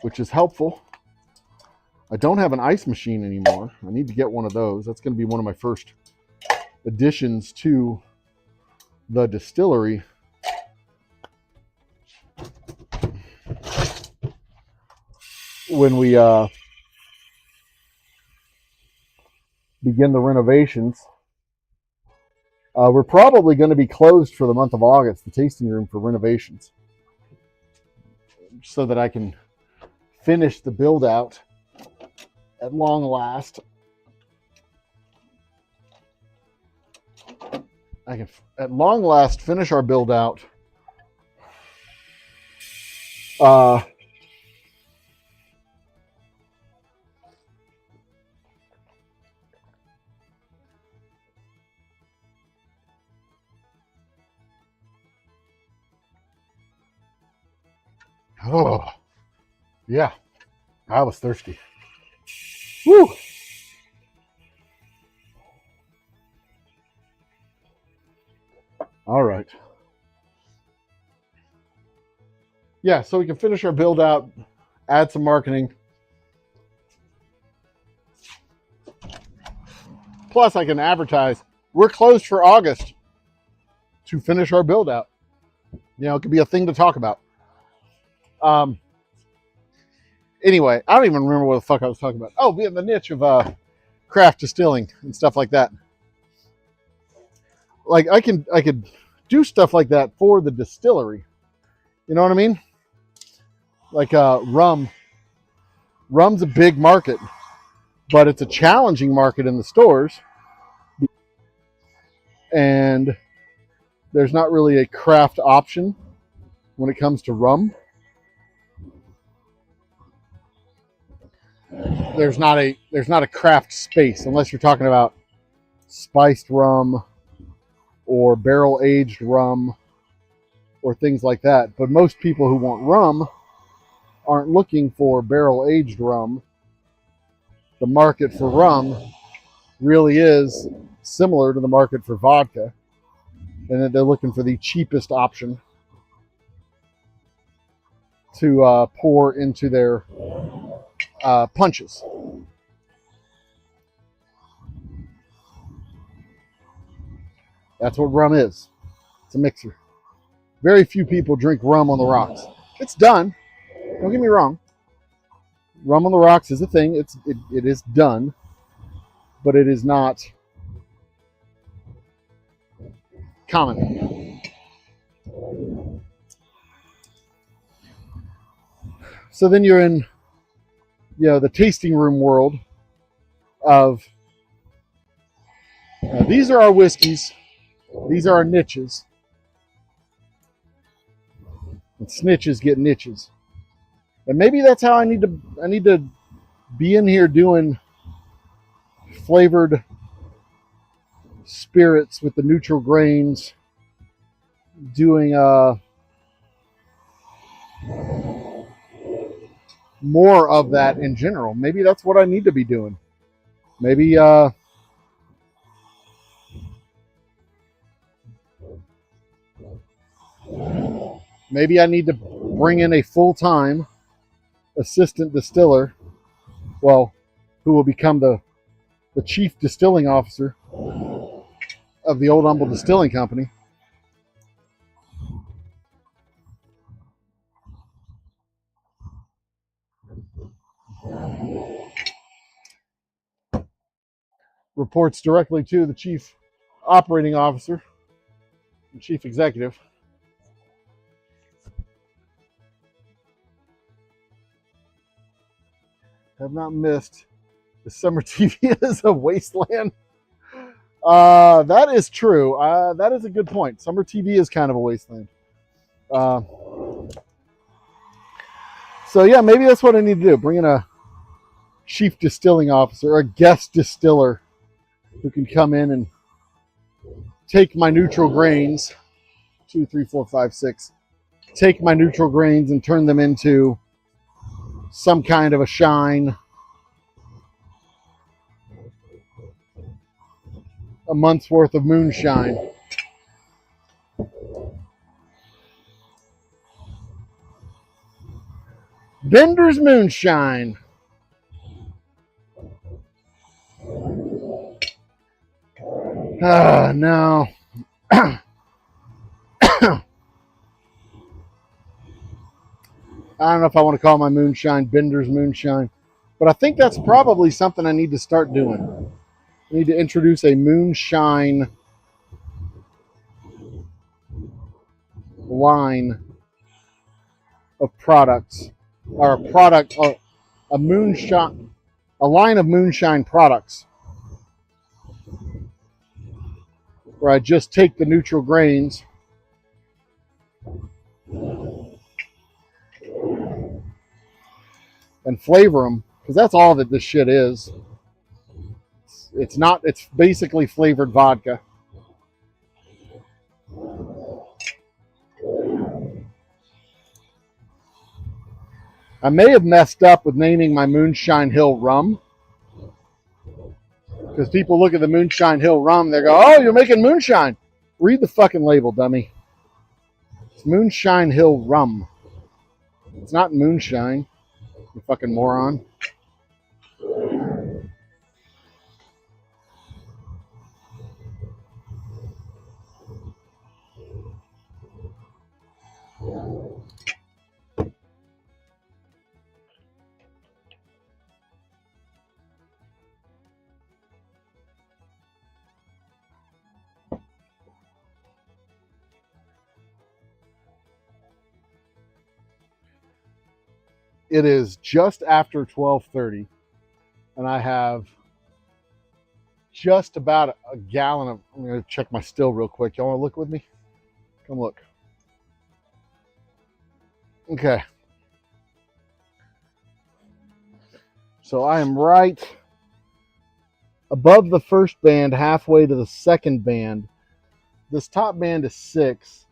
which is helpful. I don't have an ice machine anymore. I need to get one of those. That's going to be one of my first additions to the distillery. When we begin the renovations, we're probably going to be closed for the month of August, the tasting room, for renovations, so that I can finish the build out at long last. I can at long last finish our build out. Oh, yeah, I was thirsty. Woo! All right. Yeah, so we can finish our build out, add some marketing. Plus, I can advertise. We're closed for August to finish our build out. It could be a thing to talk about. Anyway, I don't even remember what the fuck I was talking about. Oh, we have the niche of craft distilling and stuff like that. Like I could do stuff like that for the distillery. You know what I mean? Like rum. Rum's a big market, but it's a challenging market in the stores. And there's not really a craft option when it comes to rum. There's not a craft space unless you're talking about spiced rum or barrel aged rum or things like that. But most people who want rum aren't looking for barrel aged rum. The market for rum really is similar to the market for vodka, and that they're looking for the cheapest option to pour into their punches. That's what rum is. It's a mixer. Very few people drink rum on the rocks. It's done. Don't get me wrong. Rum on the rocks is a thing. It is done, but it is not common. So then you're in, the tasting room world of these are our whiskeys, these are our niches, and snitches get niches. And maybe that's how I need to be in here doing flavored spirits with the neutral grains, doing more of that in general. Maybe that's what I need to be doing. Maybe maybe I need to bring in a full-time assistant distiller, well, who will become the chief distilling officer of the Old Humble Distilling Company. Reports directly to the chief operating officer and chief executive. Have not missed. The summer TV is a wasteland. That is true. That is a good point. Summer TV is kind of a wasteland. So yeah, maybe that's what I need to do. Bring in a chief distilling officer, or a guest distiller who can come in and take my neutral grains, 2, 3, 4, 5, 6, take my neutral grains and turn them into some kind of a shine, a month's worth of moonshine. Bender's Moonshine. No. I don't know if I want to call my moonshine Bender's Moonshine, but I think that's probably something I need to start doing. I need to introduce a moonshine line of products, or a moonshine, a line of moonshine products, where I just take the neutral grains and flavor them, because that's all that this shit is. It's basically flavored vodka. I may have messed up with naming my Moonshine Hill rum, because people look at the Moonshine Hill rum, they go, "Oh, you're making moonshine." Read the fucking label, dummy. It's Moonshine Hill rum. It's not moonshine, you fucking moron. It is just after 12:30, and I have just about a gallon of. I'm going to check my still real quick. Y'all want to look with me? Come look. Okay. So I am right above the first band, halfway to the second band. This top band is 6.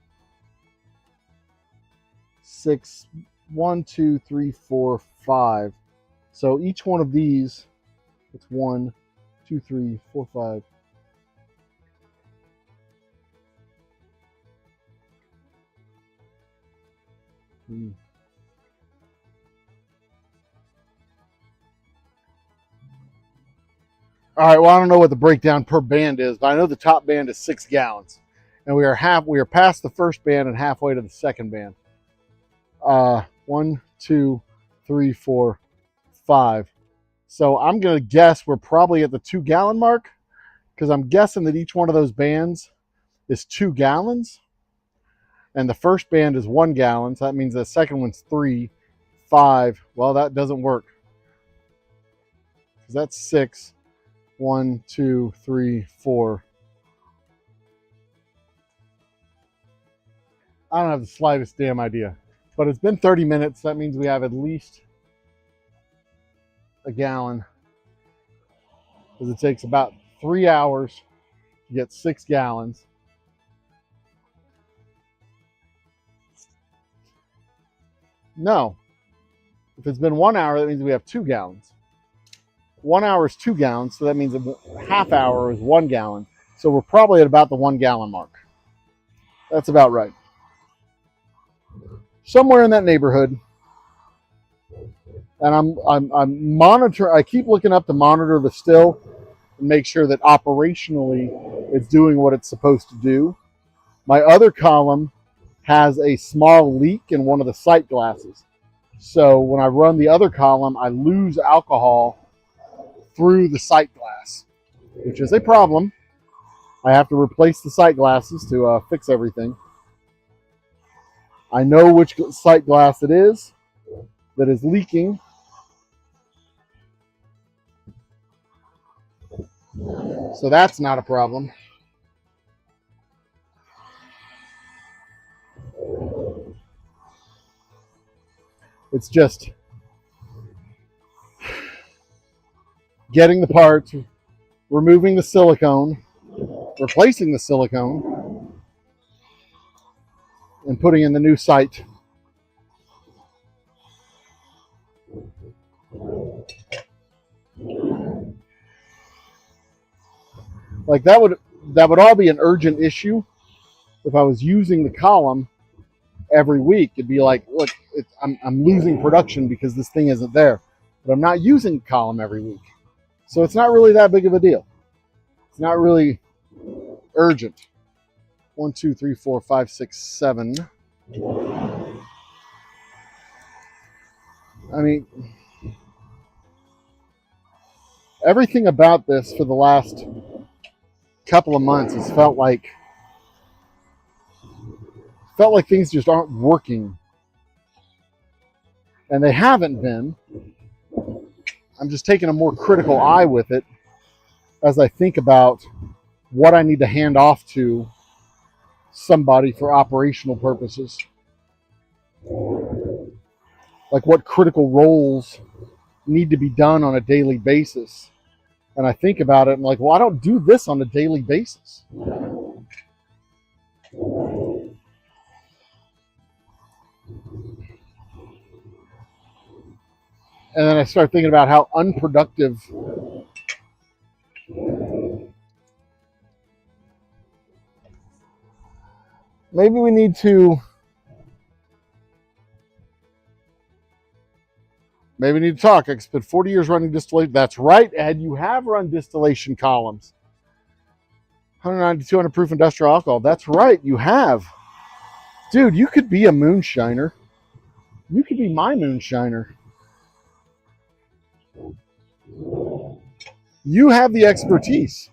6, 1, 2, 3, 4, 5. So each one of these, it's 1, 2, 3, 4, 5. All right, well, I don't know what the breakdown per band is, but I know the top band is 6 gallons. And we are past the first band and halfway to the second band. 1, 2, 3, 4, 5. So I'm going to guess we're probably at the 2 gallon mark, because I'm guessing that each one of those bands is 2 gallons. And the first band is 1 gallon. So that means the second one's 3, 5. Well, that doesn't work, because that's 6. 1, 2, 3, 4. I don't have the slightest damn idea. But it's been 30 minutes. That means we have at least a gallon, because it takes about 3 hours to get 6 gallons. No. If it's been 1 hour, that means we have 2 gallons. 1 hour is 2 gallons, so that means a half hour is 1 gallon. So we're probably at about the 1 gallon mark. That's about right. Somewhere in that neighborhood. And I'm monitoring. I keep looking up to monitor the still and make sure that operationally it's doing what it's supposed to do. My other column has a small leak in one of the sight glasses. So when I run the other column, I lose alcohol through the sight glass, which is a problem. I have to replace the sight glasses to fix everything. I know which sight glass it is that is leaking. So that's not a problem. It's just getting the parts, removing the silicone, replacing the silicone, and putting in the new sight. Like that would all be an urgent issue if I was using the column every week. It'd be like, look, I'm losing production because this thing isn't there. But I'm not using the column every week. So it's not really that big of a deal. It's not really urgent. 1, 2, 3, 4, 5, 6, 7. I mean, everything about this for the last couple of months has felt like things just aren't working. And they haven't been. I'm just taking a more critical eye with it as I think about what I need to hand off to somebody for operational purposes. Like what critical roles need to be done on a daily basis. And I think about it and like, well, I don't do this on a daily basis. And then I start thinking about how unproductive maybe we need to talk. I spent 40 years running distillation. That's right, Ed. You have run distillation columns. 190 to 200 proof industrial alcohol. That's right. You have. Dude, you could be a moonshiner. You could be my moonshiner. You have the expertise.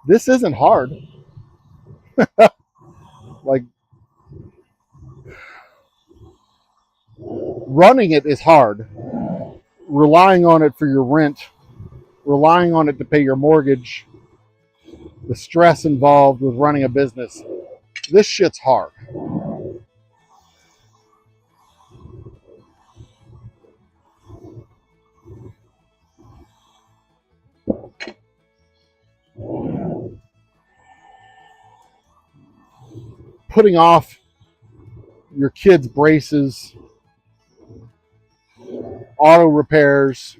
This isn't hard. Like, running it is hard. Relying on it for your rent, relying on it to pay your mortgage, the stress involved with running a business. This shit's hard. putting off your kids' braces, auto repairs,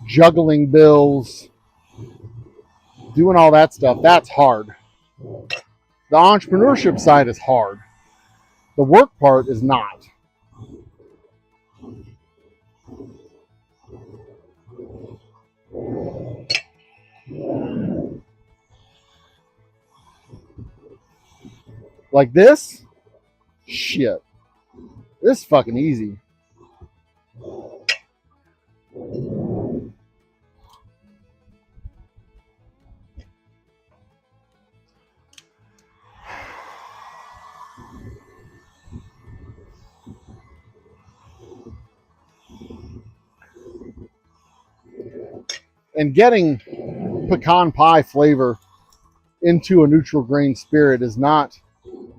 juggling bills, doing all that stuff, that's hard. The entrepreneurship side is hard. The work part is not. Like this? Shit. This is fucking easy. And getting pecan pie flavor into a neutral grain spirit is not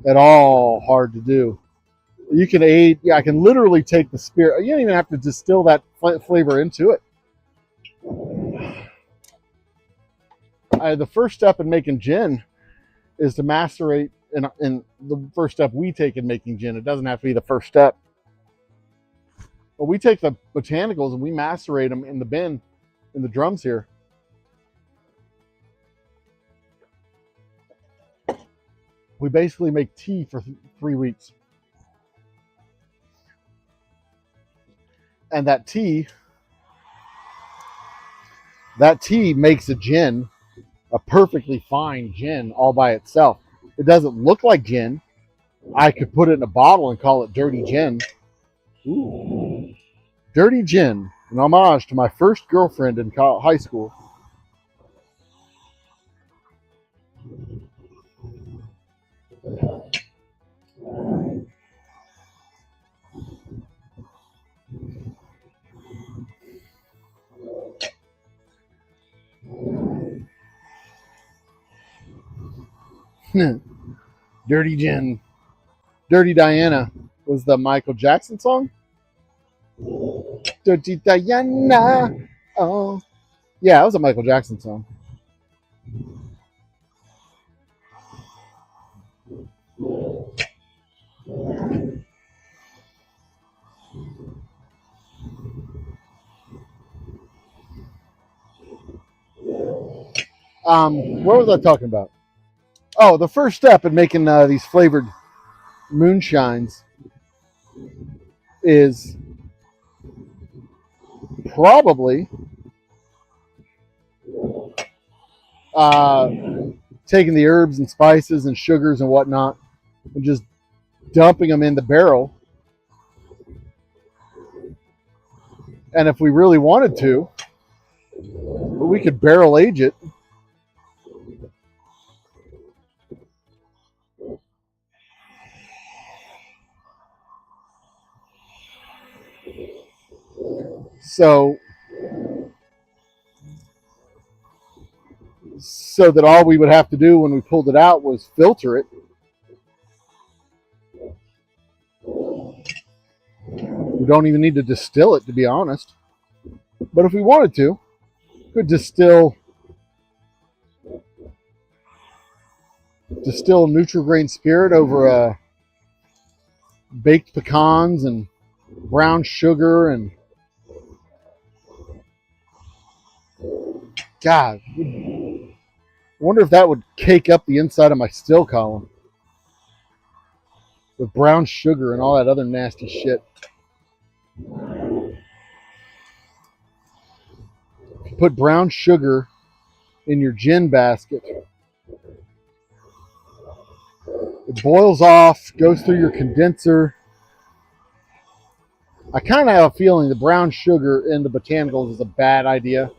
at all hard to do. You can I can literally take the spirit. You don't even have to distill that flavor into it. The first step in making gin is to macerate, and the first step we take in making gin. It doesn't have to be the first step. But we take the botanicals and we macerate them in the bin, in the drums here. We basically make tea for 3 weeks. And that tea makes a gin, a perfectly fine gin all by itself. It doesn't look like gin. I could put it in a bottle and call it dirty gin. Ooh. Dirty gin, an homage to my first girlfriend in high school. Dirty gin. Dirty Diana was the Michael Jackson song. Dirty Diana. Oh. Yeah, it was a Michael Jackson song. What was I talking about? Oh, the first step in making these flavored moonshines is probably taking the herbs and spices and sugars and whatnot and just dumping them in the barrel. And if we really wanted to, we could barrel age it. So that all we would have to do when we pulled it out was filter it. We don't even need to distill it, to be honest. But if we wanted to, we could distill neutral grain spirit over baked pecans and brown sugar and God, I wonder if that would cake up the inside of my still column with brown sugar and all that other nasty shit. If you put brown sugar in your gin basket, it boils off, goes through your condenser. I kind of have a feeling the brown sugar in the botanicals is a bad idea.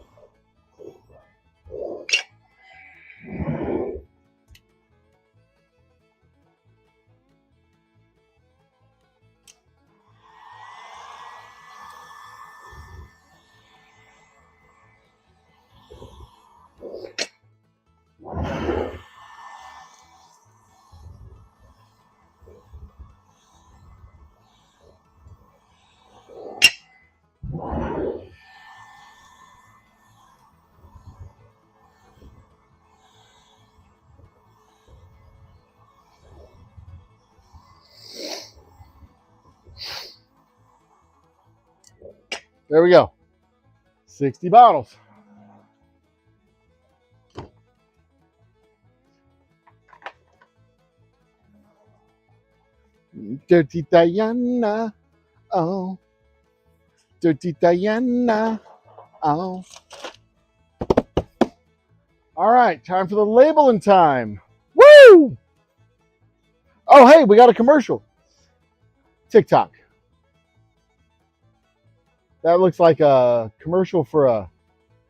There we go. 60 bottles. Dirty Diana. Oh. Dirty Diana. Oh. All right, time for the labeling time. Woo! Oh, hey, we got a commercial. TikTok. That looks like a commercial for a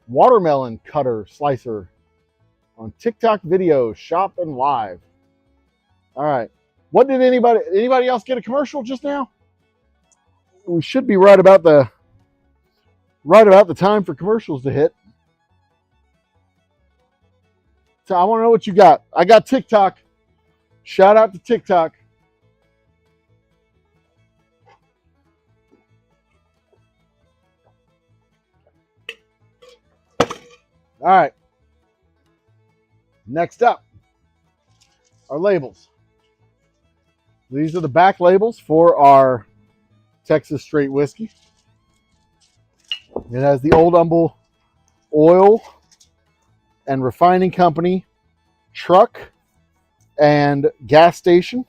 watermelon cutter slicer on TikTok video, shop and live. All right. What did anybody else get a commercial just now? We should be right about the time for commercials to hit. So I want to know what you got. I got TikTok. Shout out to TikTok. All right. Next up, our labels. These are the back labels for our Texas straight whiskey. It has the Old Humble Oil and Refining Company, truck, and gas station.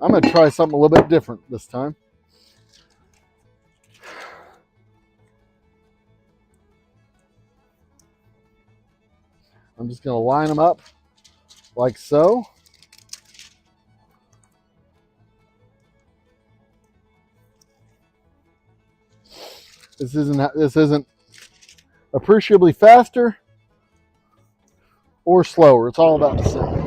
I'm going to try something a little bit different this time. I'm just going to line them up like so. This isn't appreciably faster or slower. It's all about the same.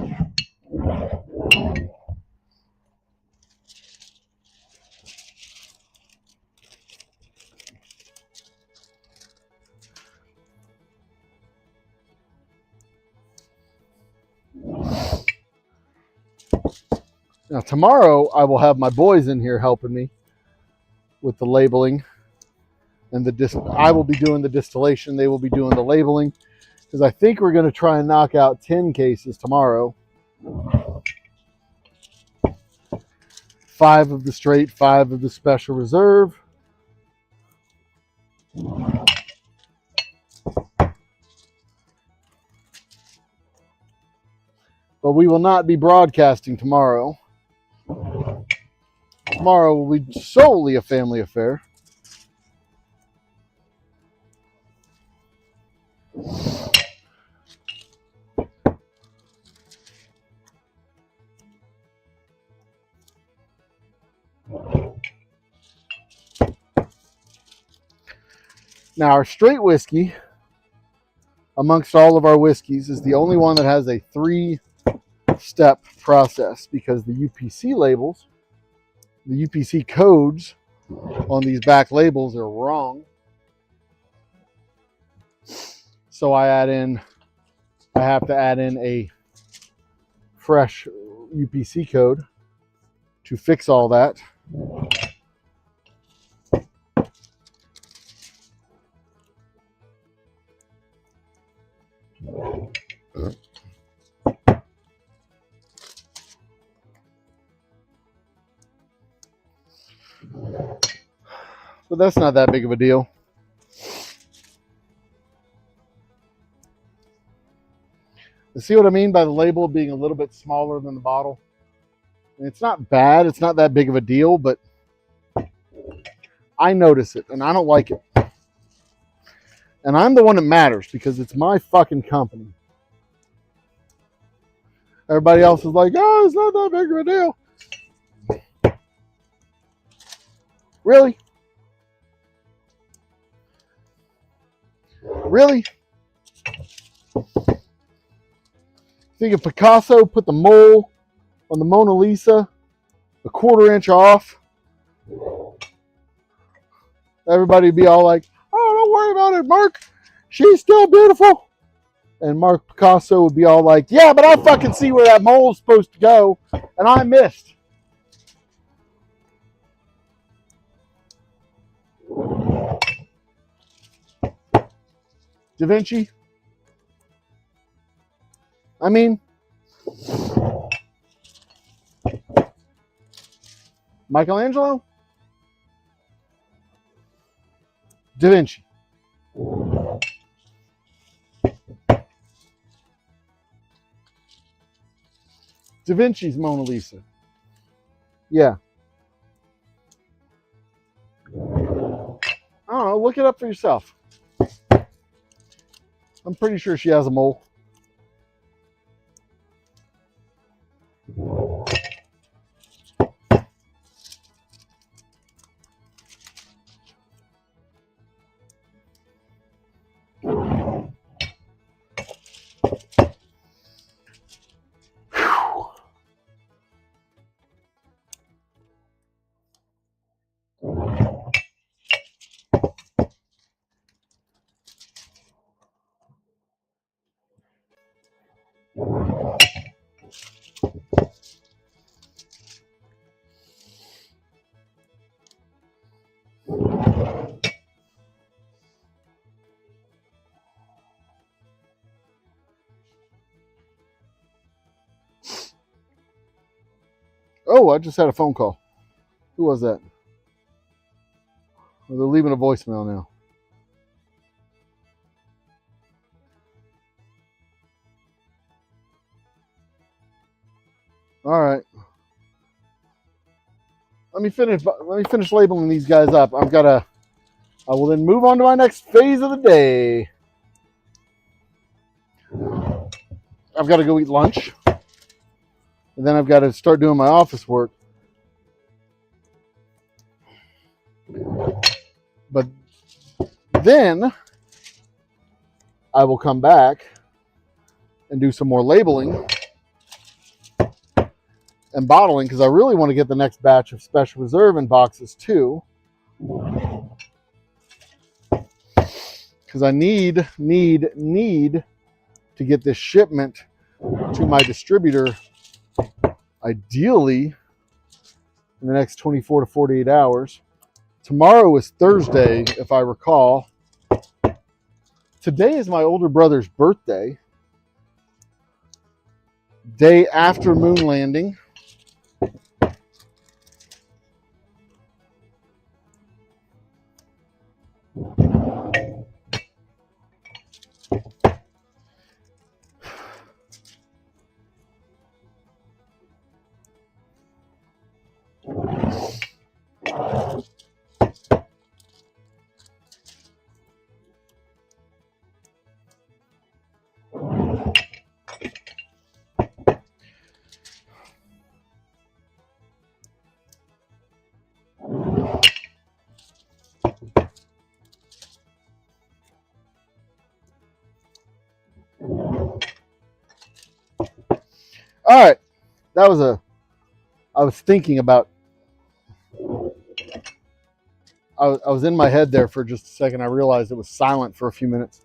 Now tomorrow I will have my boys in here helping me with the labeling, and I will be doing the distillation. They will be doing the labeling, because I think we're going to try and knock out 10 cases tomorrow. 5 of the straight, 5 of the special reserve. But we will not be broadcasting tomorrow. Tomorrow will be solely a family affair. Now, our straight whiskey, amongst all of our whiskeys, is the only one that has a 3-step process, because the UPC labels, the UPC codes on these back labels are wrong. So I have to add in a fresh UPC code to fix all that. But that's not that big of a deal. You see what I mean by the label being a little bit smaller than the bottle? And it's not bad. It's not that big of a deal, but I notice it, and I don't like it. And I'm the one that matters, because it's my fucking company. Everybody else is like, oh, it's not that big of a deal. Really? Really? Think if Picasso put the mole on the Mona Lisa a 1/4 inch off, everybody would be all like, oh, don't worry about it, Mark. She's still beautiful. And Mark Picasso would be all like, yeah, but I fucking see where that mole's supposed to go, and I missed. Da Vinci? I mean, Michelangelo? Da Vinci. Da Vinci's Mona Lisa. Yeah. I don't know. Look it up for yourself. I'm pretty sure she has a mole. Oh, I just had a phone call. Who was that? Well, they're leaving a voicemail now. All right. Let me finish labeling these guys up. I will then move on to my next phase of the day. I've got to go eat lunch. And then I've got to start doing my office work. But then I will come back and do some more labeling and bottling because I really want to get the next batch of Special Reserve in boxes too. Because I need to get this shipment to my distributor ideally in the next 24 to 48 hours. Tomorrow is Thursday, if I recall. Today is my older brother's birthday. Day after moon landing. All right, I was thinking about, I was in my head there for just a second. I realized it was silent for a few minutes.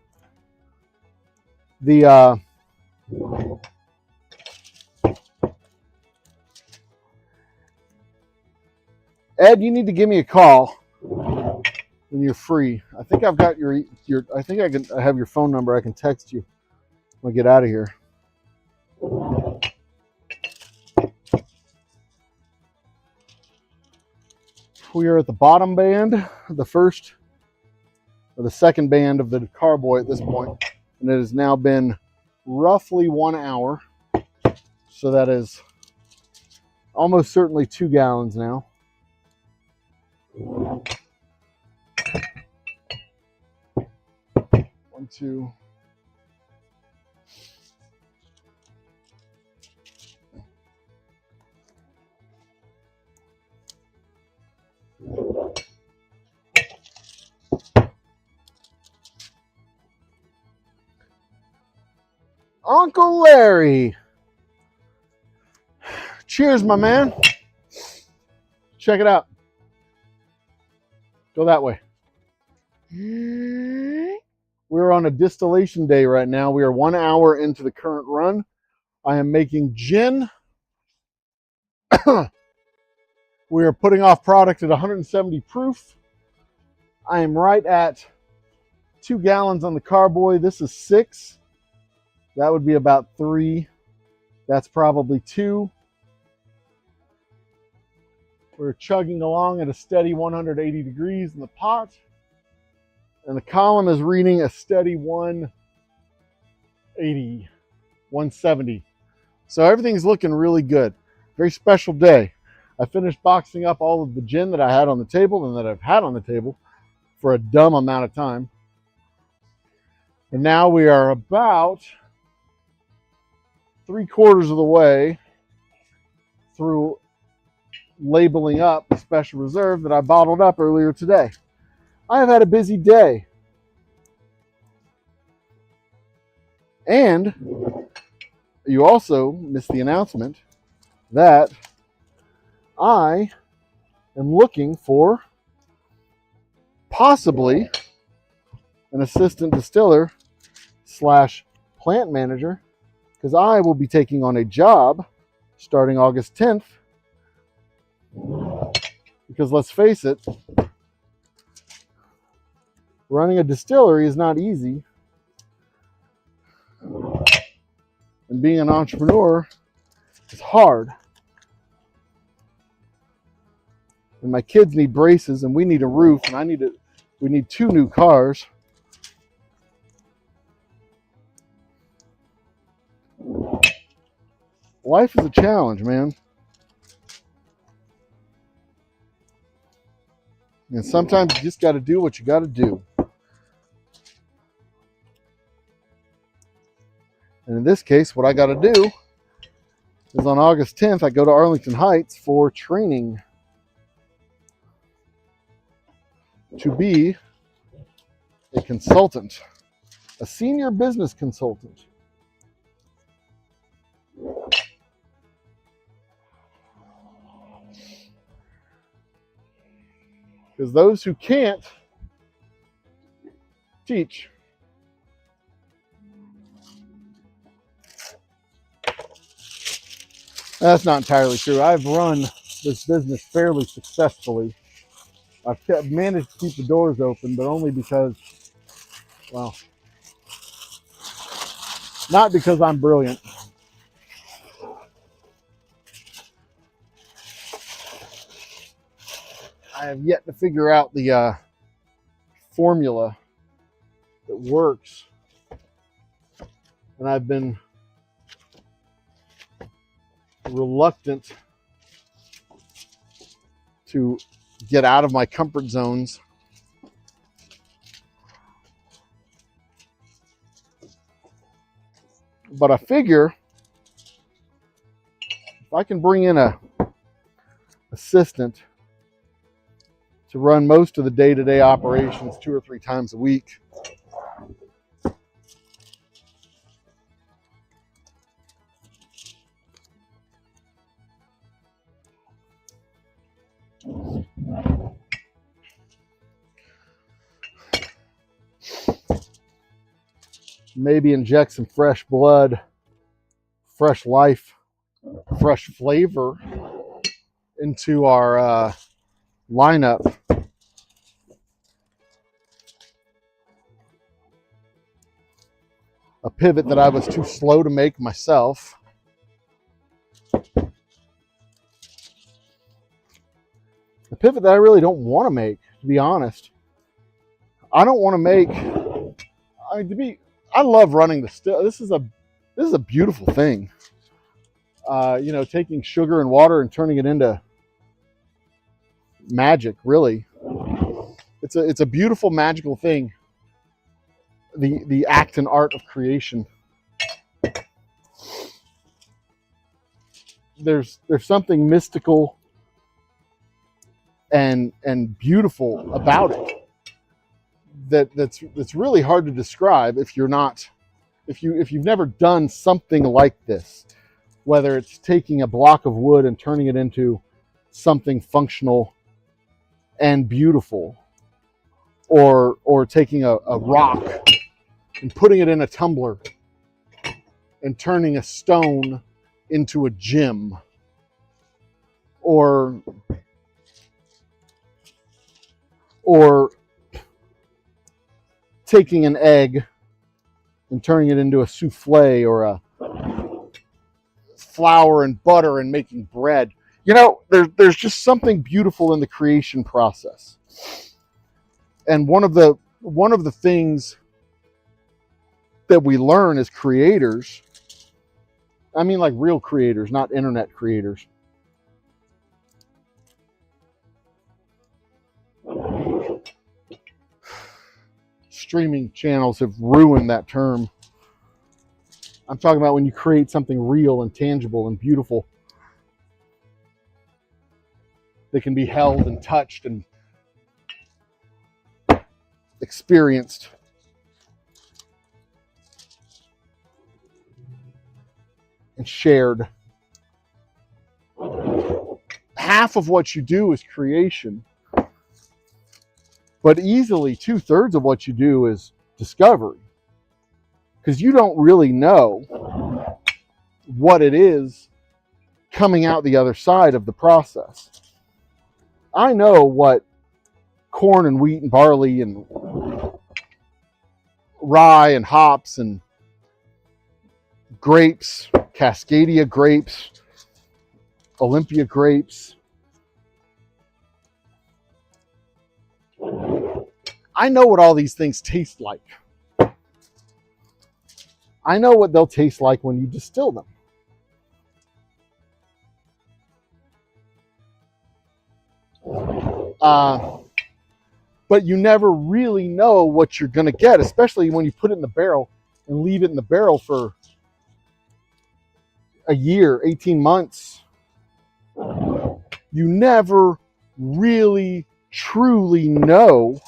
Ed, you need to give me a call when you're free. I think I've got I think I have your phone number. I can text you when I get out of here. We are at the bottom band, the second band of the carboy at this point, and it has now been roughly 1 hour. So that is almost certainly 2 gallons now. 1, 2. Uncle Larry. Cheers, my man. Check it out. Go that way. We're on a distillation day right now. We are 1 hour into the current run. I am making gin. We are putting off product at 170 proof. I am right at 2 gallons on the carboy. This is 6. That would be about 3. That's probably 2. We're chugging along at a steady 180 degrees in the pot. And the column is reading a steady 180, 170. So everything's looking really good. Very special day. I finished boxing up all of the gin that I had on the table and that I've had on the table for a dumb amount of time. And now we are about 3/4 of the way through labeling up the special reserve that I bottled up earlier today. I have had a busy day. And you also missed the announcement that I am looking for possibly an assistant distiller / plant manager, because I will be taking on a job starting August 10th. Because let's face it, running a distillery is not easy. And being an entrepreneur is hard. And my kids need braces, and we need a roof, and we need 2 new cars. Life is a challenge, man. And sometimes you just got to do what you got to do. And in this case, what I got to do is on August 10th, I go to Arlington Heights for training to be a consultant, a senior business consultant. Because those who can't teach. That's not entirely true. I've run this business fairly successfully. I've managed to keep the doors open, but only because, well, not because I'm brilliant. I have yet to figure out the formula that works. And I've been reluctant to get out of my comfort zones. But I figure if I can bring in a assistant to run most of the day-to-day operations 2 or 3 times a week, maybe inject some fresh blood, fresh life, fresh flavor into our lineup. A pivot that I was too slow to make myself. A pivot that I really don't want to make, to be honest. I don't want to make. I love running the still. This is a beautiful thing. Taking sugar and water and turning it into magic. Really, it's a beautiful, magical thing. The act and art of creation. There's something mystical and beautiful about it that's really hard to describe if you've never done something like this, whether it's taking a block of wood and turning it into something functional and beautiful, or taking a rock and putting it in a tumbler and turning a stone into a gem, or taking an egg and turning it into a souffle, or a flour and butter and making bread. You know, there's just something beautiful in the creation process. And one of the things that we learn as creators, I mean like real creators, not internet creators. Streaming channels have ruined that term. I'm talking about when you create something real and tangible and beautiful that can be held and touched and experienced. And shared. Half of what you do is creation, but easily 2/3 of what you do is discovery, because you don't really know what it is coming out the other side of the process. I know what corn and wheat and barley and rye and hops and grapes, Cascadia grapes, Olympia grapes. I know what all these things taste like. I know what they'll taste like when you distill them. But you never really know what you're going to get, especially when you put it in the barrel and leave it in the barrel for a year, 18 months. You never really, truly know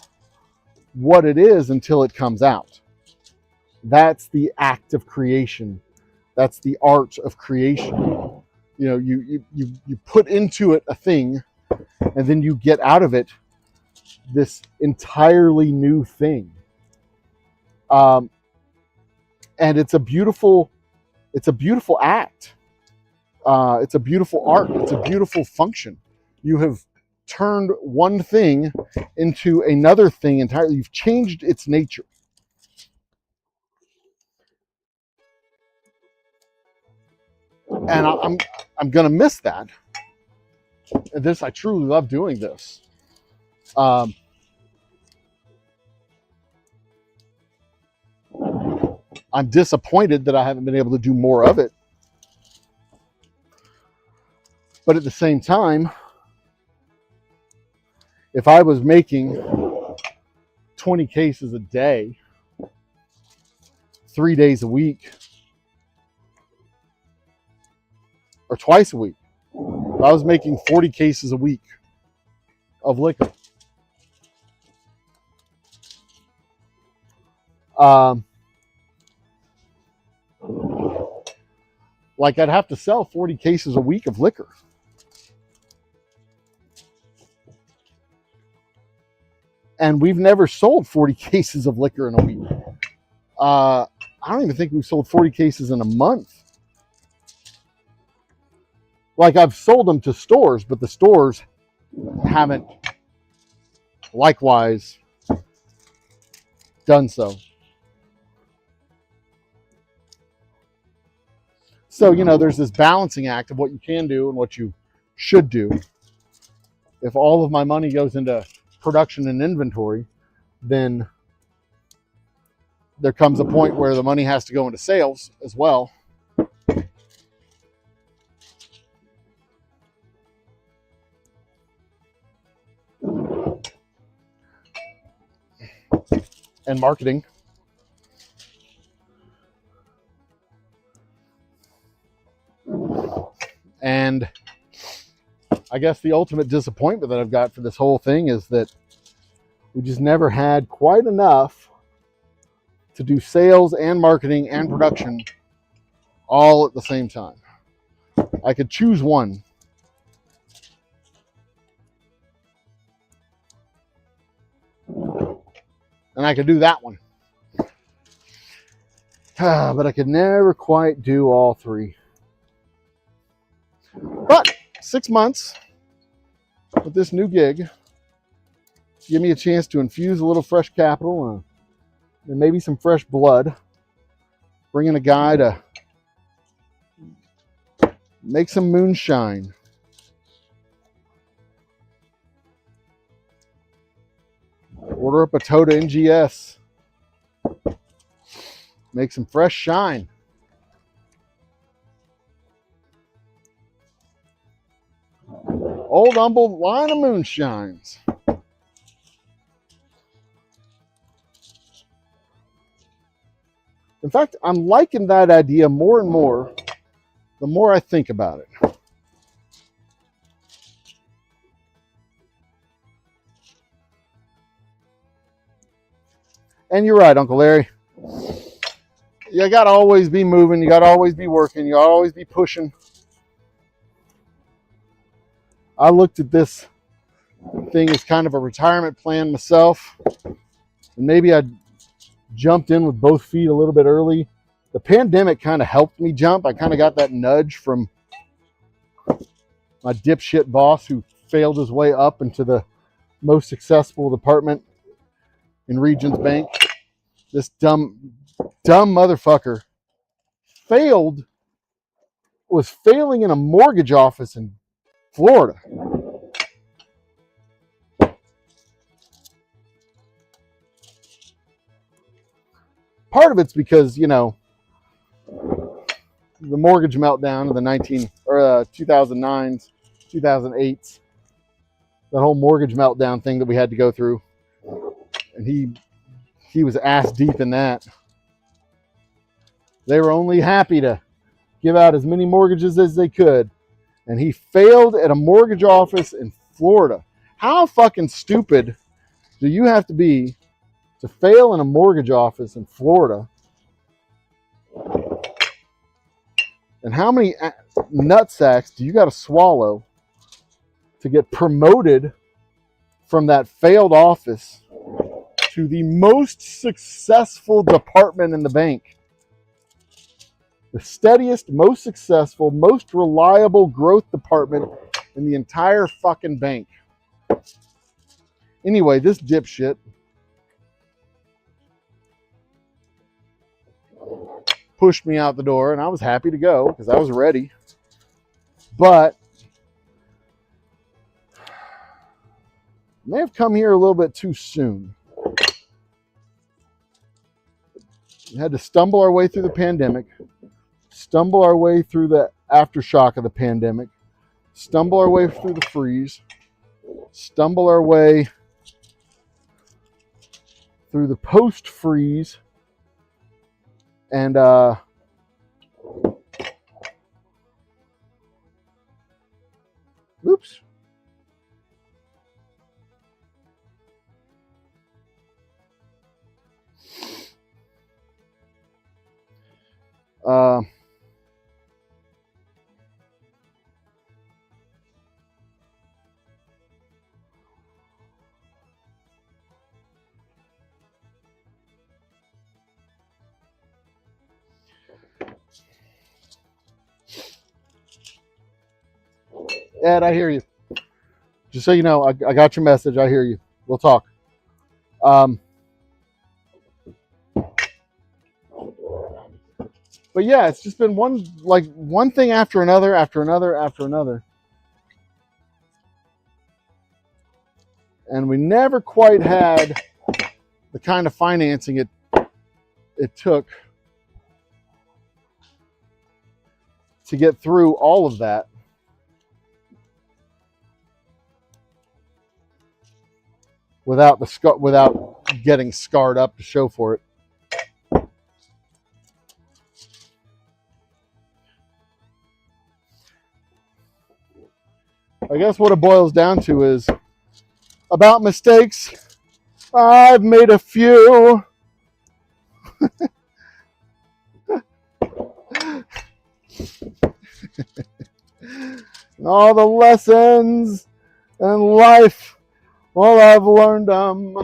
what it is until it comes out. That's the act of creation. That's the art of creation. You know, you put into it a thing, and then you get out of it this entirely new thing. And it's a beautiful act. It's a beautiful art. It's a beautiful function. You have turned one thing into another thing entirely. You've changed its nature. And I'm gonna miss that. And I truly love doing this. I'm disappointed that I haven't been able to do more of it. But at the same time, if I was making 20 cases a day, 3 days a week, or twice a week, if I was making 40 cases a week of liquor, like I'd have to sell 40 cases a week of liquor. And we've never sold 40 cases of liquor in a week. I don't even think we've sold 40 cases in a month. Like, I've sold them to stores, but the stores haven't likewise done so. So, you know, there's this balancing act of what you can do and what you should do. If all of my money goes into production and inventory, then there comes a point where the money has to go into sales as well. And marketing. And I guess the ultimate disappointment that I've got for this whole thing is that we just never had quite enough to do sales and marketing and production all at the same time. I could choose one. And I could do that one. But I could never quite do all three. But 6 months with this new gig give me a chance to infuse a little fresh capital and maybe some fresh blood. Bring in a guy to make some moonshine. Order up a Toda NGS. Make some fresh shine. Old Humble line of moonshines. In fact, I'm liking that idea more and more the more I think about it. And you're right, Uncle Larry. You got to always be moving. You got to always be working. You got to always be pushing. I looked at this thing as kind of a retirement plan myself. And maybe I jumped in with both feet a little bit early. The pandemic kind of helped me jump. I kind of got that nudge from my dipshit boss who failed his way up into the most successful department in Regions Bank. This dumb motherfucker was failing in a mortgage office in Florida. Part of it's because, you know, the mortgage meltdown of the 2009s, 2008s, that whole mortgage meltdown thing that we had to go through. And he was ass deep in that. They were only happy to give out as many mortgages as they could. And he failed at a mortgage office in Florida. How fucking stupid do you have to be to fail in a mortgage office in Florida? And how many nutsacks do you got to swallow to get promoted from that failed office to the most successful department in the bank? The steadiest, most successful, most reliable growth department in the entire fucking bank. Anyway, this dipshit pushed me out the door, and I was happy to go because I was ready. But may have come here a little bit too soon. We had to stumble our way through the pandemic, stumble our way through the aftershock of the pandemic, stumble our way through the freeze, stumble our way through the post-freeze, and oops. Ed, I hear you. Just so you know, I got your message. I hear you. We'll talk. But yeah, it's just been one thing after another, after another, after another. And we never quite had the kind of financing it took to get through all of that. Without getting scarred up to show for it. I guess what it boils down to is about mistakes. I've made a few. And all the lessons in life, well, I've learned them.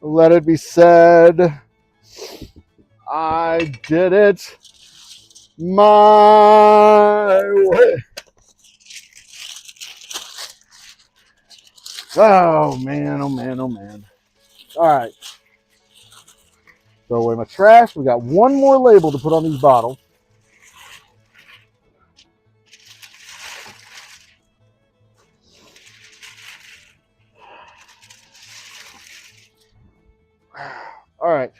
Let it be said, I did it my way. Oh man, oh man, oh man. All right. Throw away my trash. We got one more label to put on these bottles. All right.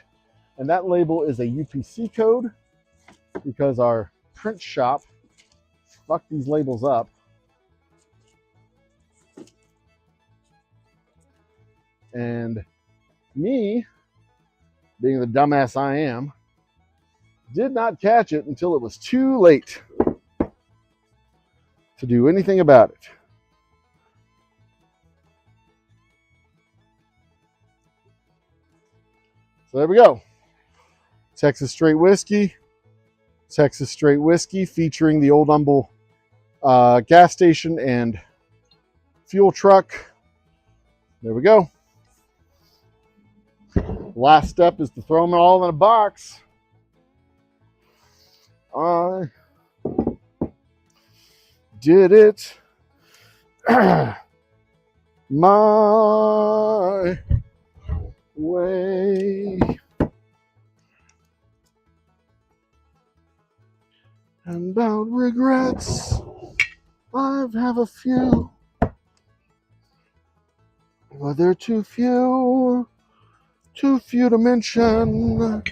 And that label is a UPC code because our print shop fucked these labels up. And me, being the dumbass I am, did not catch it until it was too late to do anything about it. So there we go. Texas Straight Whiskey. Texas Straight Whiskey featuring the Old Humble gas station and fuel truck. There we go. Last step is to throw them all in a box. I did it my way. And about regrets, I have a few, but they're too few to mention.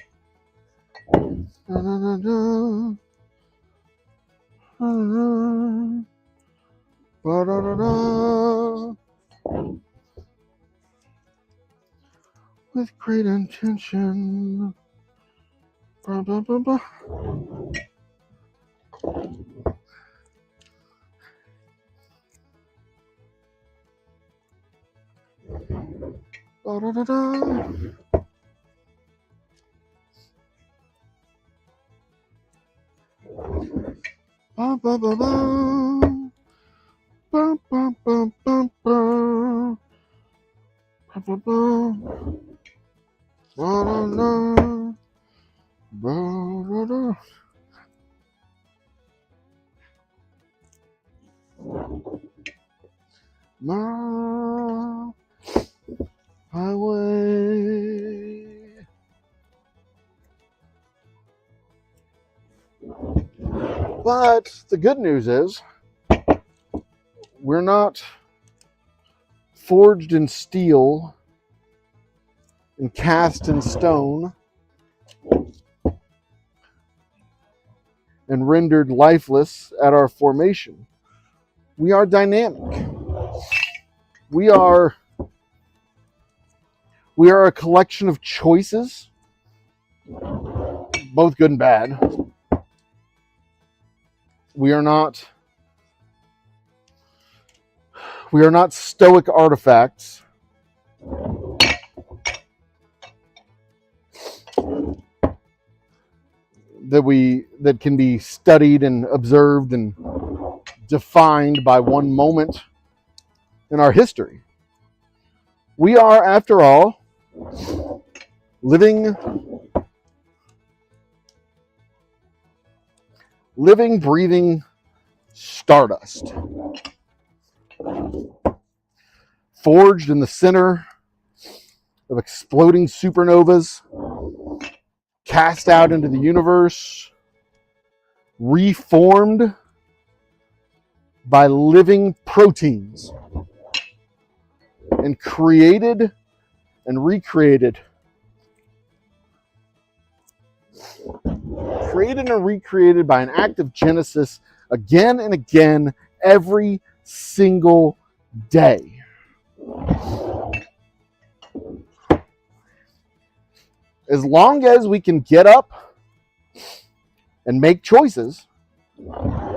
With great intention. Ba, ba, ba, ba. Ba, da, da, da. Ba, ba, ba, ba. Ba, ba, ba, ba, ba. Ba, ba, ba. Ba, da, da. Ba, da, da. My highway. But the good news is we're not forged in steel and cast in stone and rendered lifeless at our formation. We are dynamic. We are a collection of choices, both good and bad. We are not stoic artifacts. That can be studied and observed and defined by one moment in our history. We are, after all, living, breathing stardust. Forged in the center of exploding supernovas, cast out into the universe, reformed by living proteins, and created and recreated. Created and recreated by an act of Genesis again and again every single day. As long as we can get up and make choices,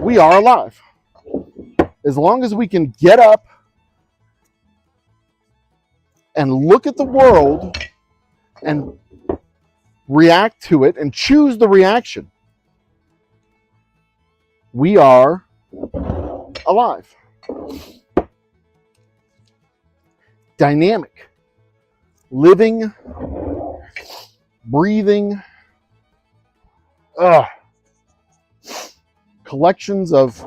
we are alive. As long as we can get up and look at the world and react to it and choose the reaction, we are alive. Dynamic, living, breathing, collections of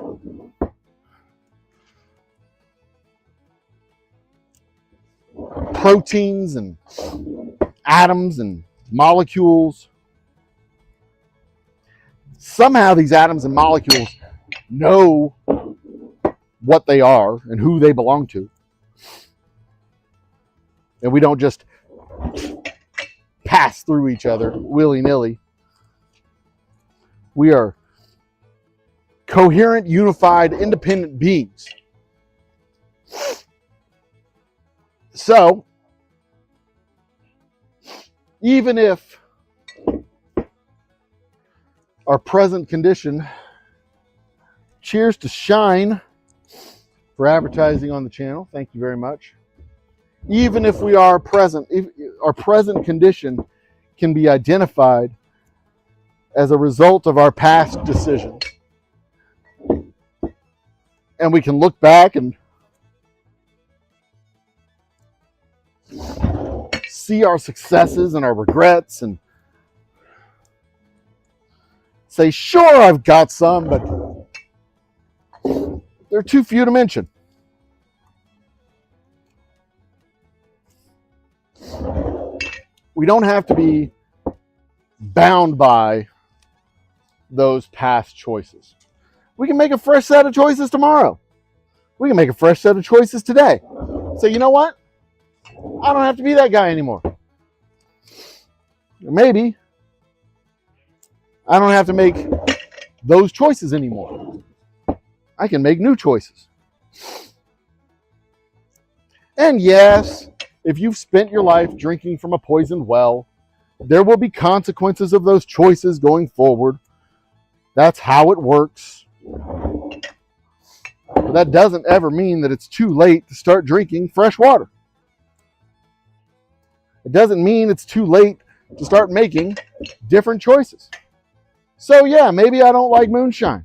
proteins and atoms and molecules. Somehow these atoms and molecules know what they are and who they belong to. And we don't just pass through each other willy-nilly. We are coherent, unified, independent beings. So, even if our present condition, cheers to Shine for advertising on the channel. Thank you very much. Even if we are present, if our present condition can be identified as a result of our past decisions, and we can look back and see our successes and our regrets and say, sure, I've got some, but they're too few to mention. We don't have to be bound by those past choices. We can make a fresh set of choices tomorrow. We can make a fresh set of choices today. Say, you know what? I don't have to be that guy anymore. Or maybe I don't have to make those choices anymore. I can make new choices. And yes, if you've spent your life drinking from a poisoned well, there will be consequences of those choices going forward. That's how it works. But that doesn't ever mean that it's too late to start drinking fresh water. It doesn't mean it's too late to start making different choices. So yeah, maybe I don't like moonshine.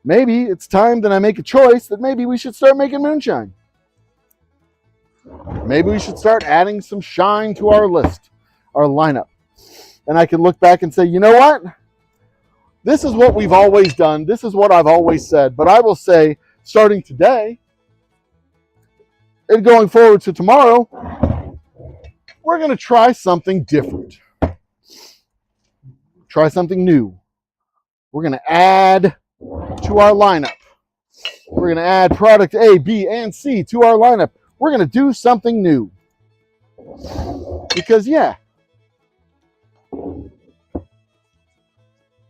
Maybe it's time that I make a choice that maybe we should start making moonshine. Maybe we should start adding some shine to our list, our lineup. And I can look back and say, you know what? This is what we've always done. This is what I've always said. But I will say, starting today and going forward to tomorrow, we're going to try something different. Try something new. We're going to add to our lineup. We're going to add product A, B, and C to our lineup. We're going to do something new. Because, yeah,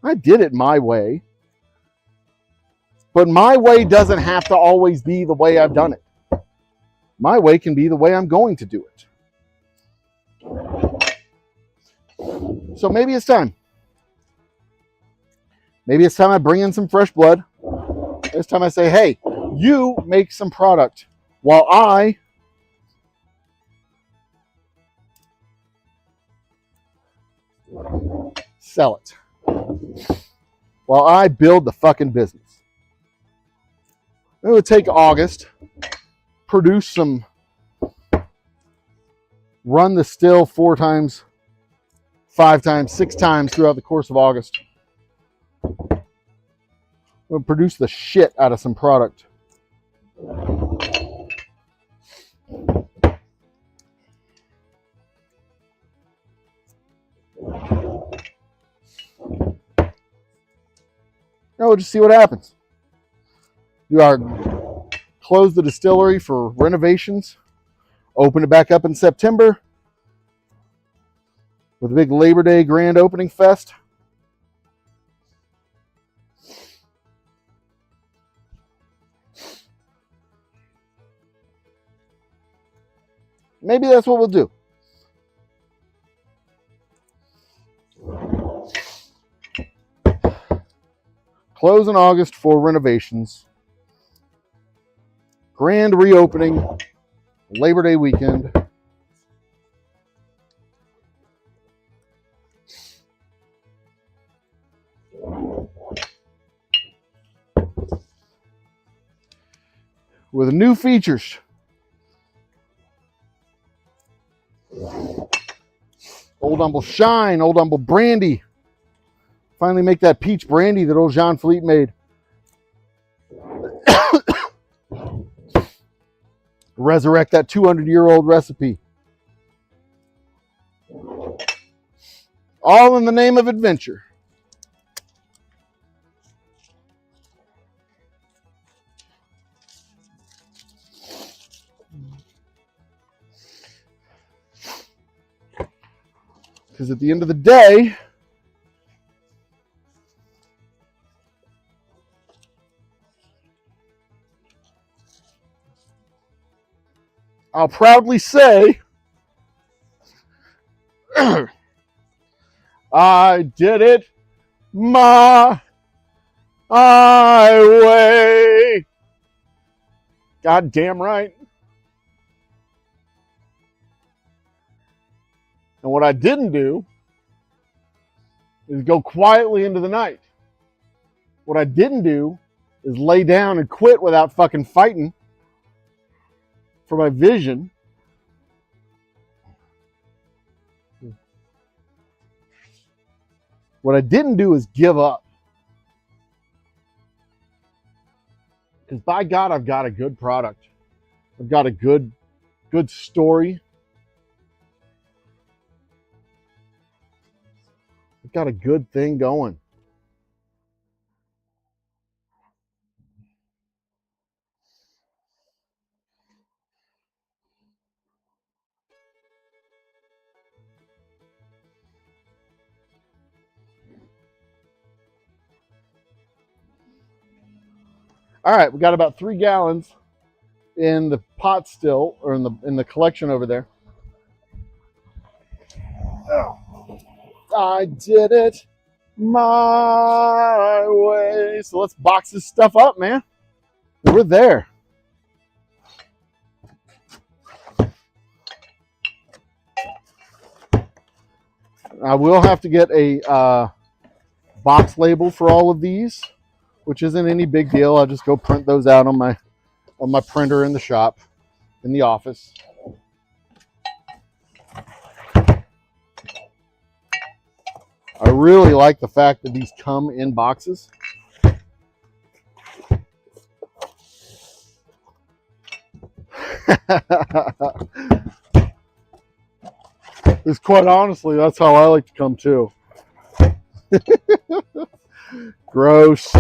I did it my way. But my way doesn't have to always be the way I've done it. My way can be the way I'm going to do it. So maybe it's time. Maybe it's time I bring in some fresh blood. It's time I say, hey, you make some product while I sell it. While I build the fucking business. It would take August, produce some, run the still 4 times, 5 times, 6 times throughout the course of August. We'll produce the shit out of some product. Now we'll just see what happens. Close the distillery for renovations. Open it back up in September with a big Labor Day grand opening fest. Maybe that's what we'll do. Close in August for renovations. Grand reopening, Labor Day weekend. With new features. Old Humble Shine, Old Humble Brandy. Finally make that peach brandy that old Jean Philippe made. Resurrect that 200-year-old recipe. All in the name of adventure. Because at the end of the day, I'll proudly say, I did it my way. God damn right. And what I didn't do is go quietly into the night. What I didn't do is lay down and quit without fucking fighting for my vision. What I didn't do is give up. Because by God, I've got a good product. I've got a good story. I've got a good thing going. All right, we got about 3 gallons in the pot still, or in the collection over there. Oh, I did it my way. So let's box this stuff up, man. We're there. I will have to get a box label for all of these, which isn't any big deal. I'll just go print those out on my printer in the shop, in the office. I really like the fact that these come in boxes. Because quite honestly, that's how I like to come too. Gross.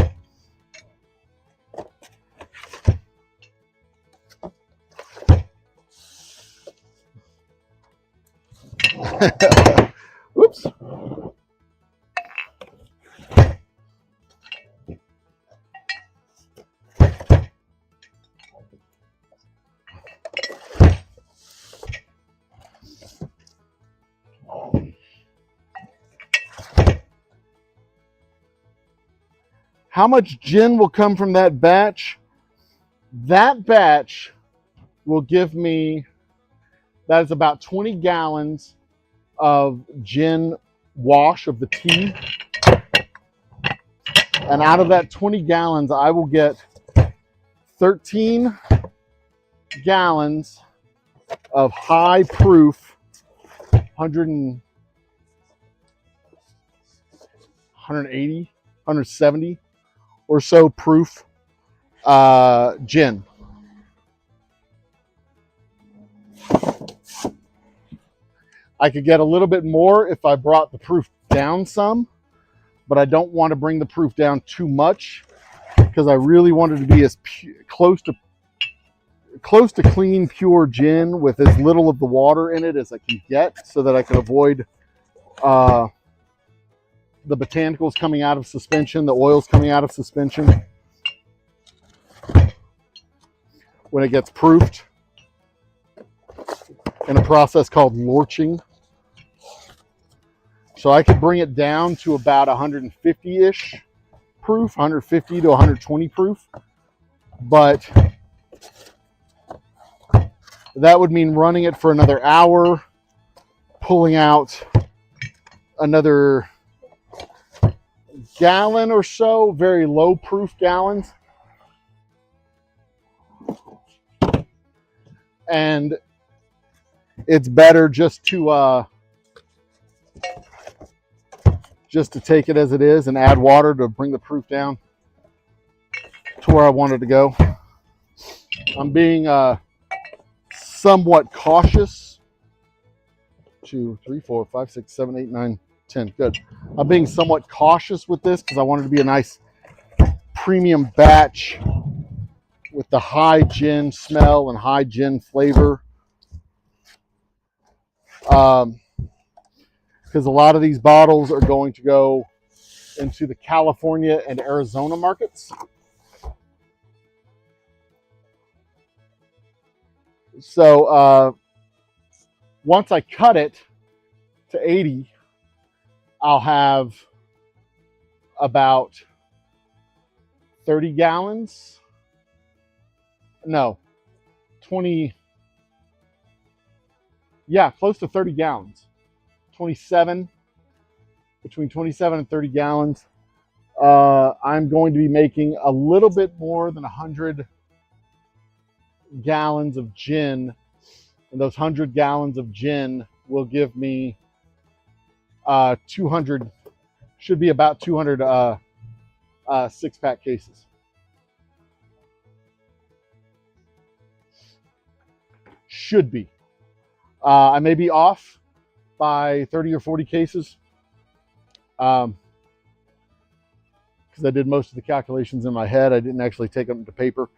Oops. How much gin will come from that batch? That batch will give me, that is about 20 gallons of gin wash of the tea. And out of that 20 gallons, I will get 13 gallons of high proof 180, 170 or so proof gin. I could get a little bit more if I brought the proof down some, but I don't want to bring the proof down too much because I really wanted to be as close to clean, pure gin with as little of the water in it as I can get, so that I can avoid the botanicals coming out of suspension, the oils coming out of suspension when it gets proofed in a process called lorching. So I could bring it down to about 150-ish proof, 150 to 120 proof, but that would mean running it for another hour, pulling out another gallon or so, very low proof gallons. And it's better just to take it as it is and add water to bring the proof down to where I want it to go. I'm being somewhat cautious. 2, 3, 4, 5, 6, 7, 8, 9, 10. Good. I'm being somewhat cautious with this because I want it to be a nice premium batch with the high gin smell and high gin flavor. Because a lot of these bottles are going to go into the California and Arizona markets. So once I cut it to 80, I'll have about 30 gallons. No, 20. Yeah, close to 30 gallons. 27, between 27 and 30 gallons. I'm going to be making a little bit more than 100 gallons of gin. And those 100 gallons of gin will give me 200, should be about 200 six-pack cases. Should be. I may be off by 30 or 40 cases because I did most of the calculations in my head. I didn't actually take them to paper,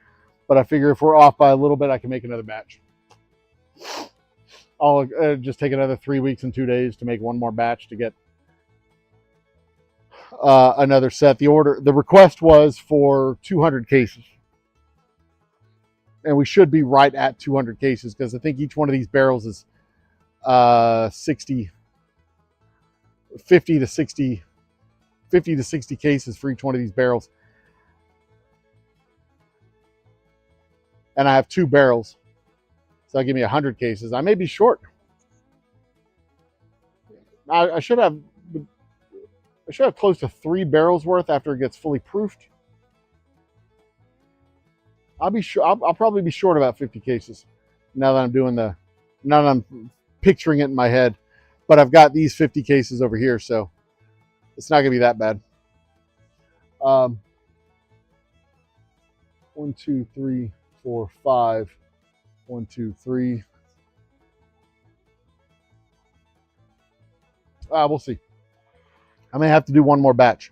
but I figure if we're off by a little bit, I can make another batch. I'll just take another 3 weeks and 2 days to make one more batch to get another set. The request was for 200 cases. And we should be right at 200 cases because I think each one of these barrels is 50 to 60 cases for each one of these barrels. And I have 2 barrels. So that'll give me 100 cases. I may be short. I should have close to 3 barrels worth after it gets fully proofed. I'll probably be short about 50 cases now that I'm picturing it in my head. But I've got these 50 cases over here, so it's not gonna be that bad. 1, 2, 3, 4, 5. 1, 2, 3. We'll see. I may have to do one more batch.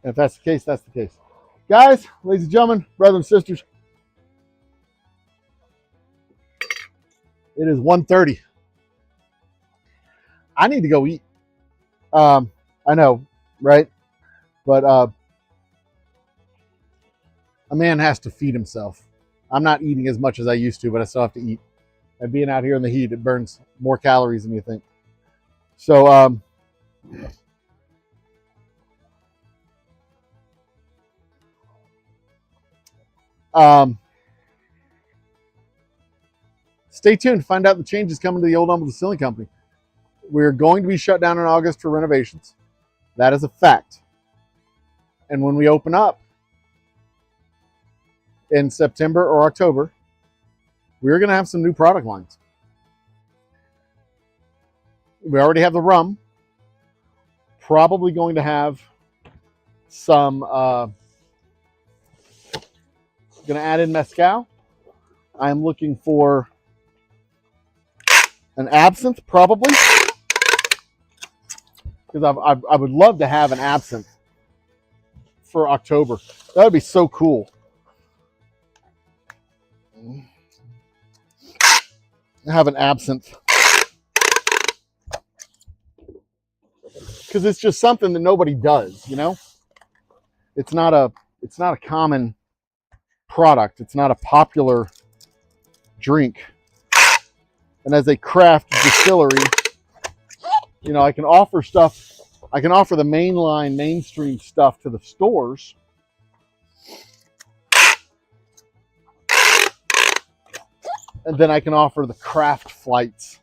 And if that's the case, that's the case. Guys, ladies and gentlemen, brothers and sisters, it is 1:30. I need to go eat. I know, right? But a man has to feed himself. I'm not eating as much as I used to, but I still have to eat. And being out here in the heat, it burns more calories than you think. So, stay tuned to find out the changes coming to the Old Humble Distilling Company. We're going to be shut down in August for renovations. That is a fact. And when we open up in September or October, we're going to have some new product lines. We already have the rum. Probably going to have some, going to add in mezcal. I'm looking for an absinthe, probably. Because I would love to have an absinthe for October. That would be so cool. Have an absinthe. Because it's just something that nobody does, you know? It's not a common product. It's not a popular drink. And as a craft distillery, you know, I can offer stuff. I can offer the mainline, mainstream stuff to the stores. And then I can offer the craft flights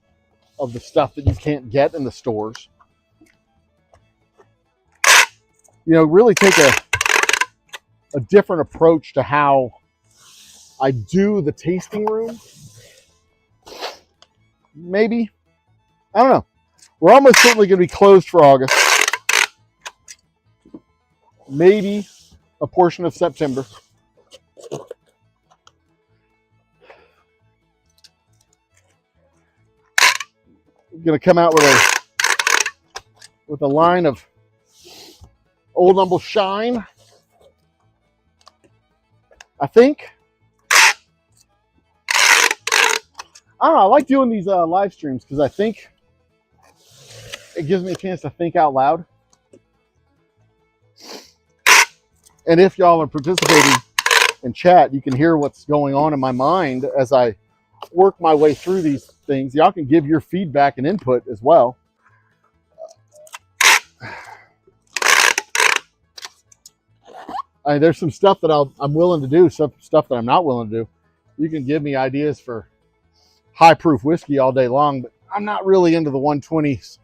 of the stuff that you can't get in the stores. You know, really take a different approach to how I do the tasting room. Maybe. I don't know. We're almost certainly going to be closed for August. Maybe a portion of September. Going to come out with a line of Old Humble Shine. I think. I don't know. I like doing these live streams because I think it gives me a chance to think out loud. And if y'all are participating in chat, you can hear what's going on in my mind as I work my way through these things. Y'all can give your feedback and input as well. There's some stuff that I'm willing to do, some stuff that I'm not willing to do. You can give me ideas for high proof whiskey all day long, but I'm not really into the 120s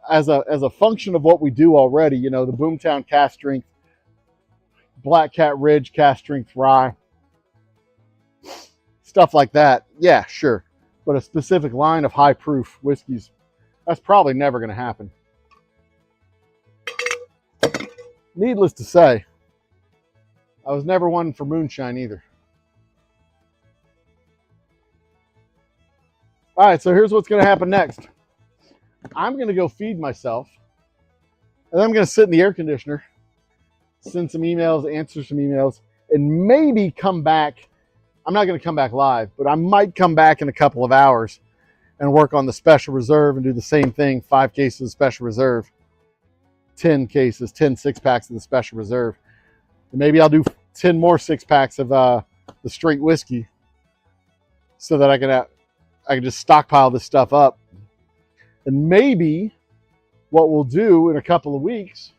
as a function of what we do already. You know, the Boomtown Cask Strength, Black Cat Ridge Cask Strength Rye, stuff like that. Yeah, sure. But a specific line of high proof whiskeys, that's probably never going to happen. Needless to say, I was never one for moonshine either. All right, so here's what's going to happen next. I'm going to go feed myself, and then I'm going to sit in the air conditioner, send some emails, answer some emails, and maybe come back. I'm not going to come back live, but I might come back in a couple of hours and work on the Special Reserve and do the same thing, 5 cases of Special Reserve, 10 cases, 10 six-packs of the Special Reserve. And maybe I'll do 10 more six-packs of the straight whiskey so that I can just stockpile this stuff up. And maybe what we'll do in a couple of weeks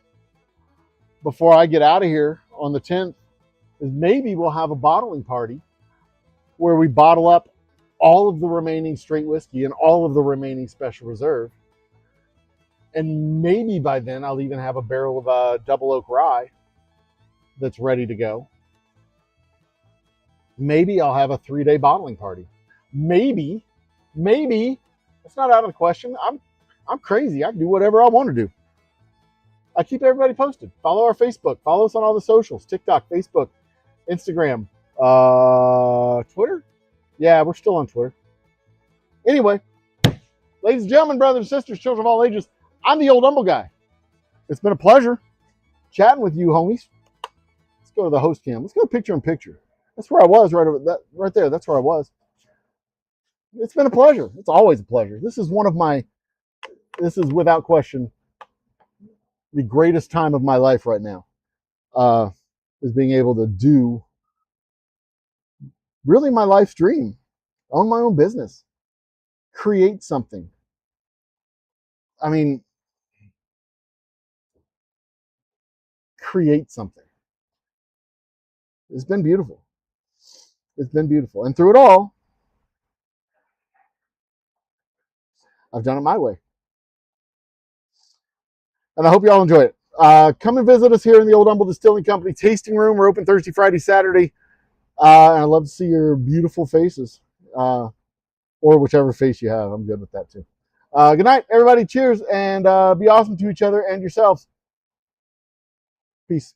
before I get out of here on the 10th is maybe we'll have a bottling party where we bottle up all of the remaining straight whiskey and all of the remaining Special Reserve. And maybe by then I'll even have a barrel of double oak rye that's ready to go. Maybe I'll have a 3-day bottling party. Maybe, it's not out of the question. I'm crazy. I can do whatever I want to do. I keep everybody posted. Follow our Facebook. Follow us on all the socials. TikTok, Facebook, Instagram, Twitter. Yeah, we're still on Twitter. Anyway, ladies and gentlemen, brothers and sisters, children of all ages, I'm the Old Humble Guy. It's been a pleasure chatting with you, homies. Let's go to the host cam. Let's go picture in picture. That's where I was right there. That's where I was. It's been a pleasure. It's always a pleasure. This is without question the greatest time of my life right now. Is being able to do really my life's dream. Own my own business. Create something. I mean, create something. It's been beautiful. It's been beautiful. And through it all, I've done it my way. And I hope you all enjoy it. Come and visit us here in the Old Humble Distilling Company tasting room. We're open Thursday, Friday, Saturday. And I'd love to see your beautiful faces. Or whichever face you have. I'm good with that too. Good night, everybody. Cheers. And be awesome to each other and yourselves. Peace.